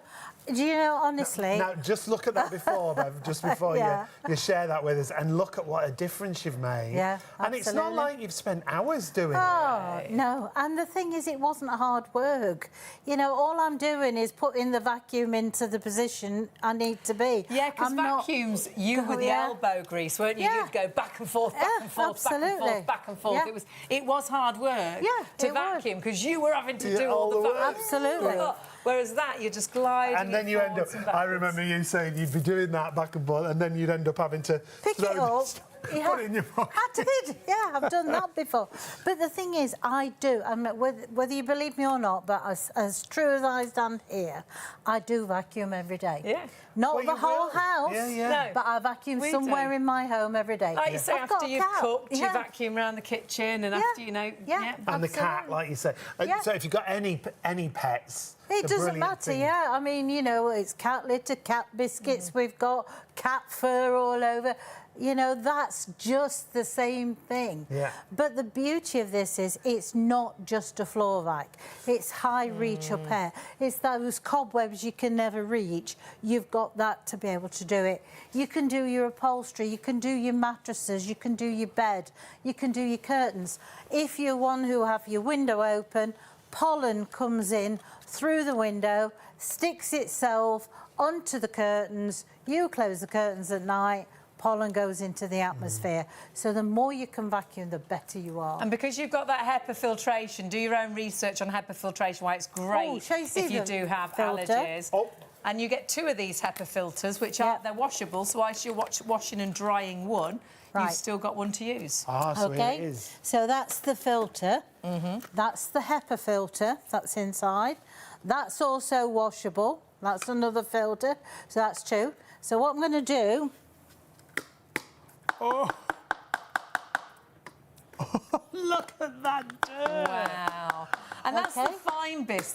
Do you know, honestly... Now, just look at that before, Bev, just before Yeah. you share that with us, and look at what a difference you've made. Yeah, And it's not absolutely. like you've spent hours doing Oh, it. no. And the thing is, it wasn't hard work. You know, all I'm doing is putting the vacuum into the position I need to be. Yeah, because vacuums, you were the elbow grease, weren't you? Yeah. You'd go back and forth, back and forth, back and absolutely. forth, back and forth. Yeah. It was hard work to vacuum because you were having to do all the work. Absolutely. Whereas that, you're just gliding. And then you end up, I remember you saying you'd be doing that back and forth, and then you'd end up having to Pick it up. put it in your pocket. I did, yeah, I've done that before. But the thing is, I do, I mean, whether you believe me or not, but as true as I stand here, I do vacuum every day. Yeah. Not Well, the you whole will. house, No. but I vacuum We somewhere do. in my home every day. Like you say, I've got after a you've cat. cooked, you Yeah. vacuum around the kitchen, and Yeah. after, you know... Yeah. And the cat, Absolutely. like you say. Yeah. So if you've got any pets... It the doesn't brilliant matter, thing- yeah. I mean, you know, it's cat litter, cat biscuits we've got, cat fur all over. You know, that's just the same thing. Yeah. But the beauty of this is it's not just a floor vac. It's high reach up air. It's those cobwebs you can never reach. You've got that to be able to do it. You can do your upholstery, you can do your mattresses, you can do your bed, you can do your curtains. If you're one who have your window open, pollen comes in through the window, sticks itself onto the curtains, you close the curtains at night, pollen goes into the atmosphere. So the more you can vacuum, the better you are. And because you've got that HEPA filtration, do your own research on HEPA filtration, why it's great shall you see if you the do have filter? allergies. Oh. And you get 2 of these HEPA filters, which are they're washable, so whilst you're washing and drying one, you've still got one to use. Ah, so here it is. So that's the filter. That's the HEPA filter that's inside. That's also washable. That's another filter. So that's 2. So what I'm going to do... Oh. Look at that dirt. Wow. And that's the fine bits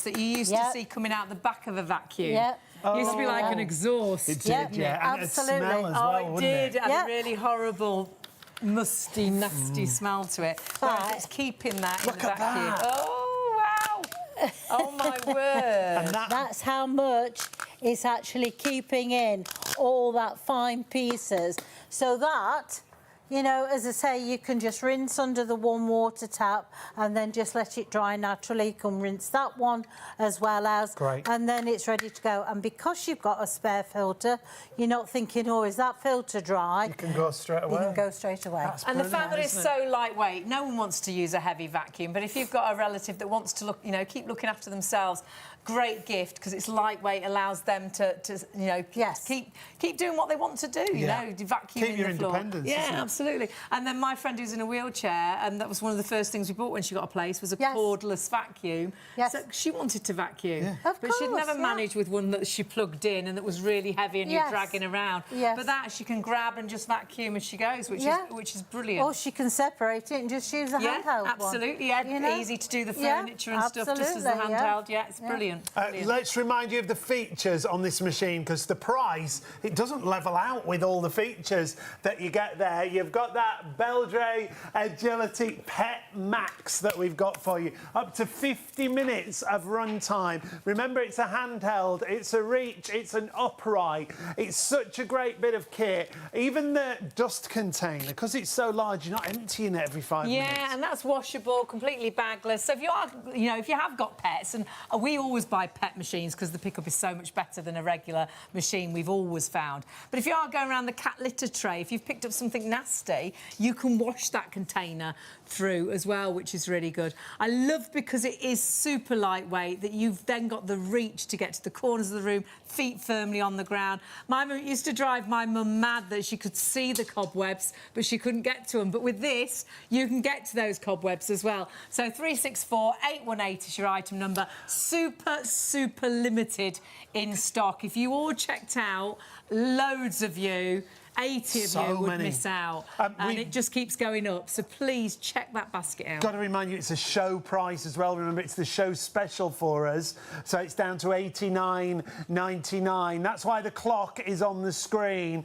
that you used to see coming out the back of a vacuum. Yeah. It used to be like an exhaust. It Yeah, did, yeah. And absolutely. it'd smell as Oh, well, it wouldn't did. it? It had a really horrible, musty, nasty smell to it. But Right. it's keeping that Look in the at vacuum. that. Oh, wow. Oh, my word. And that, That's how much it's actually keeping in all that fine pieces. So that, you know, as I say, you can just rinse under the warm water tap and then just let it dry naturally. You can rinse that one as well as. Great. And then it's ready to go. And because you've got a spare filter, you're not thinking, oh, is that filter dry? you can go straight away. You can go straight away. That's And the fact that brilliant, it's isn't it? so lightweight, no one wants to use a heavy vacuum, but if you've got a relative that wants to look, you know, keep looking after themselves, great gift because it's lightweight, allows them to you know, keep doing what they want to do, you know, vacuuming Keep your the floor. independence, Yeah, isn't it? absolutely. And then my friend who's in a wheelchair, and that was one of the first things we bought when she got a place, was a cordless vacuum. Yes. So she wanted to vacuum, Of but she'd course, never managed with one that she plugged in and that was really heavy and you're dragging around. Yes. But that she can grab and just vacuum as she goes, which is brilliant. Or she can separate it and just use a handheld one. Absolutely, yeah. You know? Easy to do the furniture and stuff just as the absolutely, handheld. Yeah, it's brilliant. Brilliant. Let's remind you of the features on this machine because the price, it doesn't level out with all the features that you get there. You've got that Beldray Airgility Pet Max that we've got for you. Up to 50 minutes of run time. Remember, it's a handheld, it's a reach, it's an upright. It's such a great bit of kit. Even the dust container, because it's so large, you're not emptying it every 5 minutes. Yeah, and that's washable, completely bagless. So if you are, you know, if you have got pets, and we always buy pet machines because the pickup is so much better than a regular machine, we've always found. But if you are going around the cat litter tray, if you've picked up something nasty, you can wash that container through as well, which is really good. I love because it is super lightweight that you've then got the reach to get to the corners of the room, feet firmly on the ground. My mum used to drive my mum mad that she could see the cobwebs, but she couldn't get to them. But with this, you can get to those cobwebs as well. So 364-818 is your item number. Super, super limited in stock. If you all checked out, loads of you, 80 of So you would many. miss out. And it just keeps going up. So please check that basket out. Got to remind you, it's a show price as well. Remember, it's the show special for us. So it's down to $89.99. That's why the clock is on the screen.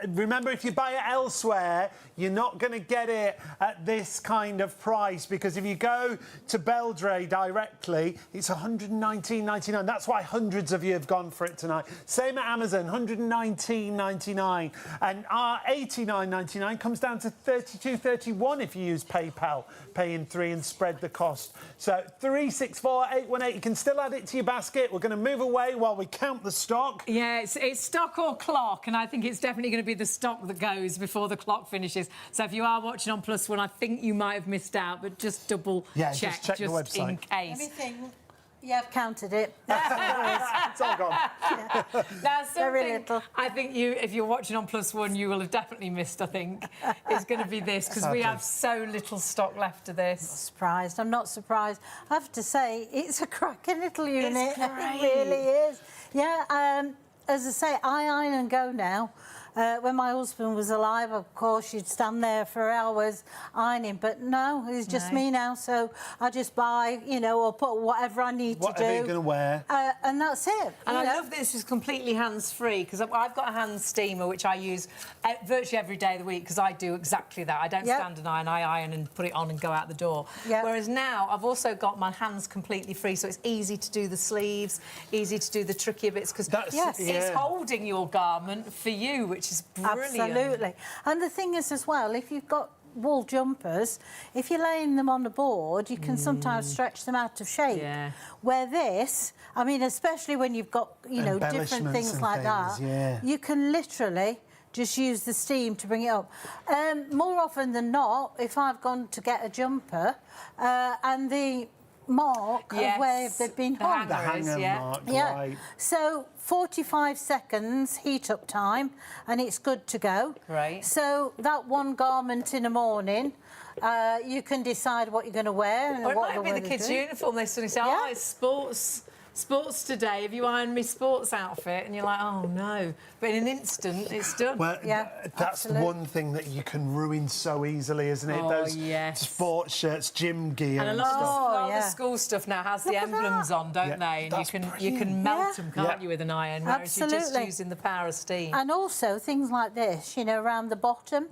Remember, if you buy it elsewhere, you're not going to get it at this kind of price, because if you go to Beldray directly, it's $119.99. That's why hundreds of you have gone for it tonight. Same at Amazon, $119.99. And our $89.99 comes down to $32.31 if you use PayPal. Pay in 3 and spread the cost. So 364818. You can still add it to your basket. We're going to move away while we count the stock. Yeah, it's stock or clock, and I think it's definitely going to be the stock that goes before the clock finishes. So if you are watching on +1, I think you might have missed out, but just double check, just check the website. in case. Everything. Yeah, I've counted it. It's all gone. Now, Very something little. I think if you're watching on +1, you will have definitely missed, I think, is going to be this, because we have so little stock left of this. Surprised. I'm not surprised. I have to say, it's a cracking little unit. great. It really is. Yeah, as I say, I iron and go now. When my husband was alive, of course, you'd stand there for hours ironing, but no, it's just me now, so I just buy, you know, or put whatever I need to do. Whatever you're going to wear. And that's it. And I love this is completely hands-free, because I've got a hand steamer, which I use virtually every day of the week, because I do exactly that. I don't stand and iron, I iron and put it on and go out the door. Whereas now, I've also got my hands completely free, so it's easy to do the sleeves, easy to do the trickier bits, because it's holding your garment for you, which is brilliant. Absolutely. And the thing is as well, if you've got wool jumpers, if you're laying them on the board, you can sometimes stretch them out of shape. Yeah. Where this, I mean, especially when you've got, you know, different things like that, you can literally just use the steam to bring it up. More often than not, if I've gone to get a jumper and the mark of where they've been hung. The hanger mark, right. So 45 seconds heat up time and it's good to go. Right. So that one garment in the morning, you can decide what you're going to wear. And Or it what might be the kids' uniform. They suddenly say, oh, it's sports today. Have you ironed me sports outfit? And you're like, oh, no. But in an instant, it's done. Well, that's one thing that you can ruin so easily, isn't it? Oh, Those yes. sports shirts, gym gear And a lot of the school stuff now has the emblems on, don't they? And you can melt them, can't you, with an iron, whereas you're just using the power of steam. And also things like this, you know, around the bottom.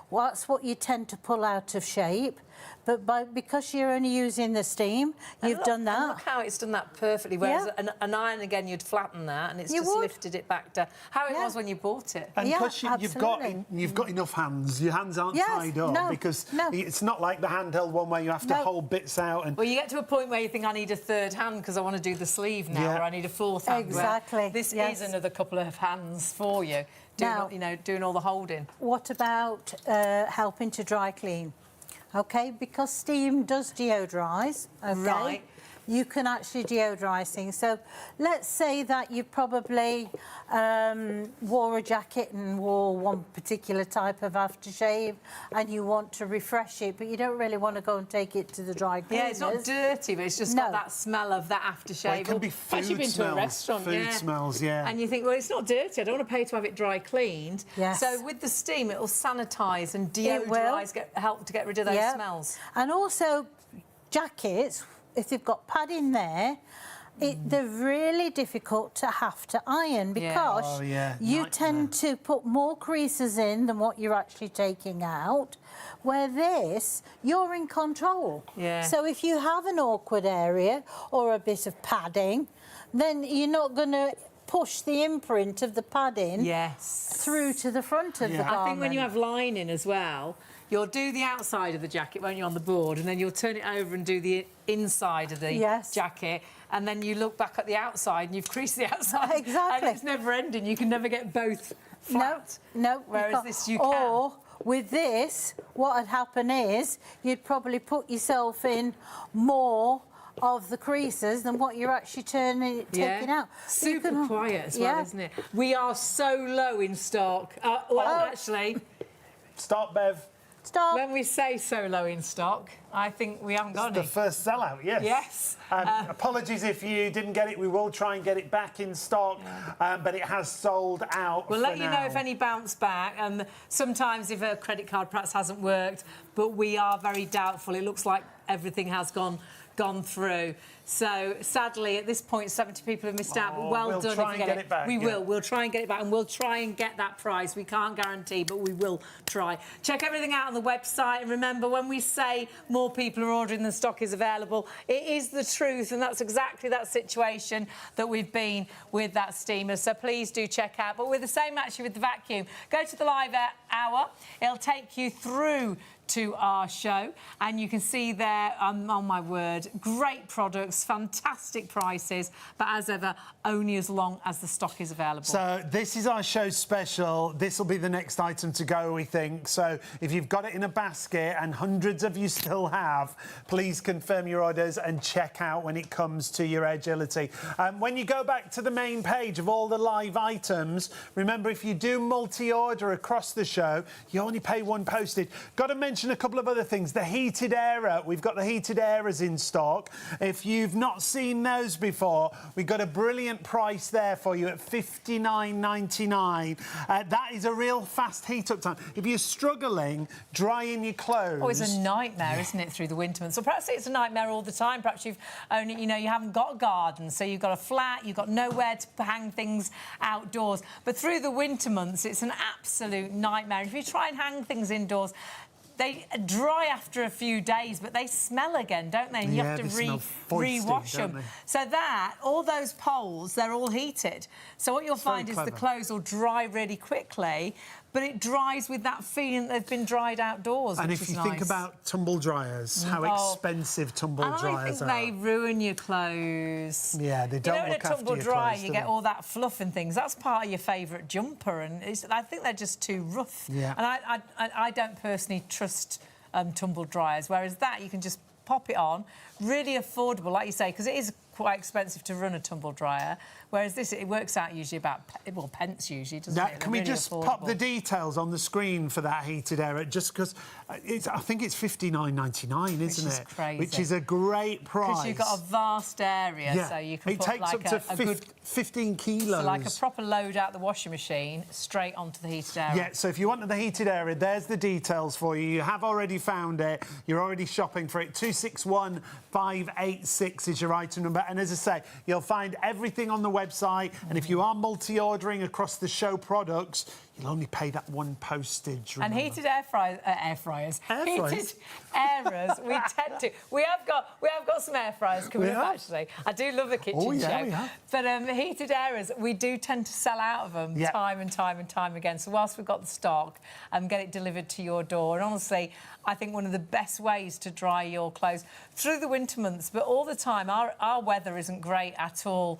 Well, that's what you tend to pull out of shape. But because you're only using the steam, you've done that. And look how it's done that perfectly. Whereas an iron, again, you'd flatten that, and it's just lifted it back to how it was when you bought it. And because you've got enough hands, your hands aren't tied up, because it's not like the handheld one where you have to hold bits out. And well, you get to a point where you think, I need a third hand because I want to do the sleeve now, or I need a fourth hand. Exactly. This is another couple of hands for you, doing all the holding. What about helping to dry clean? OK, because steam does deodorise, OK? You can actually deodorise things. So let's say that you probably wore a jacket and wore one particular type of aftershave and you want to refresh it, but you don't really want to go and take it to the dry cleaners. Yeah, it's not dirty, but it's just got that smell of that aftershave. Well, it can be food smells. To a restaurant, food smells, And you think, well, it's not dirty. I don't want to pay to have it dry cleaned. So with the steam, it'll sanitise and deodorise, help to get rid of those smells. And also, jackets, if they've got padding there, they're really difficult to have to iron because you tend to put more creases in than what you're actually taking out, where this, you're in control. So if you have an awkward area or a bit of padding, then you're not going to push the imprint of the padding through to the front of the garment. I think when you have lining as well, you'll do the outside of the jacket, won't you, on the board, and then you'll turn it over and do the inside of the jacket, and then you look back at the outside and you've creased the outside. Exactly. And it's never ending. You can never get both flat. No. Whereas this you can. Or with this, what would happen is you'd probably put yourself in more of the creases than what you're actually taking out. Super quiet as well, isn't it? We are so low in stock. Actually... Stop, Bev. Stop. When we say so low in stock, I think we haven't got The any. first sellout, yes. Yes. Apologies if you didn't get it. We will try and get it back in stock, but it has sold out. We'll for let you know now. if any bounce back. Sometimes if a credit card perhaps hasn't worked, but we are very doubtful. It looks like everything has gone through. So sadly, at this point, 70 people have missed out. But well we'll done try if you and get it back, We yeah. will. We'll try and get it back, and we'll try and get that price. We can't guarantee, but we will try. Check everything out on the website, and remember, when we say more people are ordering than stock is available, it is the truth, and that's exactly that situation that we've been with that steamer. So please do check out. But we're the same actually with the vacuum. Go to the live hour. It'll take you through to our show, and you can see there, on my word, great products, fantastic prices, but as ever, only as long as the stock is available. So this is our show special. This will be the next item to go, we think. So if you've got it in a basket, and hundreds of you still have, please confirm your orders and check out when it comes to your Airgility. When you go back to the main page of all the live items, remember, if you do multi-order across the show, you only pay one postage. Got to mention a couple of other things. The heated airer, we've got the heated airers in stock. If you've not seen those before, we've got a brilliant price there for you at $59.99. That is a real fast heat-up time. If you're struggling drying your clothes... Oh, it's a nightmare, isn't it, through the winter months? So perhaps it's a nightmare all the time. Perhaps you've only, you haven't got a garden, so you've got a flat, you've got nowhere to hang things outdoors. But through the winter months, it's an absolute nightmare. If you try and hang things indoors, they dry after a few days, but they smell again, don't they? And you have to re-wash them. So all those poles, they're all heated. So what you'll find is the clothes will dry really quickly, but it dries with that feeling that they've been dried outdoors, and which if is you think about tumble dryers, how expensive tumble dryers are. I think they ruin your clothes. Yeah, they don't look after your clothes, in a tumble dryer, you do get they? all that fluff and things. That's part of your favourite jumper, and I think they're just too rough. Yeah. And I don't personally trust tumble dryers, whereas that you can just pop it on, really affordable, like you say, because it is quite expensive to run a tumble dryer, whereas this, it works out usually about, well, pence usually, doesn't it? Can we just pop the details on the screen for that heated air? Just because I think it's $59.99, isn't it? Crazy. Which is a great price. Because you've got a vast area, so you can it put takes like up to a good 15 kilos. So like a proper load out the washing machine, straight onto the heated area. Yeah, so if you want the heated area, there's the details for you. You have already found it. You're already shopping for it. 261586 is your item number. And as I say, you'll find everything on the website. And if you are multi-ordering across the show products, you'll only pay that one postage, remember. And heated air fryers, heated airers, we tend to. We have got some air fryers coming up, actually. I do love a kitchen show. We have. But heated airers, we do tend to sell out of them time and time again. So whilst we've got the stock, get it delivered to your door. And honestly, I think one of the best ways to dry your clothes through the winter months, but all the time, our weather isn't great at all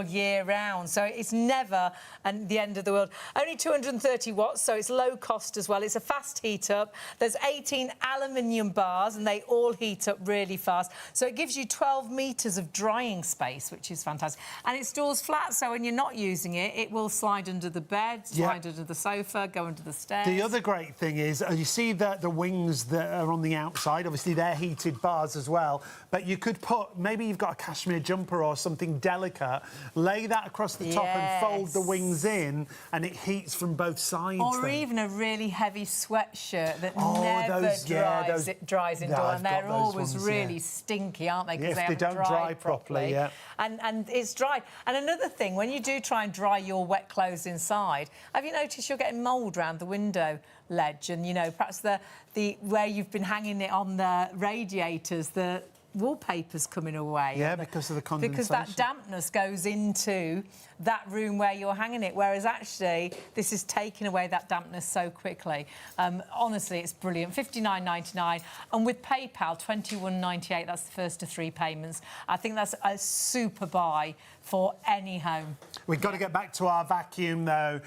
year round, so it's never the end of the world. Only 230 watts, so it's low cost as well. It's a fast heat up. There's 18 aluminium bars, and they all heat up really fast. So it gives you 12 metres of drying space, which is fantastic. And it stores flat, so when you're not using it, it will slide under the bed, slide under the sofa, go under the stairs. The other great thing is, you see the wings that are on the outside, obviously they're heated bars as well, but you could put, maybe you've got a cashmere jumper or something delicate, lay that across the top and fold the wings in, and it heats from both sides. Or even a really heavy sweatshirt that never dries indoors, and they're always really stinky, aren't they? Because they don't dry properly. And it's dry. And another thing, when you do try and dry your wet clothes inside, have you noticed you're getting mould around the window ledge, and perhaps the where you've been hanging it on the radiators, the wallpaper's coming away. Yeah, because of the condensation. Because that dampness goes into that room where you're hanging it, whereas actually this is taking away that dampness so quickly. Honestly, it's brilliant. $59.99, and with PayPal, $21.98. That's the first of 3 payments. I think that's a super buy for any home. We've got to get back to our vacuum, though.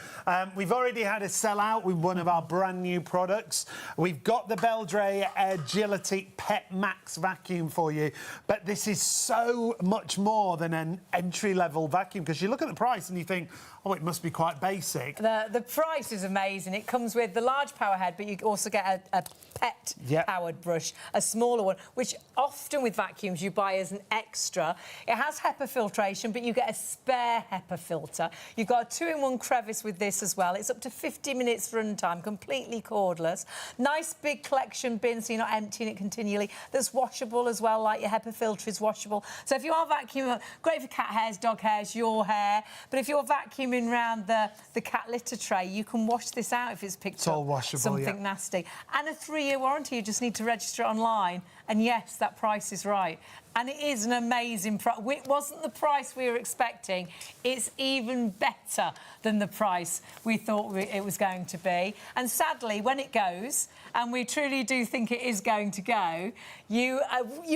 We've already had a sell-out with one of our brand-new products. We've got the Beldray Airgility Pet Max vacuum for you. you. But this is so much more than an entry-level vacuum, because you look at the price and you think, oh, it must be quite basic. The price is amazing. It comes with the large power head, but you also get a pet-powered brush, a smaller one, which often with vacuums you buy as an extra. It has HEPA filtration, but you get a spare HEPA filter. You've got a 2-in-1 crevice with this as well. It's up to 50 minutes runtime, completely cordless. Nice big collection bin, so you're not emptying it continually. That's washable as well, like your HEPA filter is washable. So if you are vacuuming, great for cat hairs, dog hairs, your hair. But if you're vacuuming around the cat litter tray, you can wash this out if it's picked all up washable, something nasty. And a 3-year warranty. You just need to register it online. And yes, that price is right. And it is an amazing price. It wasn't the price we were expecting. It's even better than the price we thought it was going to be. And sadly, when it goes, and we truly do think it is going to go, you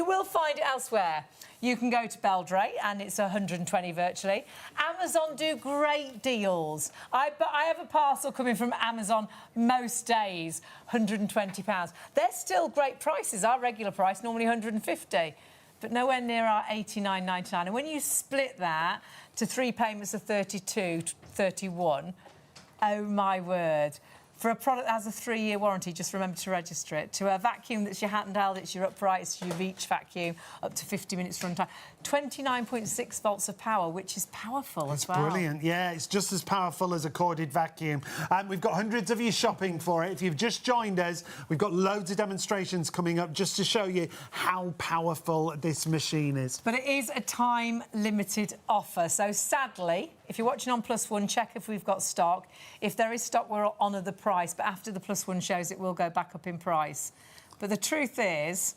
will find it elsewhere. You can go to Beldray, and it's 120 virtually. Amazon do great deals. I have a parcel coming from Amazon most days, £120. They're still great prices. Our regular price, normally 150, but nowhere near our £89.99. And when you split that to 3 payments of 32, 31, oh my word. For a product that has a 3-year warranty, just remember to register it. To a vacuum that's your handheld, it's your upright, it's your reach vacuum, up to 50 minutes runtime. 29.6 volts of power, which is powerful as well. Brilliant, yeah, it's just as powerful as a corded vacuum. We've got hundreds of you shopping for it. If you've just joined us, we've got loads of demonstrations coming up just to show you how powerful this machine is. But it is a time-limited offer, so sadly, if you're watching on +1, check if we've got stock. If there is stock, we'll honour the price, but after the +1 shows, it will go back up in price. But the truth is,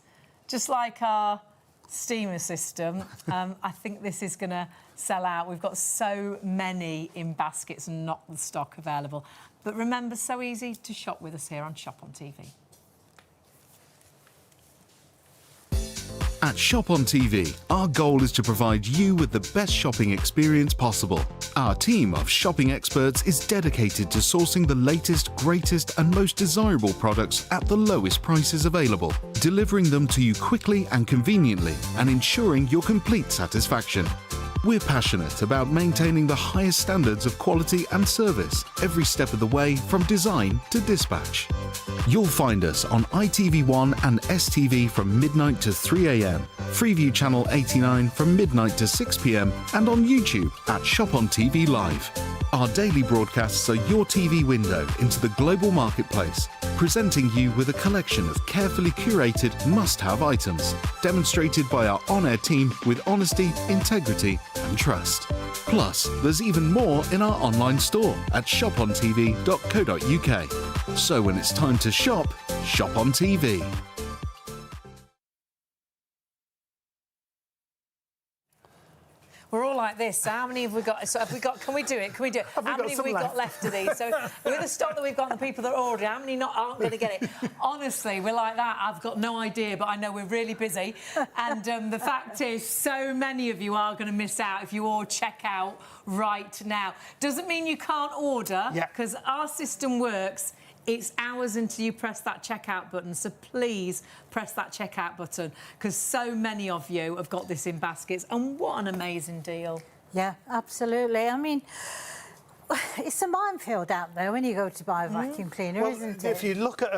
just like our steamer system, I think this is going to sell out. We've got so many in baskets and not the stock available. But remember, so easy to shop with us here on Shop on TV. At Shop on TV, our goal is to provide you with the best shopping experience possible. Our team of shopping experts is dedicated to sourcing the latest, greatest and most desirable products at the lowest prices available, delivering them to you quickly and conveniently and ensuring your complete satisfaction. We're passionate about maintaining the highest standards of quality and service every step of the way, from design to dispatch. You'll find us on ITV1 and STV from midnight to 3 a.m, Freeview Channel 89 from midnight to 6 p.m, and on YouTube at Shop on TV Live. Our daily broadcasts are your TV window into the global marketplace, presenting you with a collection of carefully curated must-have items, demonstrated by our on-air team with honesty, integrity and trust. Plus, there's even more in our online store at shopontv.co.uk. So when it's time to shop, shop on TV. We're all like this. So how many have we got? So have we got? Can we do it? Can we do it? How many have we got left of these? So with the stock that we've got and the people that are ordering, how many aren't going to get it? Honestly, we're like that. I've got no idea, but I know we're really busy. And the fact is, so many of you are going to miss out if you all check out right now. Doesn't mean you can't order, because our system works. It's hours until you press that checkout button, so please press that checkout button, because so many of you have got this in baskets, and what an amazing deal. Yeah, absolutely. I mean, it's a minefield out there when you go to buy a vacuum cleaner, isn't it? If you look at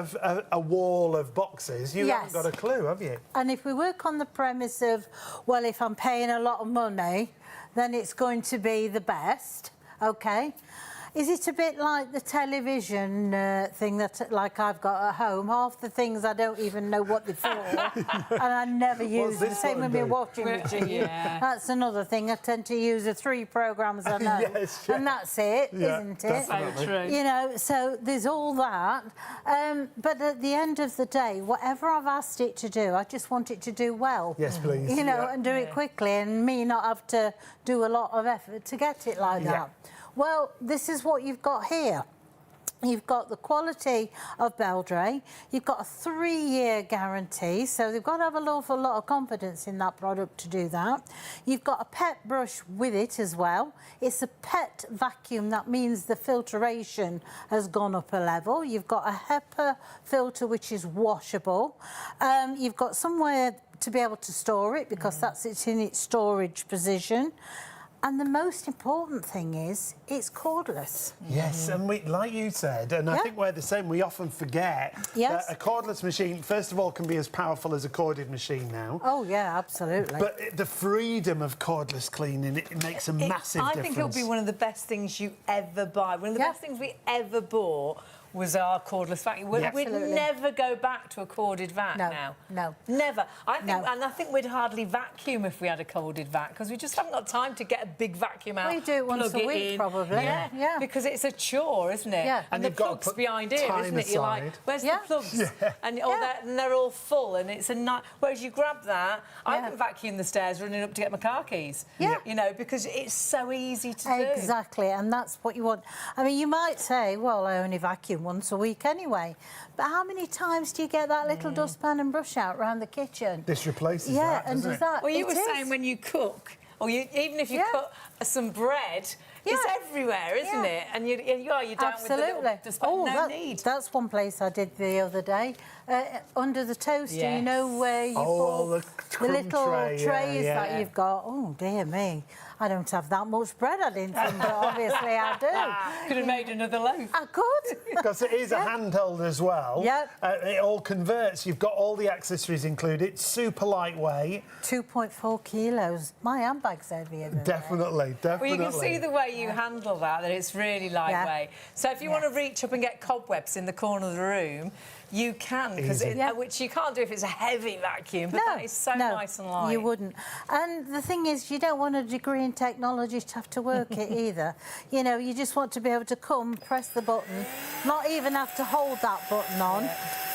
a wall of boxes, you haven't got a clue, have you? And if we work on the premise of, well, if I'm paying a lot of money, then it's going to be the best, OK? Is it a bit like the television thing that, like, I've got at home? Half the things I don't even know what they're for, and I never use them. Same with my washing machine. Yeah. That's another thing. I tend to use the 3 programmes I know, and that's it, isn't it? So true. You know, so there's all that. But at the end of the day, whatever I've asked it to do, I just want it to do well. Yes, please. You know, and do it quickly, and me not have to do a lot of effort to get it like that. Well, this is what you've got here. You've got the quality of Beldray. You've got a 3-year guarantee, so they've got to have an awful lot of confidence in that product to do that. You've got a PET brush with it as well. It's a PET vacuum. That means the filtration has gone up a level. You've got a HEPA filter, which is washable. You've got somewhere to be able to store it because it's in its storage position. And the most important thing is it's cordless. Yes, and we, like you said, and I think we're the same, we often forget that a cordless machine, first of all, can be as powerful as a corded machine now. Oh, yeah, absolutely. But the freedom of cordless cleaning, it makes a massive difference. I think it'll be one of the best things you ever buy. One of the best things we ever bought was our cordless vacuum. We'd never go back to a corded vac now. No. Never. And I think we'd hardly vacuum if we had a corded vac because we just haven't got time to get a big vacuum out. We do it once a week, probably. Yeah. Because it's a chore, isn't it? Yeah. And the plug's behind here, isn't it? You're like, where's the plugs? And they're all full, and it's a night. Whereas you grab that, I can vacuum the stairs running up to get my car keys. Yeah. You know, because it's so easy to do. Exactly, and that's what you want. I mean, you might say, well, I only vacuum once a week anyway. But how many times do you get that little dustpan and brush out around the kitchen? This replaces that, Yeah, and does that... Well, you were saying when you cook, or even if you cook some bread, it's everywhere, isn't it? And you're down with the little dustpan. No need. That's one place I did the other day. Under the toaster, you know, where you put the little trays that you've got. Oh, dear me. I don't have that much bread, I didn't think, but obviously I do. Could have made another loaf. I could. Because it is a handheld as well. Yep. It all converts. You've got all the accessories included. Super lightweight. 2.4 kilos. My handbag's heavier than Definitely. Well, you can see the way you handle that it's really lightweight. So if you want to reach up and get cobwebs in the corner of the room, you can, which you can't do if it's a heavy vacuum, but that is so nice and light. You wouldn't. And the thing is, you don't want a degree in technology to have to work it either. You know, you just want to be able to come, press the button, not even have to hold that button on.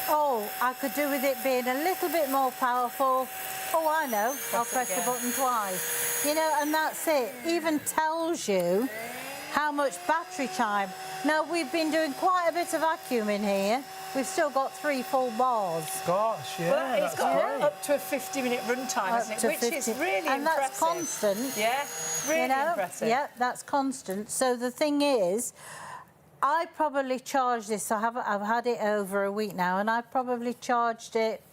Oh, I could do with it being a little bit more powerful. Oh, I know, I'll press the button twice. You know, and that's it. Even tells you how much battery time. Now, we've been doing quite a bit of vacuuming here. We've still got 3 full bars. Gosh, yeah. Well, it's got up to a 50-minute run time, isn't it? Which is really impressive. And that's constant. Yeah, really impressive. Yeah, that's constant. So the thing is, I probably charged this. I've had it over a week now, and I probably charged it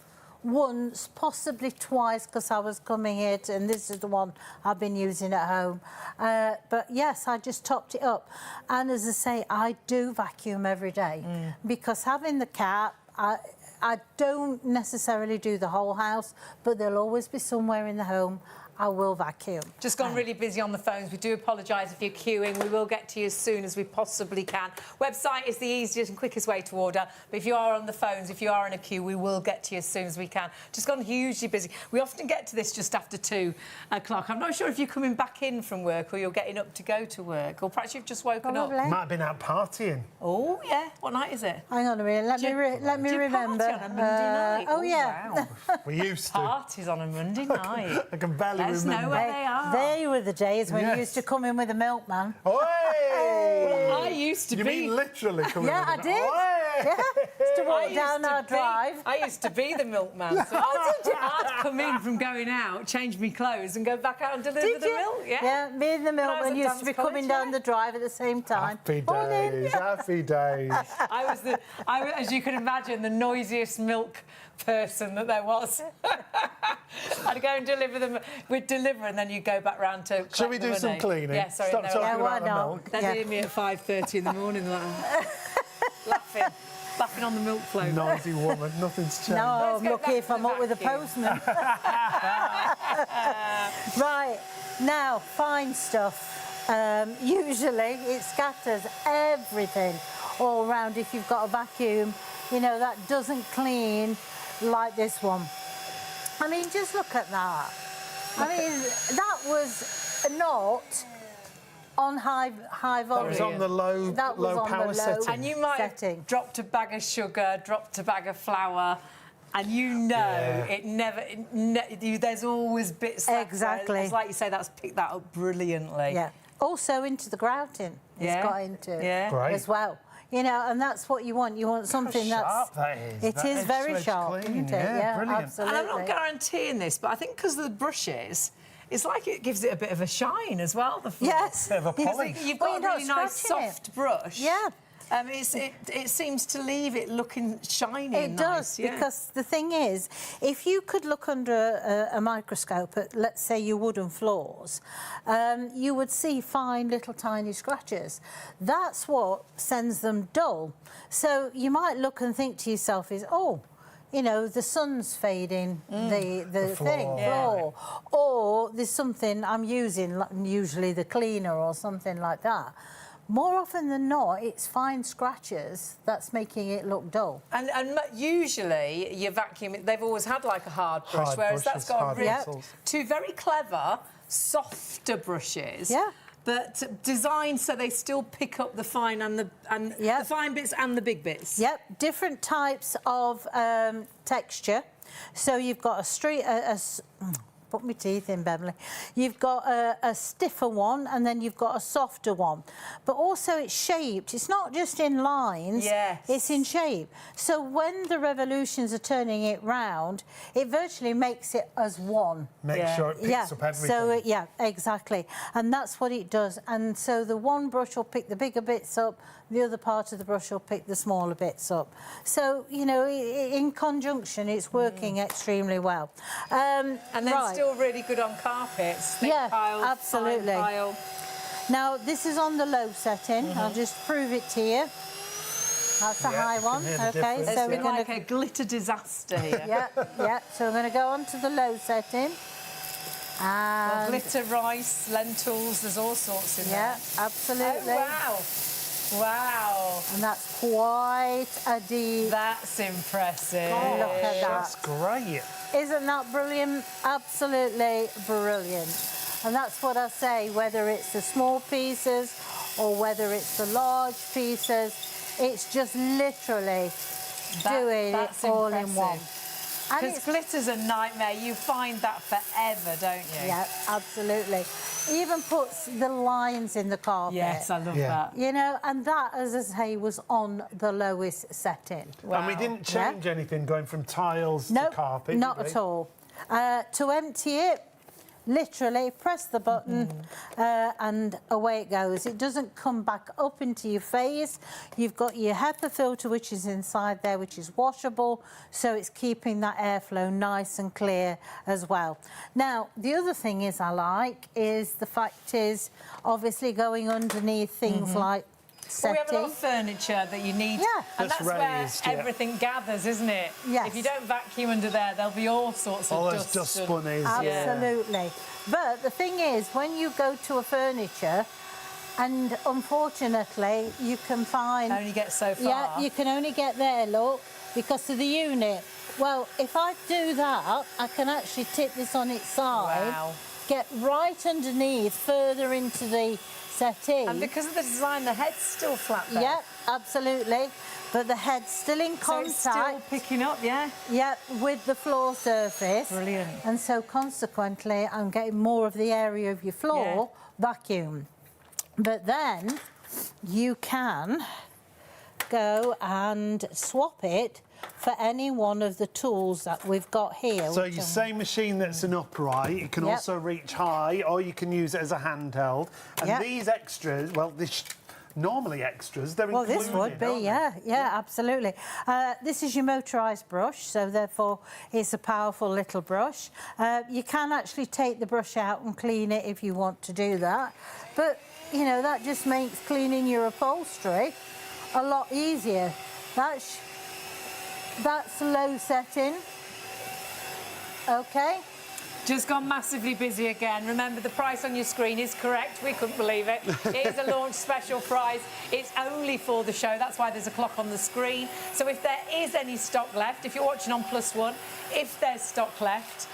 once, possibly twice, because I was coming here and this is the one I've been using at home. But yes, I just topped it up. And as I say, I do vacuum every day because having the cat, I don't necessarily do the whole house, but there'll always be somewhere in the home I will vacuum. Just gone really busy on the phones. We do apologise if you're queuing. We will get to you as soon as we possibly can. Website is the easiest and quickest way to order. But if you are on the phones, if you are in a queue, we will get to you as soon as we can. Just gone hugely busy. We often get to this just after 2 o'clock. I'm not sure if you're coming back in from work or you're getting up to go to work, or perhaps you've just woken up. Might have been out partying. Oh, yeah. What night is it? Hang on a minute. Let me remember. Party on a Monday night? Oh, yeah. Wow. We used to. Parties on a Monday night. I can barely Let us remember. know where they are. They were the days when you used to come in with a milkman. Oi! Well, I used to You mean literally coming Yeah, I with did. Yeah. Used to walk down our drive. I used to be the milkman. So I'd come in from going out, change my clothes and go back out and deliver the milk. Yeah, me and the milkman used to be coming down the drive at the same time. Happy days, happy days. I was, as you can imagine, the noisiest milk person that there was. I'd go and deliver them. We'd deliver and then you'd go back round to collect Shall we do some cleaning? Yeah, sorry. Stop talking about the milk. They'd hear me at 5:30 in the morning laughing on the milk float. Noisy woman, nothing's changed. No, I'm lucky if I'm up with a postman. Right, now, fine stuff. Usually it scatters everything all around if you've got a vacuum, you know, that doesn't clean like this one. I mean, just look at that. I mean, that was not on high volume. That was on the low power setting. And you might have dropped a bag of sugar, dropped a bag of flour, and you know it never. There's always bits. Exactly. It's like you say, that's picked that up brilliantly. Yeah. Also into the grouting. It's got into as well. You know, and that's what you want. You want something that's... Sharp that is. It That is very edge-to-edge sharp, clean. isn't it? Yeah, brilliant. Absolutely. And I'm not guaranteeing this, but I think because of the brushes, it's like it gives it a bit of a shine as well, the floor. Yes. Bit of a polish. You've Well, got you're a really not nice scratching soft brush. Yeah. It seems to leave it looking shiny. It and does, nice, yeah. because the thing is, if you could look under a microscope at, let's say, your wooden floors, you would see fine little tiny scratches. That's what sends them dull. So you might look and think to yourself is, oh, you know, the sun's fading the floor. Or there's something I'm using, like usually the cleaner or something like that. More often than not, it's fine scratches that's making it look dull. And usually your vacuum, they've always had like a hard brush, Hard whereas brushes, that's got hard really bristles. two very clever, softer brushes. Yeah. But designed so they still pick up the fine and the fine bits and the big bits. Yep, different types of texture. So you've got put my teeth in, Beverly. You've got a stiffer one, and then you've got a softer one. But also it's shaped. It's not just in lines. Yes. It's in shape. So when the revolutions are turning it round, it virtually makes it as one. Make sure it picks up everything. So yeah, exactly. And that's what it does. And so the one brush will pick the bigger bits up, the other part of the brush will pick the smaller bits up. So, you know, in conjunction, it's working extremely well. And then still really good on carpets. Thick pile, absolutely. fine pile. Now, this is on the low setting. I'll just prove it to you. That's the high one. Okay, so we're going like a glitter disaster here. yeah. So we're going to go on to the low setting. And Glitter rice, lentils, there's all sorts in there. yeah, absolutely. Oh, wow. Wow. And that's quite a deep. That's impressive. Oh, look at that. That's great. Isn't that brilliant? Absolutely brilliant. And that's what I say, whether it's the small pieces or whether it's the large pieces, it's just literally doing it all in one. Because glitter's a nightmare. You find that forever, don't you? Yeah, absolutely. Even puts the lines in the carpet. Yes, I love that. You know, and that, as I say, was on the lowest setting. Wow. And we didn't change anything going from tiles to carpet. Not at all. To empty it, literally press the button and away it goes. It doesn't come back up into your face. You've got your HEPA filter, which is inside there, which is washable, so it's keeping that airflow nice and clear as well. Now, the other thing is the fact is obviously going underneath things like well, we have a lot of furniture that you need, and that's raised, where everything gathers, isn't it? Yes. If you don't vacuum under there, there'll be all sorts of those dust bunnies. Absolutely. But the thing is, when you go to a furniture, and unfortunately, you can find... Only get so far. Yeah, you can only get there, look, because of the unit. Well, if I do that, I can actually tip this on its side, get right underneath, further into the settee. And because of the design, the head's still flat there. Yeah, absolutely. But the head's still in contact. So it's still picking up, yeah? Yeah, with the floor surface. Brilliant. And so consequently, I'm getting more of the area of your floor vacuum. But then you can go and swap it for any one of the tools that we've got here. So your same machine that's an upright, you can also reach high, or you can use it as a handheld. And these extras, well, this normally extras, they're included. Well, this would be, yeah, absolutely. This is your motorised brush, so therefore it's a powerful little brush. You can actually take the brush out and clean it if you want to do that. But, you know, that just makes cleaning your upholstery a lot easier. That's low setting. Okay. Just gone massively busy again. Remember, the price on your screen is correct. We couldn't believe it. It is a launch special price. It's only for the show. That's why there's a clock on the screen. So if there is any stock left, if you're watching on +1, if there's stock left,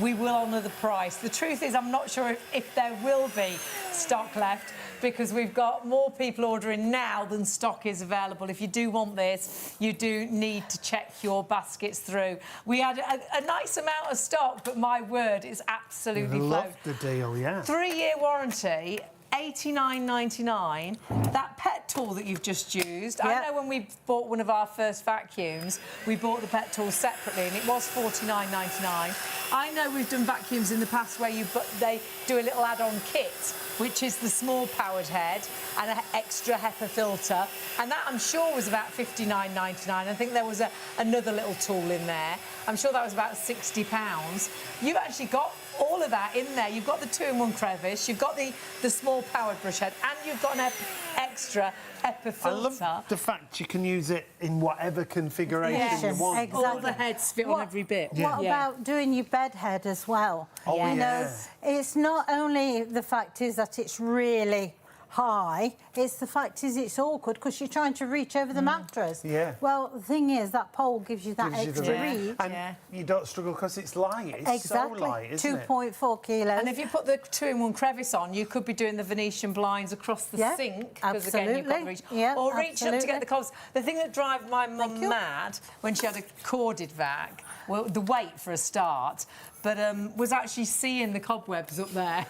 we will honour the price. The truth is, I'm not sure if there will be stock left, because we've got more people ordering now than stock is available. If you do want this, you do need to check your baskets through. We had a nice amount of stock, but my word, it's absolutely Love the deal, yeah. 3-year warranty, £89.99. That pet tool that you've just used, I know when we bought one of our first vacuums, we bought the pet tool separately and it was £49.99. I know we've done vacuums in the past where they do a little add-on kit, which is the small powered head and an extra HEPA filter, and that I'm sure was about £59.99. I think there was another little tool in there. I'm sure that was about £60. You've actually got all of that in there. You've got the 2-in-1 crevice, you've got the small powered brush head, and you've got an extra HEPA filter. I love the fact you can use it in whatever configuration you want. Exactly. All the heads fit on every bit. What about doing your bed head as well? Oh, you know, it's not only the fact is that it's really high, it's the fact is it's awkward because you're trying to reach over the mattress. Yeah. Well, the thing is that pole gives you that extra reach. And you don't struggle because it's light. It's Exactly. so light, isn't it? 2.4 kilos. And if you put the 2-in-1 crevice on, you could be doing the Venetian blinds across the sink, because again you've got the reach. Or reach up to get the cobs. The thing that drives my mum mad when she had a corded vac, well, the weight for a start, but was actually seeing the cobwebs up there,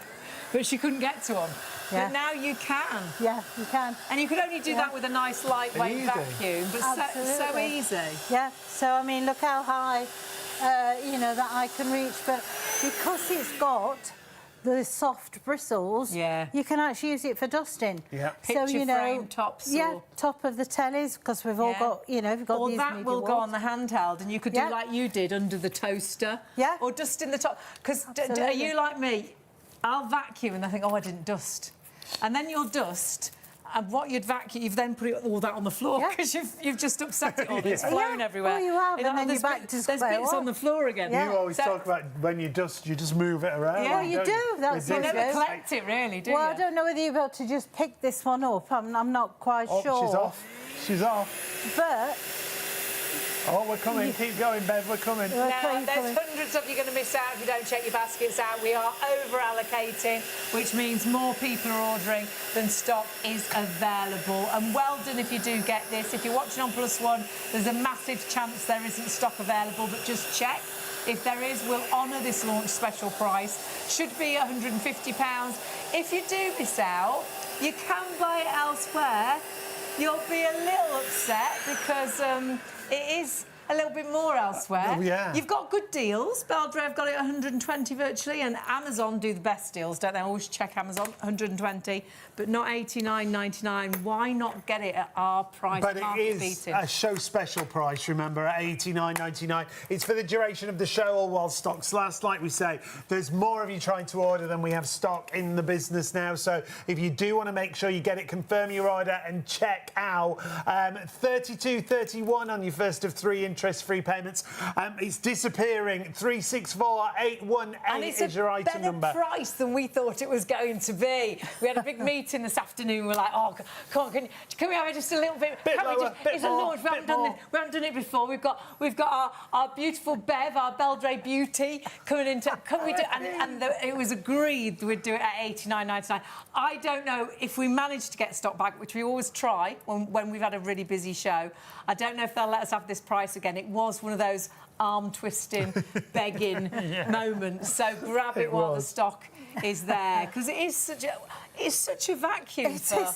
but she couldn't get to them. But now you can. Yeah, you can. And you could only do that with a nice lightweight vacuum, but so easy. Yeah, so I mean, look how high, you know, that I can reach, but because it's got the soft bristles, you can actually use it for dusting. Yeah. So, you know, frame tops. top of the tellies, because we've all got, you know, we've got these that will go on the handheld, and you could do like you did under the toaster. Yeah. Or dust in the top. Because are you like me? I'll vacuum and I think, oh, I didn't dust. And then you'll dust, and what you'd vacuum, you've then put all that on the floor because you've just upset it all. It's flown everywhere. Oh, you have, and then you're back to there's square bits on the floor again. You always talk about when you dust, you just move it around. Yeah, you do. That's you never collect it, really, do you? Well, I don't know whether you're able to just pick this one up. I'm not quite sure. She's off. She's off. But... Oh, we're coming. Keep going, Bev. We're coming. Now, there's hundreds of you going to miss out if you don't check your baskets out. We are over-allocating, which means more people are ordering than stock is available. And well done if you do get this. If you're watching on Plus One, there's a massive chance there isn't stock available, but just check. If there is, we'll honour this launch special price. Should be £150. If you do miss out, you can buy it elsewhere. You'll be a little upset because it is a little bit more elsewhere. You've got good deals. Beldray have got it at 120 virtually, and Amazon do the best deals, don't they? I always check Amazon, 120, but not 89.99. Why not get it at our price? But it is a show special price, remember, at 89.99. It's for the duration of the show or while stocks last. Like we say, there's more of you trying to order than we have stock in the business now. So if you do want to make sure you get it, confirm your order and check out 32.31 on your first of 3 interest-free payments. It's disappearing. 364818 is your item number. Better price than we thought it was going to be. We had a big meeting this afternoon. We're like, oh, come on, can we have it just a little bit? It's a launch. We haven't done it before. We've got our beautiful Bev, our Beldray Beauty, coming into. Can we do? And it was agreed that we'd do it at 89.99. I don't know if we manage to get stock back, which we always try when we've had a really busy show. I don't know if they'll let us have this price again. It was one of those arm-twisting, begging moments. So grab it while the stock is there, because it is such a vacuum for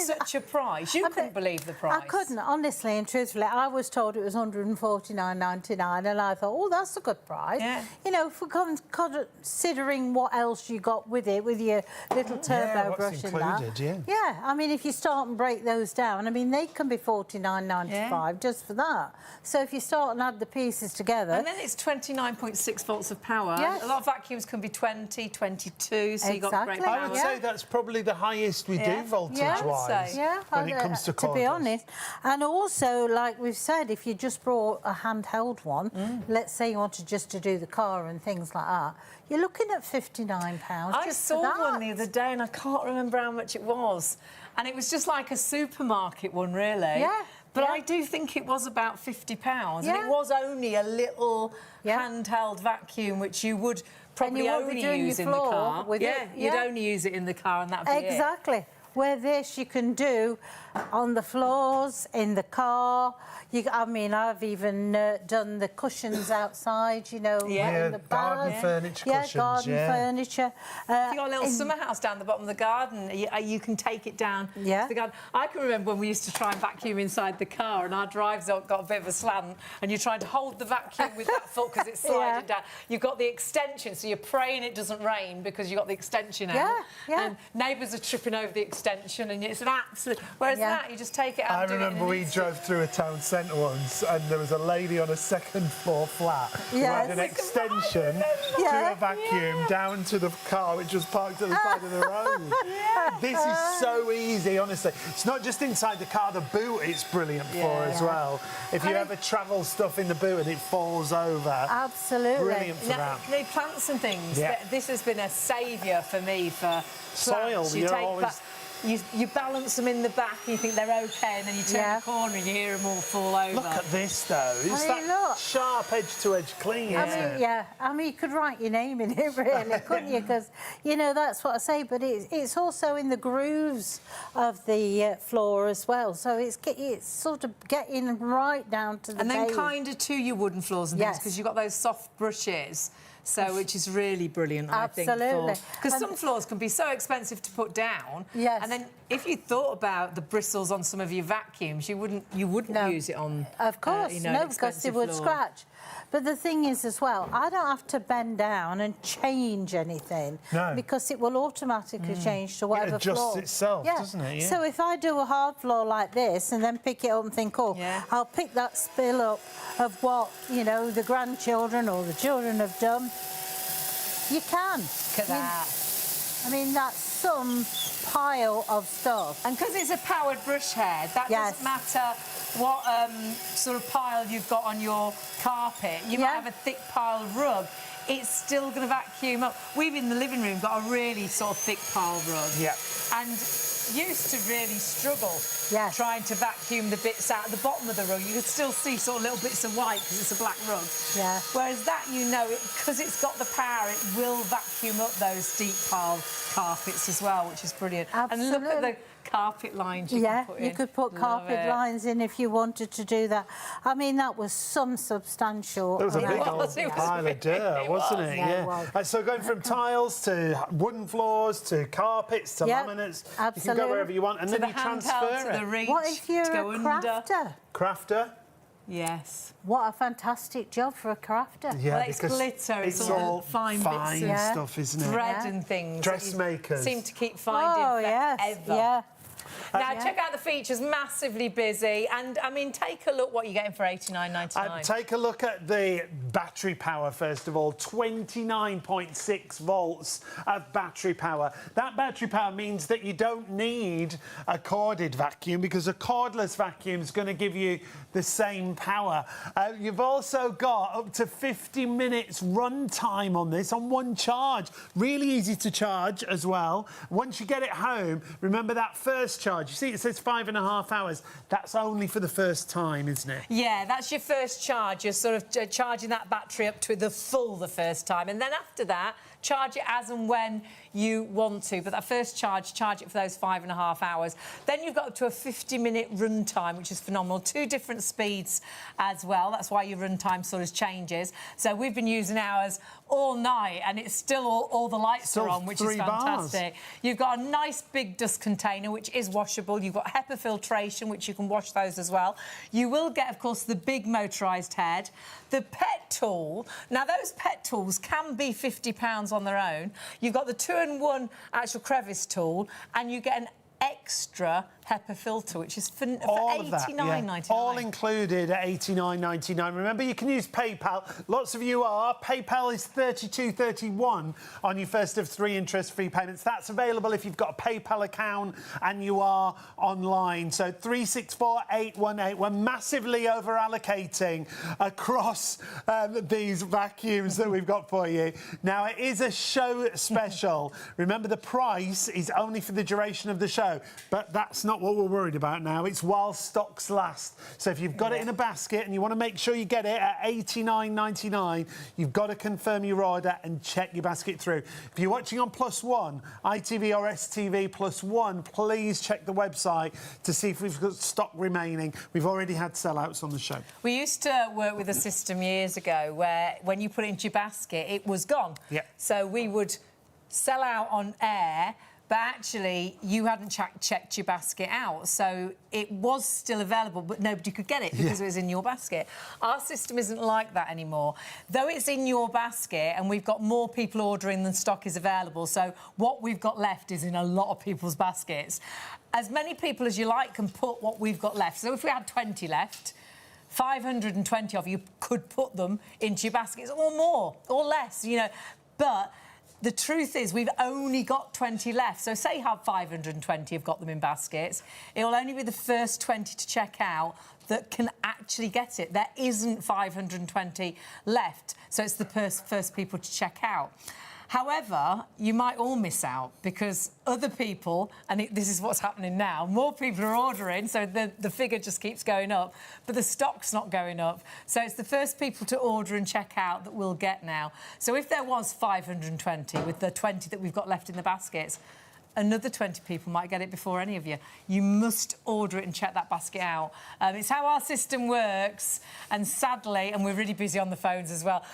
such a price. You couldn't believe the price. I couldn't, honestly and truthfully. I was told it was £149.99, and I thought, oh, that's a good price. Yeah. You know, for considering what else you got with it, with your little turbo brush and that. Yeah, I mean, if you start and break those down, I mean, they can be £49.95 just for that. So if you start and add the pieces together... And then it's 29.6 volts of power. Yes. A lot of vacuums can be 20, 22, so you've got great power. I would say that's probably the highest we do voltage-wise when it comes to cordless. To be honest. And also, like we've said, if you just brought a handheld one, let's say you wanted just to do the car and things like that, you're looking at £59 I saw one the other day and I can't remember how much it was. And it was just like a supermarket one, really. Yeah. But I do think it was about £50. And it was only a little handheld vacuum, which you would probably only use in the car. You'd only use it in the car, and that'd be it. Exactly. where this you can do on the floors, in the car. I mean, I've even done the cushions outside, you know, in the garden bag. furniture cushions, garden furniture. If you've got a little summer house down the bottom of the garden, you can take it down to the garden. I can remember when we used to try and vacuum inside the car and our drives got a bit of a slant and you're trying to hold the vacuum with that foot because it's sliding down. You've got the extension, so you're praying it doesn't rain because you've got the extension out. And neighbours are tripping over the extension and it's an absolute... Whereas that, you just take it out and do it in an remember we drove through a town centre once and there was a lady on a second floor flat who had an extension to a vacuum down to the car which was parked at the side of the road. This is so easy, honestly. It's not just inside the car, the boot it's brilliant for as well. If you ever travel stuff in the boot and it falls over. Absolutely. Brilliant for that. The plants and things, this has been a saviour for me for soil. Plants. You take you balance them in the back and you think they're OK, and then you turn the corner and you hear them all fall over. Look at this, though. It's that sharp edge-to-edge clean, isn't it? I mean, you could write your name in it, really, couldn't you? Because, you know, that's what I say, but it's also in the grooves of the floor as well, so it's sort of getting right down to the And then kind of to your wooden floors and things, because you've got those soft brushes. So, which is really brilliant, I think. Absolutely. Because some floors can be so expensive to put down. And then if you thought about the bristles on some of your vacuums, you wouldn't use it on. Of course, no, because it would scratch. But the thing is as well, I don't have to bend down and change anything because it will automatically change to whatever floor. It adjusts itself, doesn't it? So if I do a hard floor like this and then pick it up and think, I'll pick that spill up of what, you know, the grandchildren or the children have done, you can. Look at that. I mean, that's some pile of stuff. And because it's a powered brush head, that doesn't matter what sort of pile you've got on your carpet. You might have a thick pile of rug. It's still going to vacuum up. We've, in the living room, got a really sort of thick pile of rug. And used to really struggle trying to vacuum the bits out of the bottom of the rug. You could still see sort of little bits of white because it's a black rug. Whereas that, you know, because it's got the power, it will vacuum up those deep piled carpets as well, which is brilliant. Absolutely. And look at the carpet lines you can put in. You could put carpet lines in if you wanted to do that. I mean, that was some substantial... It was a big old pile of dirt, wasn't it? So going from tiles to wooden floors to carpets to laminates, you can go wherever you want and then you transfer it. What if you're a crafter? Crafter? Yes. What a fantastic job for a crafter. Yeah, well, it's glitter. It's all fine bits of stuff, isn't it? Thread and things. Dressmakers. Seem to keep finding forever. Now, check out the features, massively busy. And, I mean, take a look what you're getting for $89.99. Take a look at the battery power, first of all. 29.6 volts of battery power. That battery power means that you don't need a corded vacuum because a cordless vacuum is going to give you the same power. You've also got up to 50 minutes run time on this on one charge. Really easy to charge as well. Once you get it home, remember that first charge. You see, it says 5.5 hours. That's only for the first time, isn't it? Yeah, that's your first charge. You're sort of charging that battery up to the full the first time. And then after that, charge it as and when you want to. But that first charge it for those 5.5 hours. Then you've got up to a 50-minute run time, which is phenomenal. 2 different speeds as well. That's why your run time sort of changes. So we've been using ours all night and it's still all the lights are on, which is fantastic. You've got a nice big dust container, which is washable. You've got HEPA filtration, which you can wash those as well. You will get, of course, the big motorised head. The pet tool. Now, those pet tools can be £50 on their own. You've got the 2-in-1 actual crevice tool and you get an extra HEPA filter, which is for $89.99. All included at $89.99. Remember, you can use PayPal. Lots of you are. PayPal is $32.31 on your first of 3 interest-free payments. That's available if you've got a PayPal account and you are online. So 364-818. We're massively over-allocating across these vacuums that we've got for you. Now, it is a show special. Remember, the price is only for the duration of the show, but that's not not what we're worried about now. It's while stocks last. So if you've got it in a basket and you want to make sure you get it at $89.99, you've got to confirm your order and check your basket through. If you're watching on +1, ITV or STV +1, please check the website to see if we've got stock remaining. We've already had sellouts on the show. We used to work with a system years ago where when you put it into your basket, it was gone. Yeah. So we would sell out on air, but actually you hadn't checked your basket out. So it was still available, but nobody could get it because it was in your basket. Our system isn't like that anymore. Though it's in your basket and we've got more people ordering than stock is available, so what we've got left is in a lot of people's baskets. As many people as you like can put what we've got left. So if we had 20 left, 520 of you could put them into your baskets, or more, or less, you know. But the truth is we've only got 20 left. So say you have 520 have got them in baskets. It will only be the first 20 to check out that can actually get it. There isn't 520 left. So it's the first people to check out. However, you might all miss out because other people, and this is what's happening now, more people are ordering, so the figure just keeps going up, but the stock's not going up. So it's the first people to order and check out that we'll get now. So if there was 520 with the 20 that we've got left in the baskets, another 20 people might get it before any of you. You must order it and check that basket out. It's how our system works, and sadly, and we're really busy on the phones as well.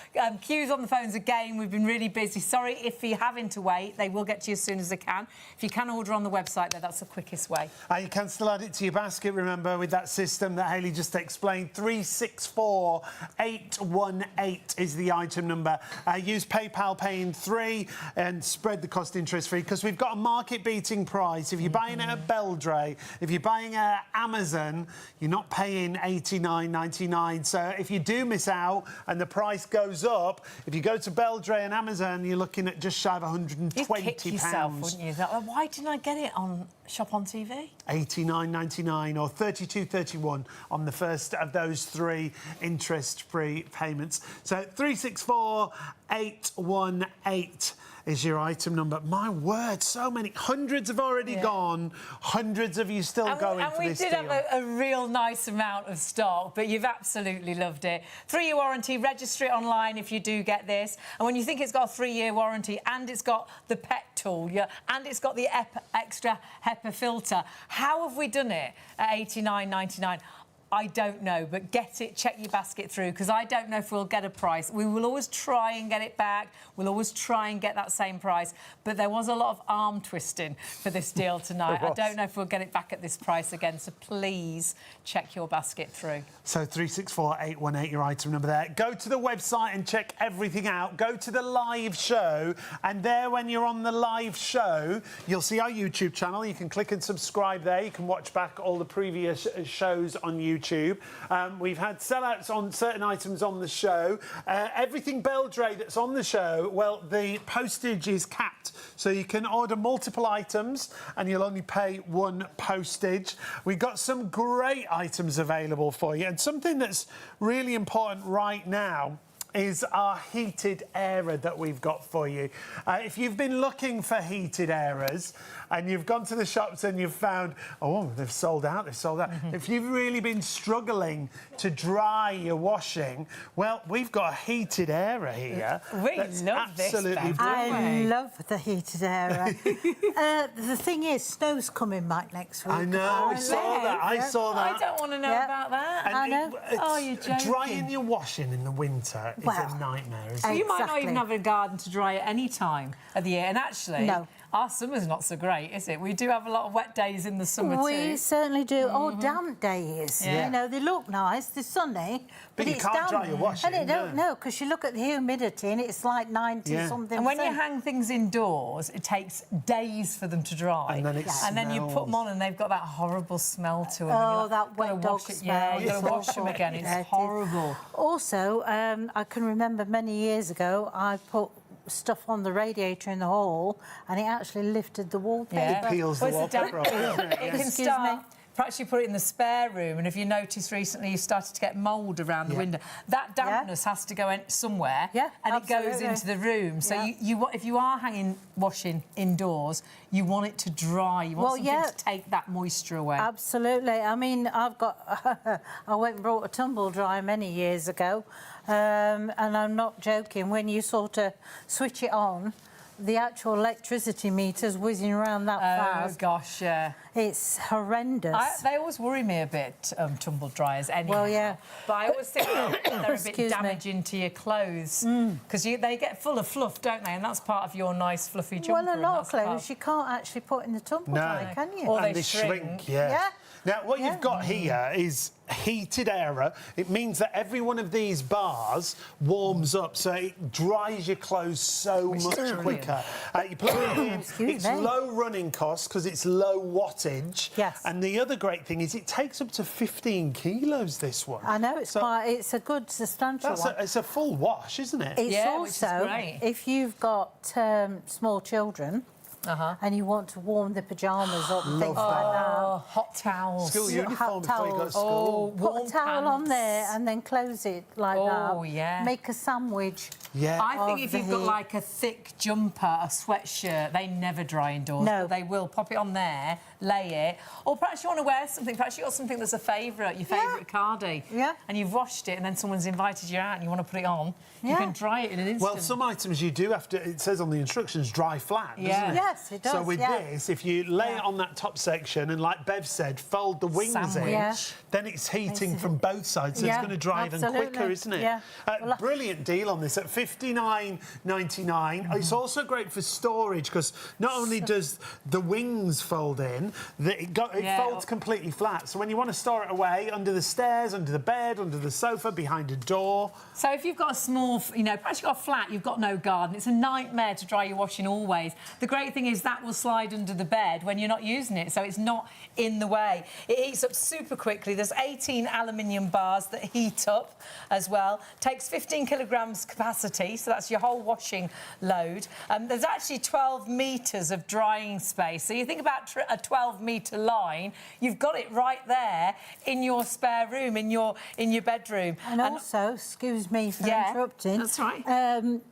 Queues on the phones again, we've been really busy. Sorry if you're having to wait, they will get to you as soon as they can. If you can order on the website, though, that's the quickest way. You can still add it to your basket, remember, with that system that Hayley just explained. 364818 is the item number. Use PayPal Pay in 3 and spread the cost interest-free, because we've got a market-beating price. If you're buying it at Beldray, if you're buying it at Amazon, you're not paying $89.99. So if you do miss out and the price goes up, if you go to Beldray and Amazon, you're looking at just shy of £120. You'd kick yourself, wouldn't you? Why didn't I get it on Shop on TV? $89.99 or $32.31 on the first of those 3 interest-free payments. So 364818 is your item number. My word, so many. Hundreds have already gone. Hundreds of you still going for this deal. And we did have a real nice amount of stock, but you've absolutely loved it. 3-year warranty, register it online if you do get this. And when you think it's got a 3-year warranty and it's got the pet tool, and it's got the extra HEPA filter, how have we done it at $89.99? I don't know, but get it, check your basket through, because I don't know if we'll get a price. We will always try and get it back. We'll always try and get that same price. But there was a lot of arm twisting for this deal tonight. I don't know if we'll get it back at this price again, so please check your basket through. So 364818, your item number there. Go to the website and check everything out. Go to the live show, and there, when you're on the live show, you'll see our YouTube channel. You can click and subscribe there. You can watch back all the previous shows on YouTube. We've had sellouts on certain items on the show. Everything Beldray that's on the show, well, the postage is capped, so you can order multiple items and you'll only pay 1 postage. We've got some great items available for you, and something that's really important right now is our heated airer that we've got for you. If you've been looking for heated airers and you've gone to the shops and you've found, oh, they've sold out, If you've really been struggling to dry your washing, well, we've got a heated airer here. We love this, absolutely I love the heated airer. The thing is, snow's coming back next week. I know, I saw that. I don't want to know about that. I know. Oh, you're joking. Drying your washing in the winter is a nightmare, isn't it? You might not even have a garden to dry at any time of the year. And actually, our summer's not so great, is it? We do have a lot of wet days in the summer too. We certainly do. Or damp days. You know, they look nice, they're sunny, but you it's can't damp. dry your washing. And it don't know, because you look at the humidity and it's like 90-something. And when you hang things indoors, it takes days for them to dry. And then and then you put them on and they've got that horrible smell to them. Oh, that wet dog smell. Yeah, you've got to wash them again. It's horrible. Also, I can remember many years ago, I put stuff on the radiator in the hall and it actually lifted the wallpaper. It peels the wallpaper off. It can start perhaps you put it in the spare room, and if you notice recently you started to get mould around the window, that dampness has to go in somewhere, and it goes into the room. So if you are washing indoors, you want it to dry. You want something to take that moisture away. Absolutely. I mean, I've got... I went and brought a tumble dryer many years ago, and I'm not joking. When you sort of switch it on, the actual electricity meter's whizzing around that fast. Oh, gosh, yeah. It's horrendous. They always worry me a bit, tumble dryers, anyhow. Well, yeah. But I always think they're a bit damaging to your clothes. Because they get full of fluff, don't they? And that's part of your nice, fluffy jumper. Well, a lot of clothes you can't actually put in the tumble dryer, can you? Or And they shrink. yeah. Now, what you've got here is heated air. It means that every one of these bars warms up, so it dries your clothes so much quicker. You plug it in, it's low running costs because it's low wattage. Yes. And the other great thing is it takes up to 15 kilos, this one. I know, it's a good substantial one. It's a full wash, isn't it? It's Yeah, which is also, great. if you've got small children, and you want to warm the pyjamas up and things like that. Oh, hot towels. School uniform before you go to school. Oh, Put warm a towel on pants. there and then close it like that. Oh, yeah. Make a sandwich. Yeah. I think of if the you've got heat. like a thick jumper, a sweatshirt, they never dry indoors. No. But they will pop it on there, lay it. Or perhaps you want to wear something, perhaps you've got something that's a favourite, your favourite cardi. Yeah. And you've washed it and then someone's invited you out and you want to put it on. You Yeah. can dry it in an instant. Well, some items you do have to, it says on the instructions, dry flat, doesn't Yeah. it? Yes, it does, So with yeah. this, if you lay it on that top section and, like Bev said, fold the wings in, Sandwich. then it's heating from both sides, so it's going to dry even quicker, isn't it? Yeah. Brilliant deal on this at $59.99. It's also great for storage because not only does the wings fold in, it folds completely flat. So when you want to store it away, under the stairs, under the bed, under the sofa, behind a door... So if you've got a small, perhaps you've got a flat, you've got no garden, it's a nightmare to dry your washing always. The great thing is that will slide under the bed when you're not using it, so it's not in the way. It heats up super quickly. There's 18 aluminium bars that heat up as well. Takes 15 kilograms capacity, so that's your whole washing load. There's actually 12 metres of drying space. So you think about a 12-metre line, you've got it right there in your spare room, in your bedroom. And also, excuse me for interrupting. That's right.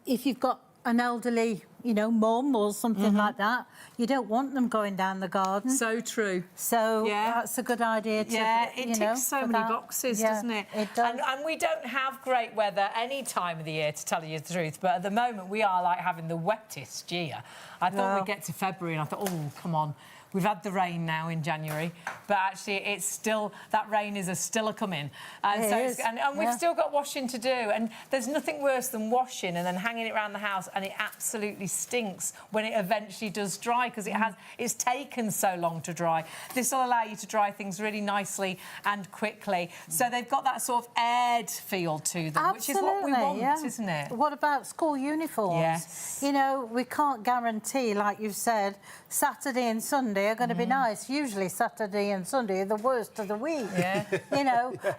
If you've got an elderly, mum or something like that, you don't want them going down the garden. So true. So that's a good idea to, it ticks so many boxes, doesn't it? It does. And we don't have great weather any time of the year, to tell you the truth, but at the moment we are like having the wettest year. I thought we'd get to February and I thought, oh, come on. We've had the rain now in January, but actually it's still, that rain is still a-coming. And we've still got washing to do. And there's nothing worse than washing and then hanging it around the house and it absolutely stinks when it eventually does dry because it's taken so long to dry. This will allow you to dry things really nicely and quickly. So they've got that sort of aired feel to them, which is what we want, isn't it? What about school uniforms? Yes. We can't guarantee, like you've said, Saturday and Sunday are going to be nice. Usually Saturday and Sunday are the worst of the week. Yeah.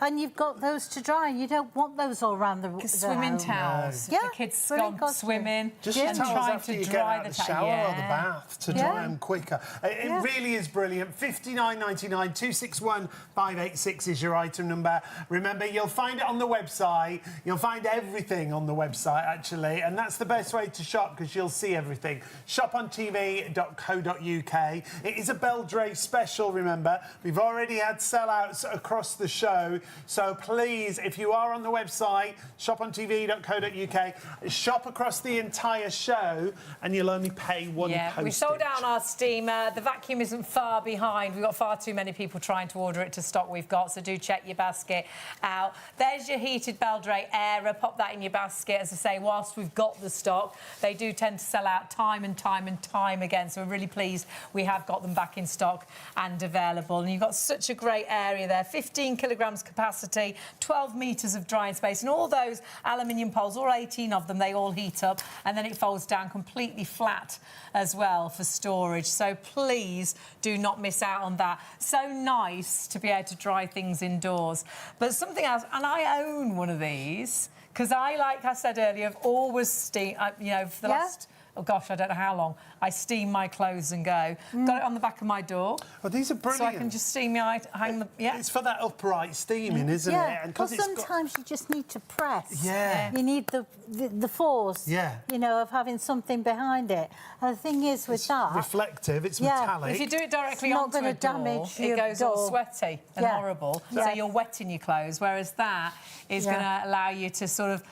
And you've got those to dry. You don't want those all around the swimming home. towels. Yeah, The kids brilliant gone costume. swimming Just and towels trying after to you get dry out the of the shower or the bath to dry them quicker. It really is brilliant. $59.99, 261 586 is your item number. Remember, you'll find it on the website. You'll find everything on the website, actually, and that's the best way to shop because you'll see everything. shopontv.co.uk. It is a Beldray special, remember. We've already had sellouts across the show, so please, if you are on the website, shopontv.co.uk, shop across the entire show and you'll only pay one postage. We sold out our steamer. The vacuum isn't far behind. We've got far too many people trying to order it to stock we've got, so do check your basket out. There's your heated Beldray Air. Pop that in your basket. As I say, whilst we've got the stock, they do tend to sell out time and time and time again, so we're really pleased we have got them back in stock and available. And you've got such a great area there. 15 kilograms capacity, 12 metres of drying space, and all those aluminium poles, all 18 of them, they all heat up, and then it folds down completely flat as well for storage. So please do not miss out on that. So nice to be able to dry things indoors. But something else, and I own one of these, because like I said earlier, I've always for the last oh gosh, I don't know how long, I steam my clothes and go. Got it on the back of my door. Oh, these are brilliant. So I can just steam my, hang them, yeah. It's for that upright steaming, isn't it? And well, sometimes you just need to press. Yeah. You need the force, you know, of having something behind it. And the thing is with that... reflective, it's metallic. If you do it directly onto a door, it goes all sweaty and horrible. So you're wetting your clothes, whereas that is going to allow you to sort of...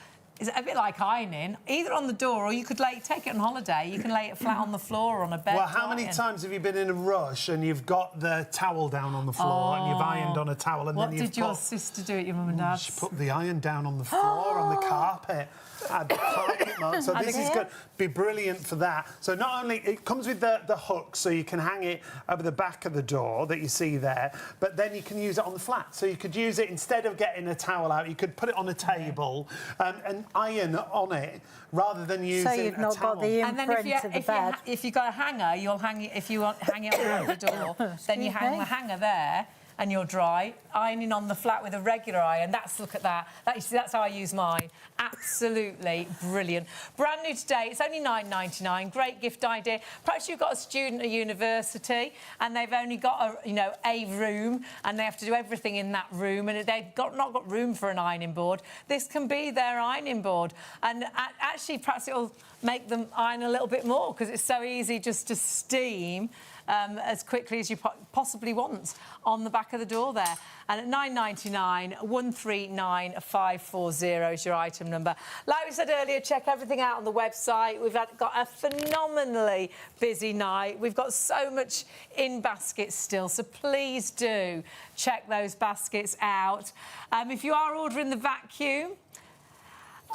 It's a bit like ironing, either on the door or you could take it on holiday. You can lay it flat on the floor or on a bed. Well, how many times have you been in a rush and you've got the towel down on the floor and you've ironed on a towel and then you've What did your sister do at your mum and dad's? She put the iron down on the floor, on the carpet. Had the carpet mark. So this is good. Be brilliant for that. So not only it comes with the hook, so you can hang it over the back of the door that you see there, but then you can use it on the flat. So you could use it instead of getting a towel out. You could put it on a table and iron on it rather than using a towel. So you've not got the imprint of the bed. If you've got a hanger, you'll hang it. If you want hang it on the door, then you hang the hanger there. And you're dry, ironing on the flat with a regular iron. Look at that. That's how I use mine. Absolutely brilliant. Brand new today. It's only £9.99. Great gift idea. Perhaps you've got a student at university and they've only got a room and they have to do everything in that room and they've not got room for an ironing board. This can be their ironing board. And actually, perhaps it'll make them iron a little bit more because it's so easy just to steam as quickly as you possibly want on the back of the door there. And at £9.99, 139540 is your item number. Like we said earlier, check everything out on the website. We've got a phenomenally busy night. We've got so much in baskets still, so please do check those baskets out. If you are ordering the vacuum,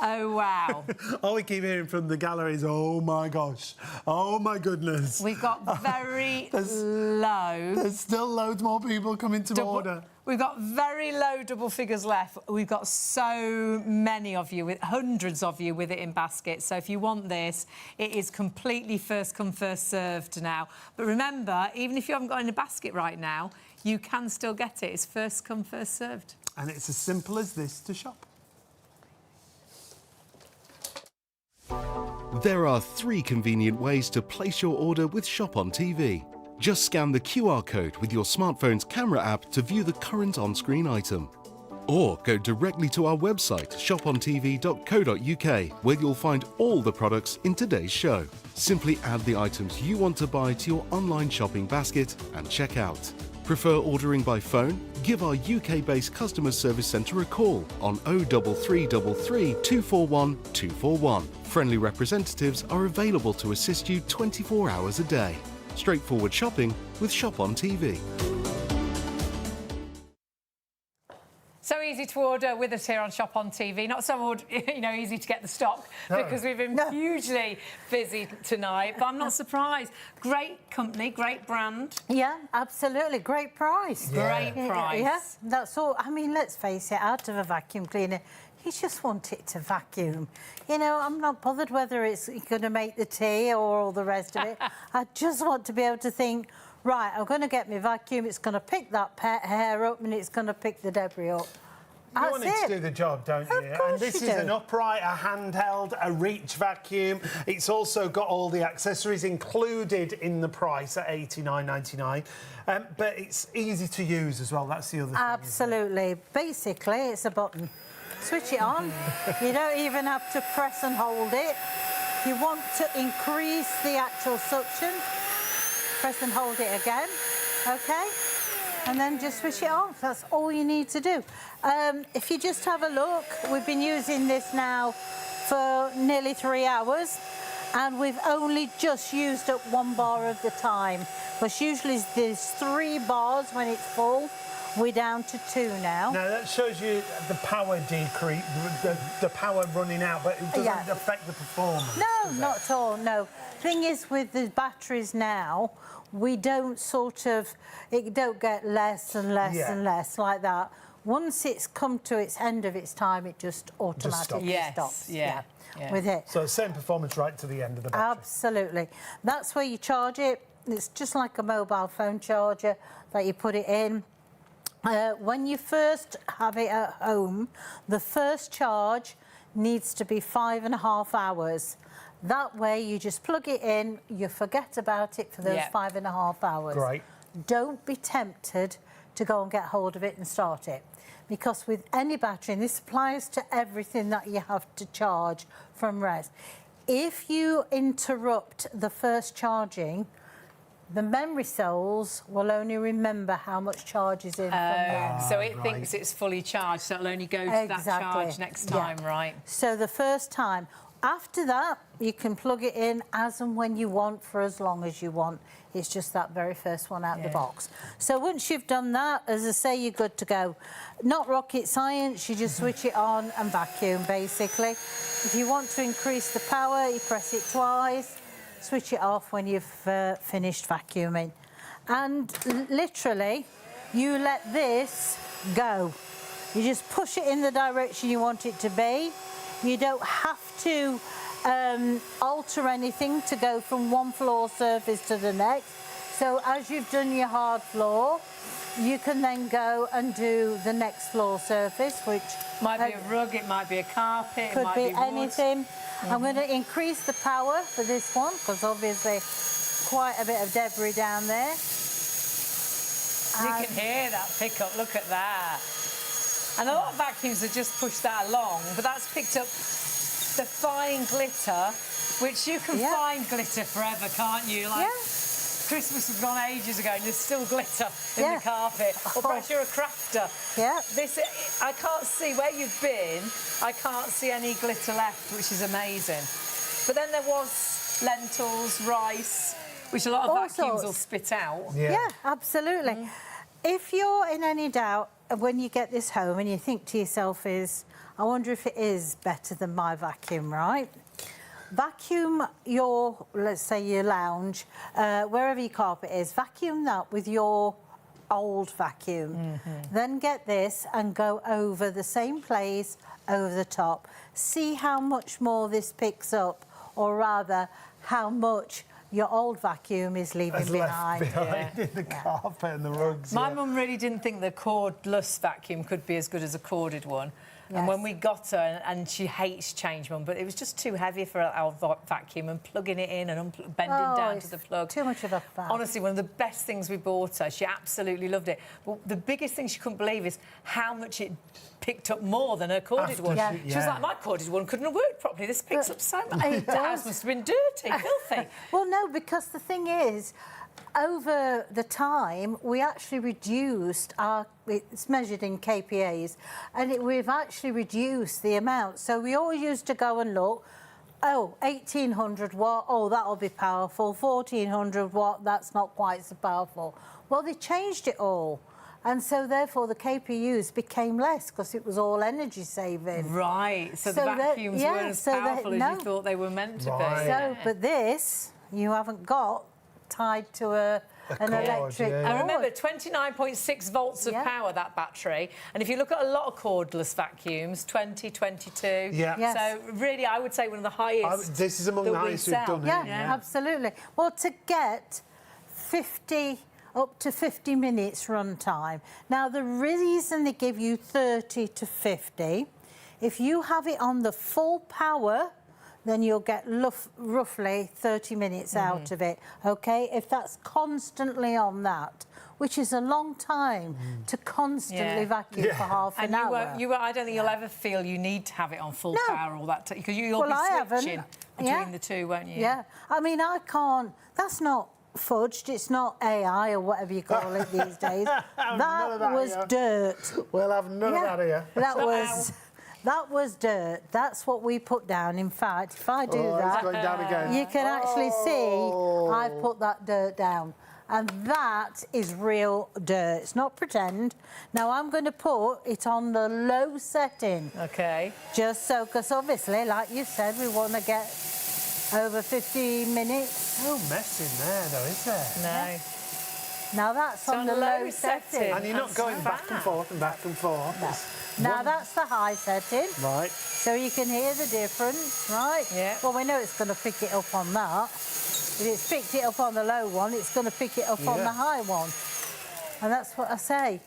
oh, wow. All we keep hearing from the gallery is, oh, my gosh. Oh, my goodness. We've got very low... There's still loads more people coming to order. We've got very low double figures left. We've got so many of you, hundreds of you with it in baskets. So if you want this, it is completely first come, first served now. But remember, even if you haven't got it in a basket right now, you can still get it. It's first come, first served. And it's as simple as this to shop. There are 3 convenient ways to place your order with Shop on TV. Just scan the QR code with your smartphone's camera app to view the current on-screen item. Or go directly to our website, shopontv.co.uk, where you'll find all the products in today's show. Simply add the items you want to buy to your online shopping basket and check out. Prefer ordering by phone? Give our UK-based customer service centre a call on 03333 241 241. Friendly representatives are available to assist you 24 hours a day. Straightforward shopping with Shop on TV. So easy to order with us here on Shop on TV. Not so easy to get the stock because we've been hugely busy tonight. But I'm not surprised. Great company, great brand. Yeah, absolutely. Great price. Great price. Yeah, that's all. I mean, let's face it, out of a vacuum cleaner, you just want it to vacuum. You know, I'm not bothered whether it's going to make the tea or all the rest of it. I just want to be able to think, right, I'm going to get my vacuum, it's going to pick that pet hair up and it's going to pick the debris up. You want it to do the job, don't you? Of course and this you is do. an upright, a handheld, a reach vacuum. It's also got all the accessories included in the price at $89.99. But it's easy to use as well. That's the other thing. Absolutely. Basically, it's a button. Switch it on. You don't even have to press and hold it. You want to increase the actual suction. Press and hold it again. OK? And then just switch it off. That's all you need to do. If you just have a look, we've been using this now for nearly 3 hours and we've only just used up 1 bar of the time. Because usually there's 3 bars when it's full. We're down to 2 now. Now, that shows you the power decrease, the power running out, but it doesn't affect the performance. No, not at all, no. Thing is, with the batteries now, we don't it don't get less and less and less like that. Once it's come to its end of its time, it just automatically stops. With it. So same performance right to the end of the battery. Absolutely. That's where you charge it. It's just like a mobile phone charger that you put it in. When you first have it at home, the first charge needs to be 5.5 hours. That way, you just plug it in, you forget about it for those 5.5 hours. Great. Don't be tempted to go and get hold of it and start it. Because with any battery, and this applies to everything that you have to charge from res, if you interrupt the first charging, the memory cells will only remember how much charge is in from there. So it thinks it's fully charged, so it'll only go to that charge next time, right? So the first time. After that, you can plug it in as and when you want for as long as you want. It's just that very first one out the box. So once you've done that, as I say, you're good to go. Not rocket science, you just switch it on and vacuum, basically. If you want to increase the power, you press it twice, switch it off when you've finished vacuuming. And literally, you let this go. You just push it in the direction you want it to be. You don't have to alter anything to go from one floor surface to the next. So as you've done your hard floor, you can then go and do the next floor surface, which might be a rug, it might be a carpet, could it might be be wood. anything. I'm going to increase the power for this one because obviously quite a bit of debris down there. You can hear that pickup, look at that. And a lot of vacuums have just pushed that along, but that's picked up the fine glitter, which you can find glitter forever, can't you? Like Christmas was gone ages ago and there's still glitter in the carpet. Or perhaps you're a crafter. Yeah. This, I can't see where you've been, I can't see any glitter left, which is amazing. But then there was lentils, rice, which a lot of vacuums will spit out. Yeah, absolutely. If you're in any doubt when you get this home and you think to yourself I wonder if it is better than my vacuum, right? Vacuum your, let's say your lounge, wherever your carpet is, vacuum that with your old vacuum. Then get this and go over the same place, over the top. See how much more this picks up, or rather, how much your old vacuum is leaving behind. In the carpet and the rugs. My mum really didn't think the cordless vacuum could be as good as a corded one. And when we got her, and she hates change, Mum, but it was just too heavy for our vacuum, and plugging it in and bending down to the plug. Too much of a faff. Honestly, one of the best things we bought her. She absolutely loved it. But the biggest thing she couldn't believe is how much it picked up more than her corded one. She was like, my corded one couldn't have worked properly. This picks up so much. It The house must have been dirty, filthy. Well, no, because the thing is, over the time, we actually reduced our, it's measured in kPAs, and we've actually reduced the amount. So we always used to go and look, 1800 watt, that'll be powerful, 1400 watt, that's not quite so powerful. Well, they changed it all. And so, therefore, the KPUs became less because it was all energy saving. Right, so the vacuums weren't as powerful as you thought they were meant to be. So, but this, you haven't got tied to an electric cord. I remember 29.6 volts of power, that battery. And if you look at a lot of cordless vacuums, 20, 22. So really, I would say one of the highest. This is among the highest we've done. Absolutely. Well, to get up to 50 minutes run time. Now, the reason they give you 30 to 50, if you have it on the full power, then you'll get roughly 30 minutes out of it, OK? If that's constantly on that, which is a long time to constantly vacuum for half an hour. I don't think you'll ever feel you need to have it on full power all that time, because you'll be switching between the two, won't you? Yeah. I mean, I can't... That's not fudged, it's not AI or whatever you call it these days. that was dirt. We'll have none of that here. That was dirt. That's what we put down. In fact, if I do that, it's going down again. you can actually see I've put that dirt down. And that is real dirt. It's not pretend. Now, I'm going to put it on the low setting. OK. Just so, because obviously, like you said, we want to get over 50 minutes. No mess in there, though, is there? No. Now, that's on the low setting. And you're not going back and forth and back and forth. No. Now, that's the high setting. Right. So you can hear the difference, right? Yeah. Well, we know it's going to pick it up on that. If it's picked it up on the low one, it's going to pick it up on the high one. And that's what I say.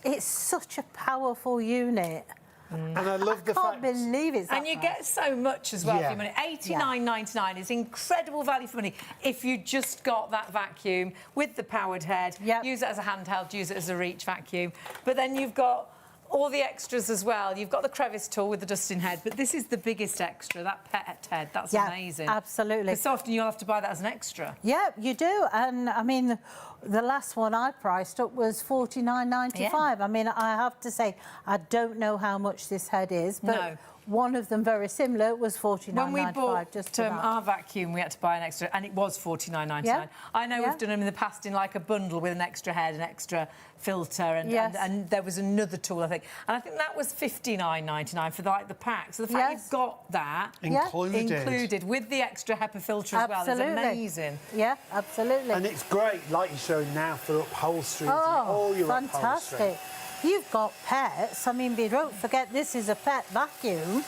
It's such a powerful unit. And I love the I fact... can't believe it's that And you price. get so much as well Yeah. for your money. $89.99 is incredible value for money if you just got that vacuum with the powered head. Yep. Use it as a handheld, use it as a reach vacuum. But then you've got all the extras as well. You've got the crevice tool with the dusting head, but this is the biggest extra, that pet head. That's amazing. Absolutely. Because so often you'll have to buy that as an extra. Yeah, you do. And I mean, the last one I priced up was $49.95. Yeah. I mean, I have to say, I don't know how much this head is, but No. one of them very similar was $49.95. When we bought just for that. our vacuum, we had to buy an extra, and it was $49.99. Yeah. I know Yeah. we've done them in the past in like a bundle with an extra head, an extra filter, and, Yes. and there was another tool, I think. And I think that was $59.99 for the pack. So the fact Yes. you've got that Included. with the extra HEPA filter as well is amazing. Yeah, absolutely. And it's great, like you're showing now, for upholstery. All your fantastic. upholstery. You've got pets. I mean, we don't forget this is a pet vacuum,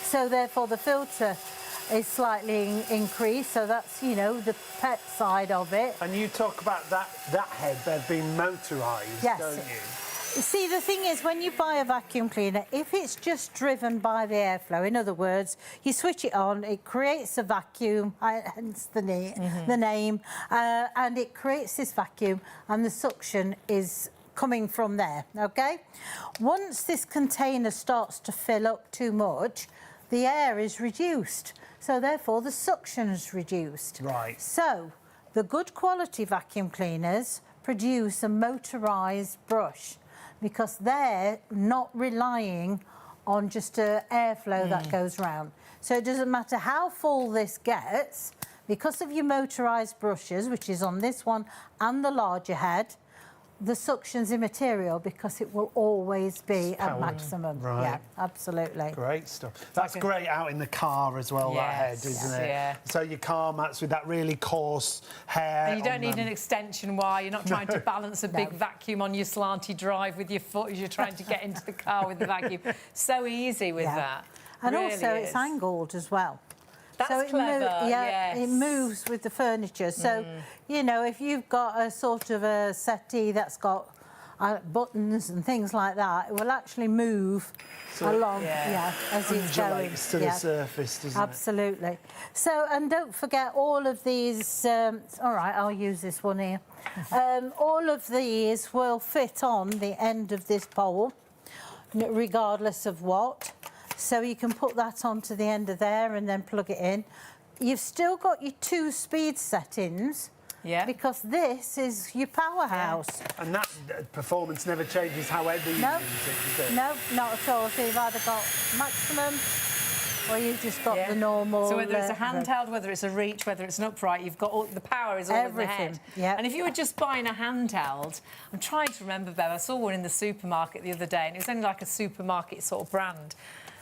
so therefore the filter is slightly increased, so that's, you know, the pet side of it. And you talk about that head there being motorised, Yes. don't you? You see, the thing is, when you buy a vacuum cleaner, if it's just driven by the airflow, in other words, you switch it on, it creates a vacuum, hence the name, and it creates this vacuum, and the suction is coming from there, OK? Once this container starts to fill up too much, the air is reduced, so therefore the suction is reduced. Right. So the good quality vacuum cleaners produce a motorised brush because they're not relying on just airflow that goes round. So it doesn't matter how full this gets, because of your motorised brushes, which is on this one and the larger head, the suction's immaterial because it will always be at powered. maximum. Right. Yeah, absolutely. Great stuff. That's great out in the car as well, that head, Yes, isn't it? yeah. So your car mats with that really coarse hair. And you don't on need them. an extension wire. You're not trying to balance a big vacuum on your slanty drive with your foot as you're trying to get into the car with the vacuum. So easy with that. And Really also is. it's angled as well. That's so it clever, yes. it moves with the furniture. So, you know, if you've got a sort of a settee that's got buttons and things like that, it will actually move along as it's going. Undulates to the surface, doesn't Absolutely. So, and don't forget all of these, all right, I'll use this one here. All of these will fit on the end of this pole, regardless of what. So you can put that onto the end of there and then plug it in. You've still got your 2 speed settings. Yeah. Because this is your powerhouse. And that performance never changes however you No, use it, does it? no, not at all. So you've either got maximum or you've just got the normal. So whether it's a handheld, whether it's a reach, whether it's an upright, you've got all the power is all in the head. Yeah. And if you were just buying a handheld, I'm trying to remember, Bev, I saw one in the supermarket the other day, and it was only like a supermarket sort of brand.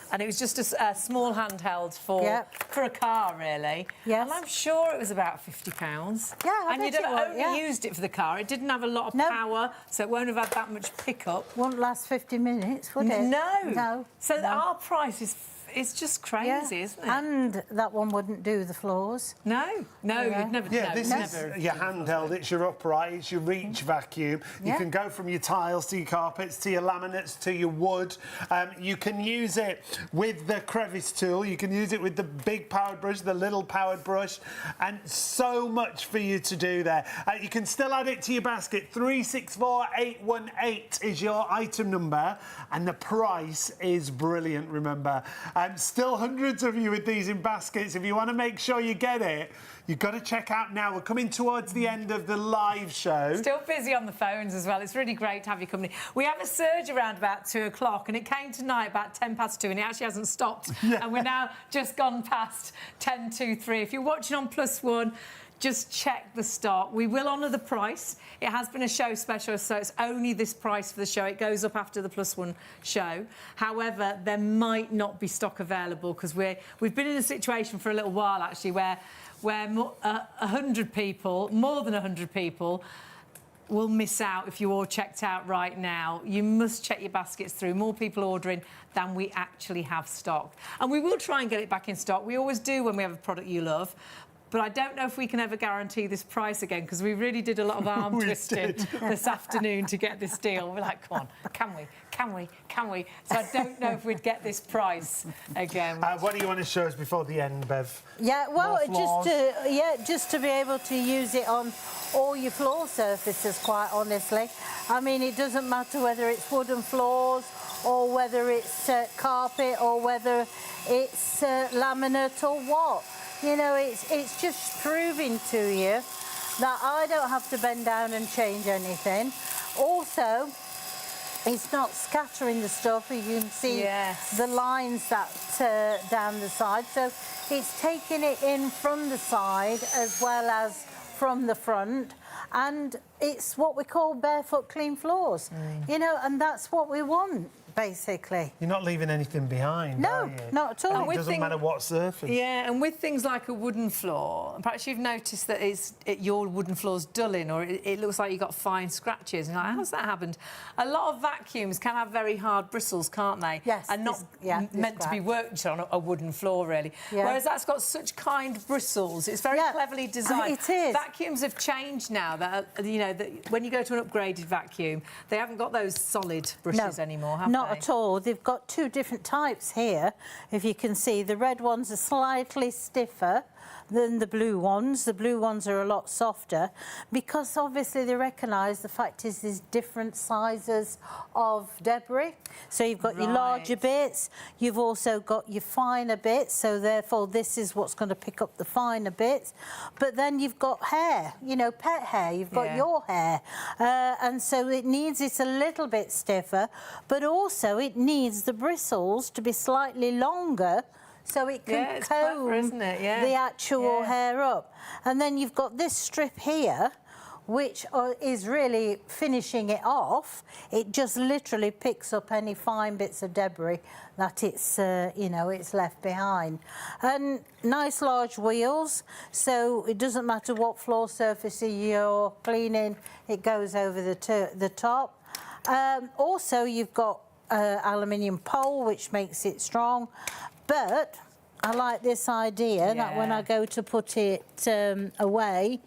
And it was just a small handheld for a car, really. Yes. And I'm sure it was about £50. Yeah, I and bet you'd it have was, only used it for the car. It didn't have a lot of power, so it won't have had that much pickup. Won't last 50 minutes, would it? No. No. So no. our price is it's just crazy, isn't it? And that one wouldn't do the floors. No, you'd never. Yeah, no, this never. is your handheld, it's your upright, it's your reach vacuum. You Yeah. can go from your tiles to your carpets, to your laminates, to your wood. You can use it with the crevice tool, you can use it with the big powered brush, the little powered brush, and so much for you to do there. You can still add it to your basket. 364818 is your item number, and the price is brilliant, remember. Still hundreds of you with these in baskets. If you want to make sure you get it, you've got to check out now. We're coming towards the end of the live show. Still busy on the phones as well. It's really great to have your company. We have a surge around about 2 o'clock, and it came tonight about 10 past 2, and it actually hasn't stopped. And we're now just gone past 10 to 3. If you're watching on +1, just check the stock. We will honour the price. It has been a show special, so it's only this price for the show. It goes up after the +1 show. However, there might not be stock available because we've been in a situation for a little while, actually, where 100 people, more than 100 people, will miss out if you're all checked out right now. You must check your baskets through. More people ordering than we actually have stocked. And we will try and get it back in stock. We always do when we have a product you love. But I don't know if we can ever guarantee this price again, because we really did a lot of arm twisting this afternoon to get this deal. We're like, come on, can we? Can we? Can we? So I don't know if we'd get this price again. What do you want to show us before the end, Bev? Yeah, well, More floors? just to be able to use it on all your floor surfaces, quite honestly. I mean, it doesn't matter whether it's wooden floors or whether it's carpet or whether it's laminate or what. You know, it's just proving to you that I don't have to bend down and change anything. Also, it's not scattering the stuff. You can see the lines that down the side. So it's taking it in from the side as well as from the front. And it's what we call barefoot clean floors. You know, and that's what we want, basically. You're not leaving anything behind, are No, you? not at all. And it doesn't matter what surface. Yeah, and with things like a wooden floor, perhaps you've noticed that your wooden floor's dulling, or it looks like you've got fine scratches. And you're like, how's that happened? A lot of vacuums can have very hard bristles, can't they? Yes. And not meant to be worked on a wooden floor, really. Yeah. Whereas that's got such kind bristles. It's very cleverly designed. It is. Vacuums have changed now. That you know, that when you go to an upgraded vacuum, they haven't got those solid brushes anymore, have not they? at all. They've got two different types here. If you can see, the red ones are slightly stiffer than the blue ones. The blue ones are a lot softer because obviously they recognise the fact is there's different sizes of debris. So you've got your larger bits, you've also got your finer bits, so therefore this is what's going to pick up the finer bits. But then you've got hair, you know, pet hair, you've got your hair. And so it needs it a little bit stiffer, but also it needs the bristles to be slightly longer so it can comb clever, isn't it? the actual hair up. And then you've got this strip here, which is really finishing it off. It just literally picks up any fine bits of debris that it's, you know, it's left behind. And nice large wheels, so it doesn't matter what floor surface you're cleaning, it goes over the top. Also, you've got aluminium pole, which makes it strong. But I like this idea that when I go to put it away,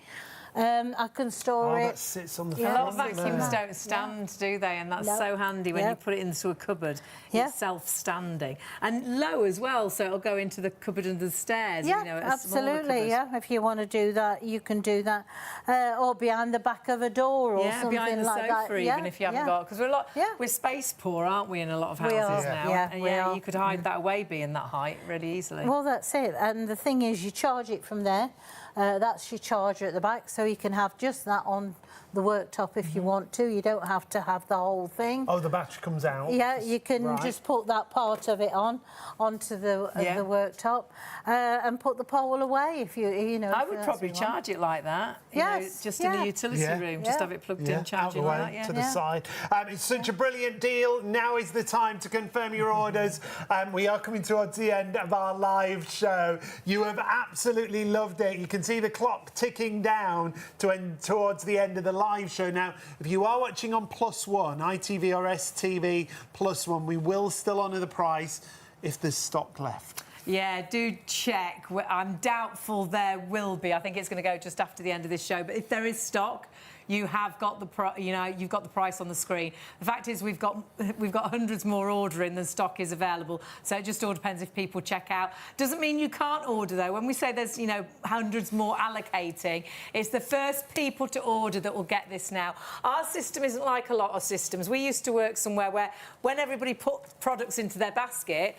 I can store it. That sits on the A lot of front vacuums there. don't stand, do they? And that's so handy when you put it into a cupboard. It's self-standing. And low as well, so it'll go into the cupboard under the stairs. Yeah, you know, absolutely, If you want to do that, you can do that. Or behind the back of a door or something like that. behind the sofa even if you haven't got... Because we're space poor, aren't we, in a lot of houses now? And you could hide that away being that height really easily. Well, that's it. And the thing is, you charge it from there. That's your charger at the back, so you can have just that on the worktop if you want to. You don't have to have the whole thing. Oh, the battery comes out. Yeah, you can just put that part of it onto the worktop and put the pole away if you know. I would probably charge it like that. Yes, you know, just in the utility room, just have it plugged in, charging like that. To the side. It's such a brilliant deal. Now is the time to confirm your orders. We are coming towards the end of our live show. You have absolutely loved it. You can see the clock ticking down towards the end of the live show. Now, if you are watching on +1, ITV or STV +1, we will still honour the price if there's stock left. Yeah, do check. I'm doubtful there will be. I think it's going to go just after the end of this show. But if there is stock, you have got you've got the price on the screen. The fact is, we've got hundreds more ordering than stock is available. So it just all depends if people check out. Doesn't mean you can't order though. When we say there's hundreds more allocating, it's the first people to order that will get this now. Our system isn't like a lot of systems. We used to work somewhere where when everybody put products into their basket,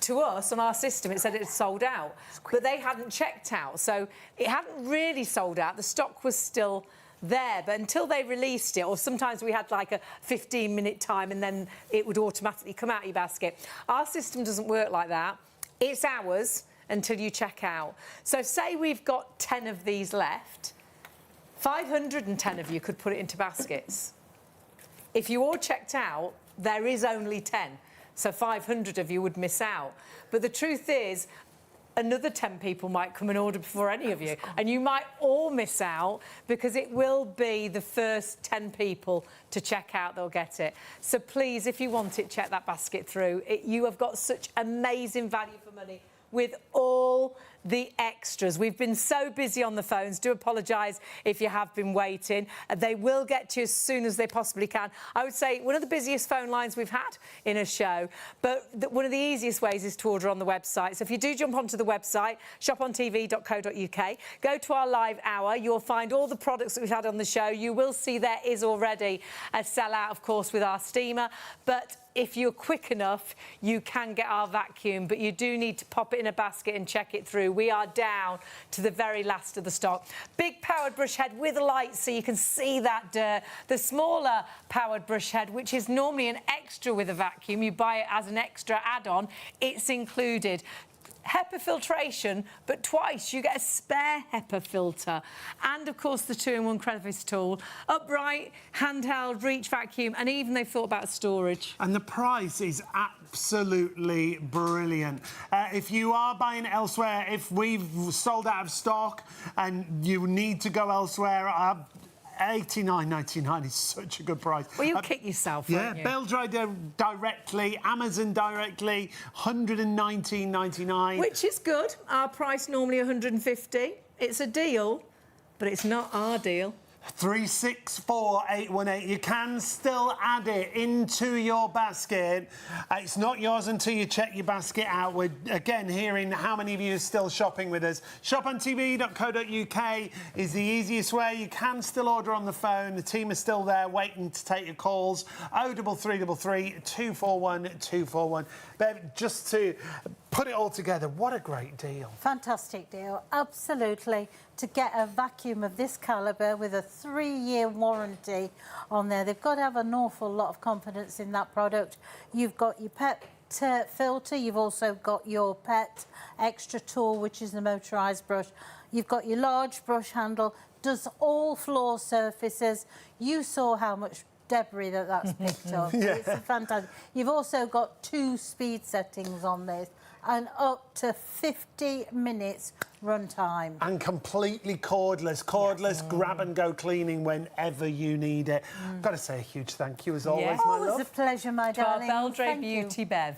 to us on our system it said it had sold out, but they hadn't checked out, so it hadn't really sold out. The stock was still there, but until they released it, or sometimes we had like a 15-minute time and then it would automatically come out of your basket. Our system doesn't work like that. It's ours until you check out. So say we've got 10 of these left, 510 of you could put it into baskets. If you all checked out, there is only 10. So 500 of you would miss out. But the truth is, another 10 people might come and order before any of you. And you might all miss out because it will be the first 10 people to check out that'll get it. So please, if you want it, check that basket through. You have got such amazing value for money with all the extras. We've been so busy on the phones. Do apologise if you have been waiting. They will get to you as soon as they possibly can. I would say one of the busiest phone lines we've had in a show, but one of the easiest ways is to order on the website. So if you do jump onto the website, shopontv.co.uk, go to our live hour, you'll find all the products that we've had on the show. You will see there is already a sellout, of course, with our steamer, but if you're quick enough, you can get our vacuum, but you do need to pop it in a basket and check it through. We are down to the very last of the stock. Big powered brush head with lights, so you can see that dirt. The smaller powered brush head, which is normally an extra with a vacuum, you buy it as an extra add-on, it's included. HEPA filtration, but twice you get a spare HEPA filter. And, of course, the 2-in-1 crevice tool. Upright, handheld, reach vacuum, and even they've thought about storage. And the price is absolutely brilliant. If you are buying elsewhere, if we've sold out of stock and you need to go elsewhere, $89.99 is such a good price. Well, you'll kick yourself, yeah, won't you? Beldray directly, Amazon directly, $119.99. Which is good. Our price normally $150. It's a deal, but it's not our deal. 364818. You can still add it into your basket. It's not yours until you check your basket out. We're again hearing how many of you are still shopping with us. Shopontv.co.uk is the easiest way. You can still order on the phone. The team is still there waiting to take your calls. 03333 241 241. Bev, just to put it all together, what a great deal. Fantastic deal, absolutely. To get a vacuum of this calibre with a 3-year warranty on there, they've got to have an awful lot of confidence in that product. You've got your pet filter, you've also got your pet extra tool, which is the motorised brush. You've got your large brush handle, does all floor surfaces. You saw how much debris that's picked up. Yeah. It's fantastic. You've also got 2 speed settings on this and up to 50 minutes run time. And completely cordless. Cordless grab-and-go cleaning whenever you need it. Got to say a huge thank you, as always, my Always love. a pleasure, my To our darling. Beldray Thank Beauty you. Bev.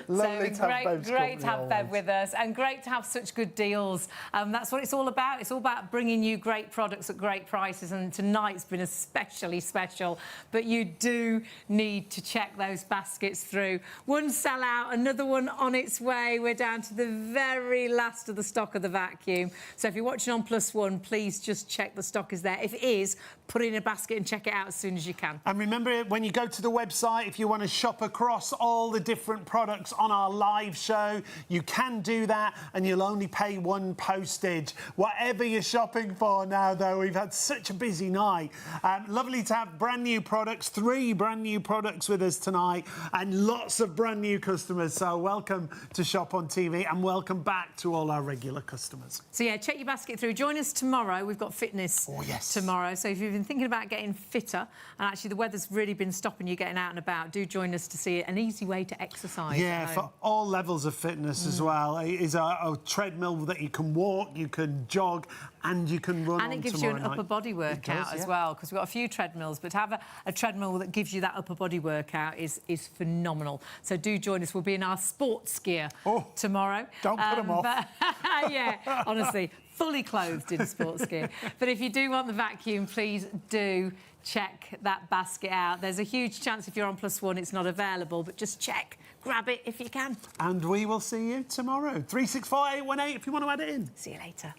Lovely to have Bev's great to have company Bev always. with us, and great to have such good deals. That's what it's all about. It's all about bringing you great products at great prices, and tonight's been especially special. But you do need to check those baskets through. One sell out, another one on its way. We're down to the very last of the stock of the vacuum. So if you're watching on +1, please just check the stock is there. If it is, put it in a basket and check it out as soon as you can. And remember, when you go to the website, if you want to shop across all the different products on our live show, you can do that, and you'll only pay 1 postage. Whatever you're shopping for now, though, we've had such a busy night. Lovely to have brand new products, 3 brand new products with us tonight, and lots of brand new customers. So welcome to Shop on TV, and welcome back to all our regular customers. So, yeah, check your basket through. Join us tomorrow. We've got fitness tomorrow. So if you've been thinking about getting fitter, and actually the weather's really been stopping you getting out and about, do join us to see an easy way to exercise. Yeah, for all levels of fitness as well. It is a treadmill that you can walk, you can jog, and you can run on. And it gives you an upper body workout as well, because we've got a few treadmills, but to have a treadmill that gives you that upper body workout is phenomenal. So do join us. We'll be in our sports gear tomorrow. Don't put them off. Yeah, honestly, fully clothed in sports gear. But if you do want the vacuum, please do check that basket out. There's a huge chance if you're on +1 it's not available, but just check, grab it if you can. And we will see you tomorrow. 364818 if you want to add it in. See you later.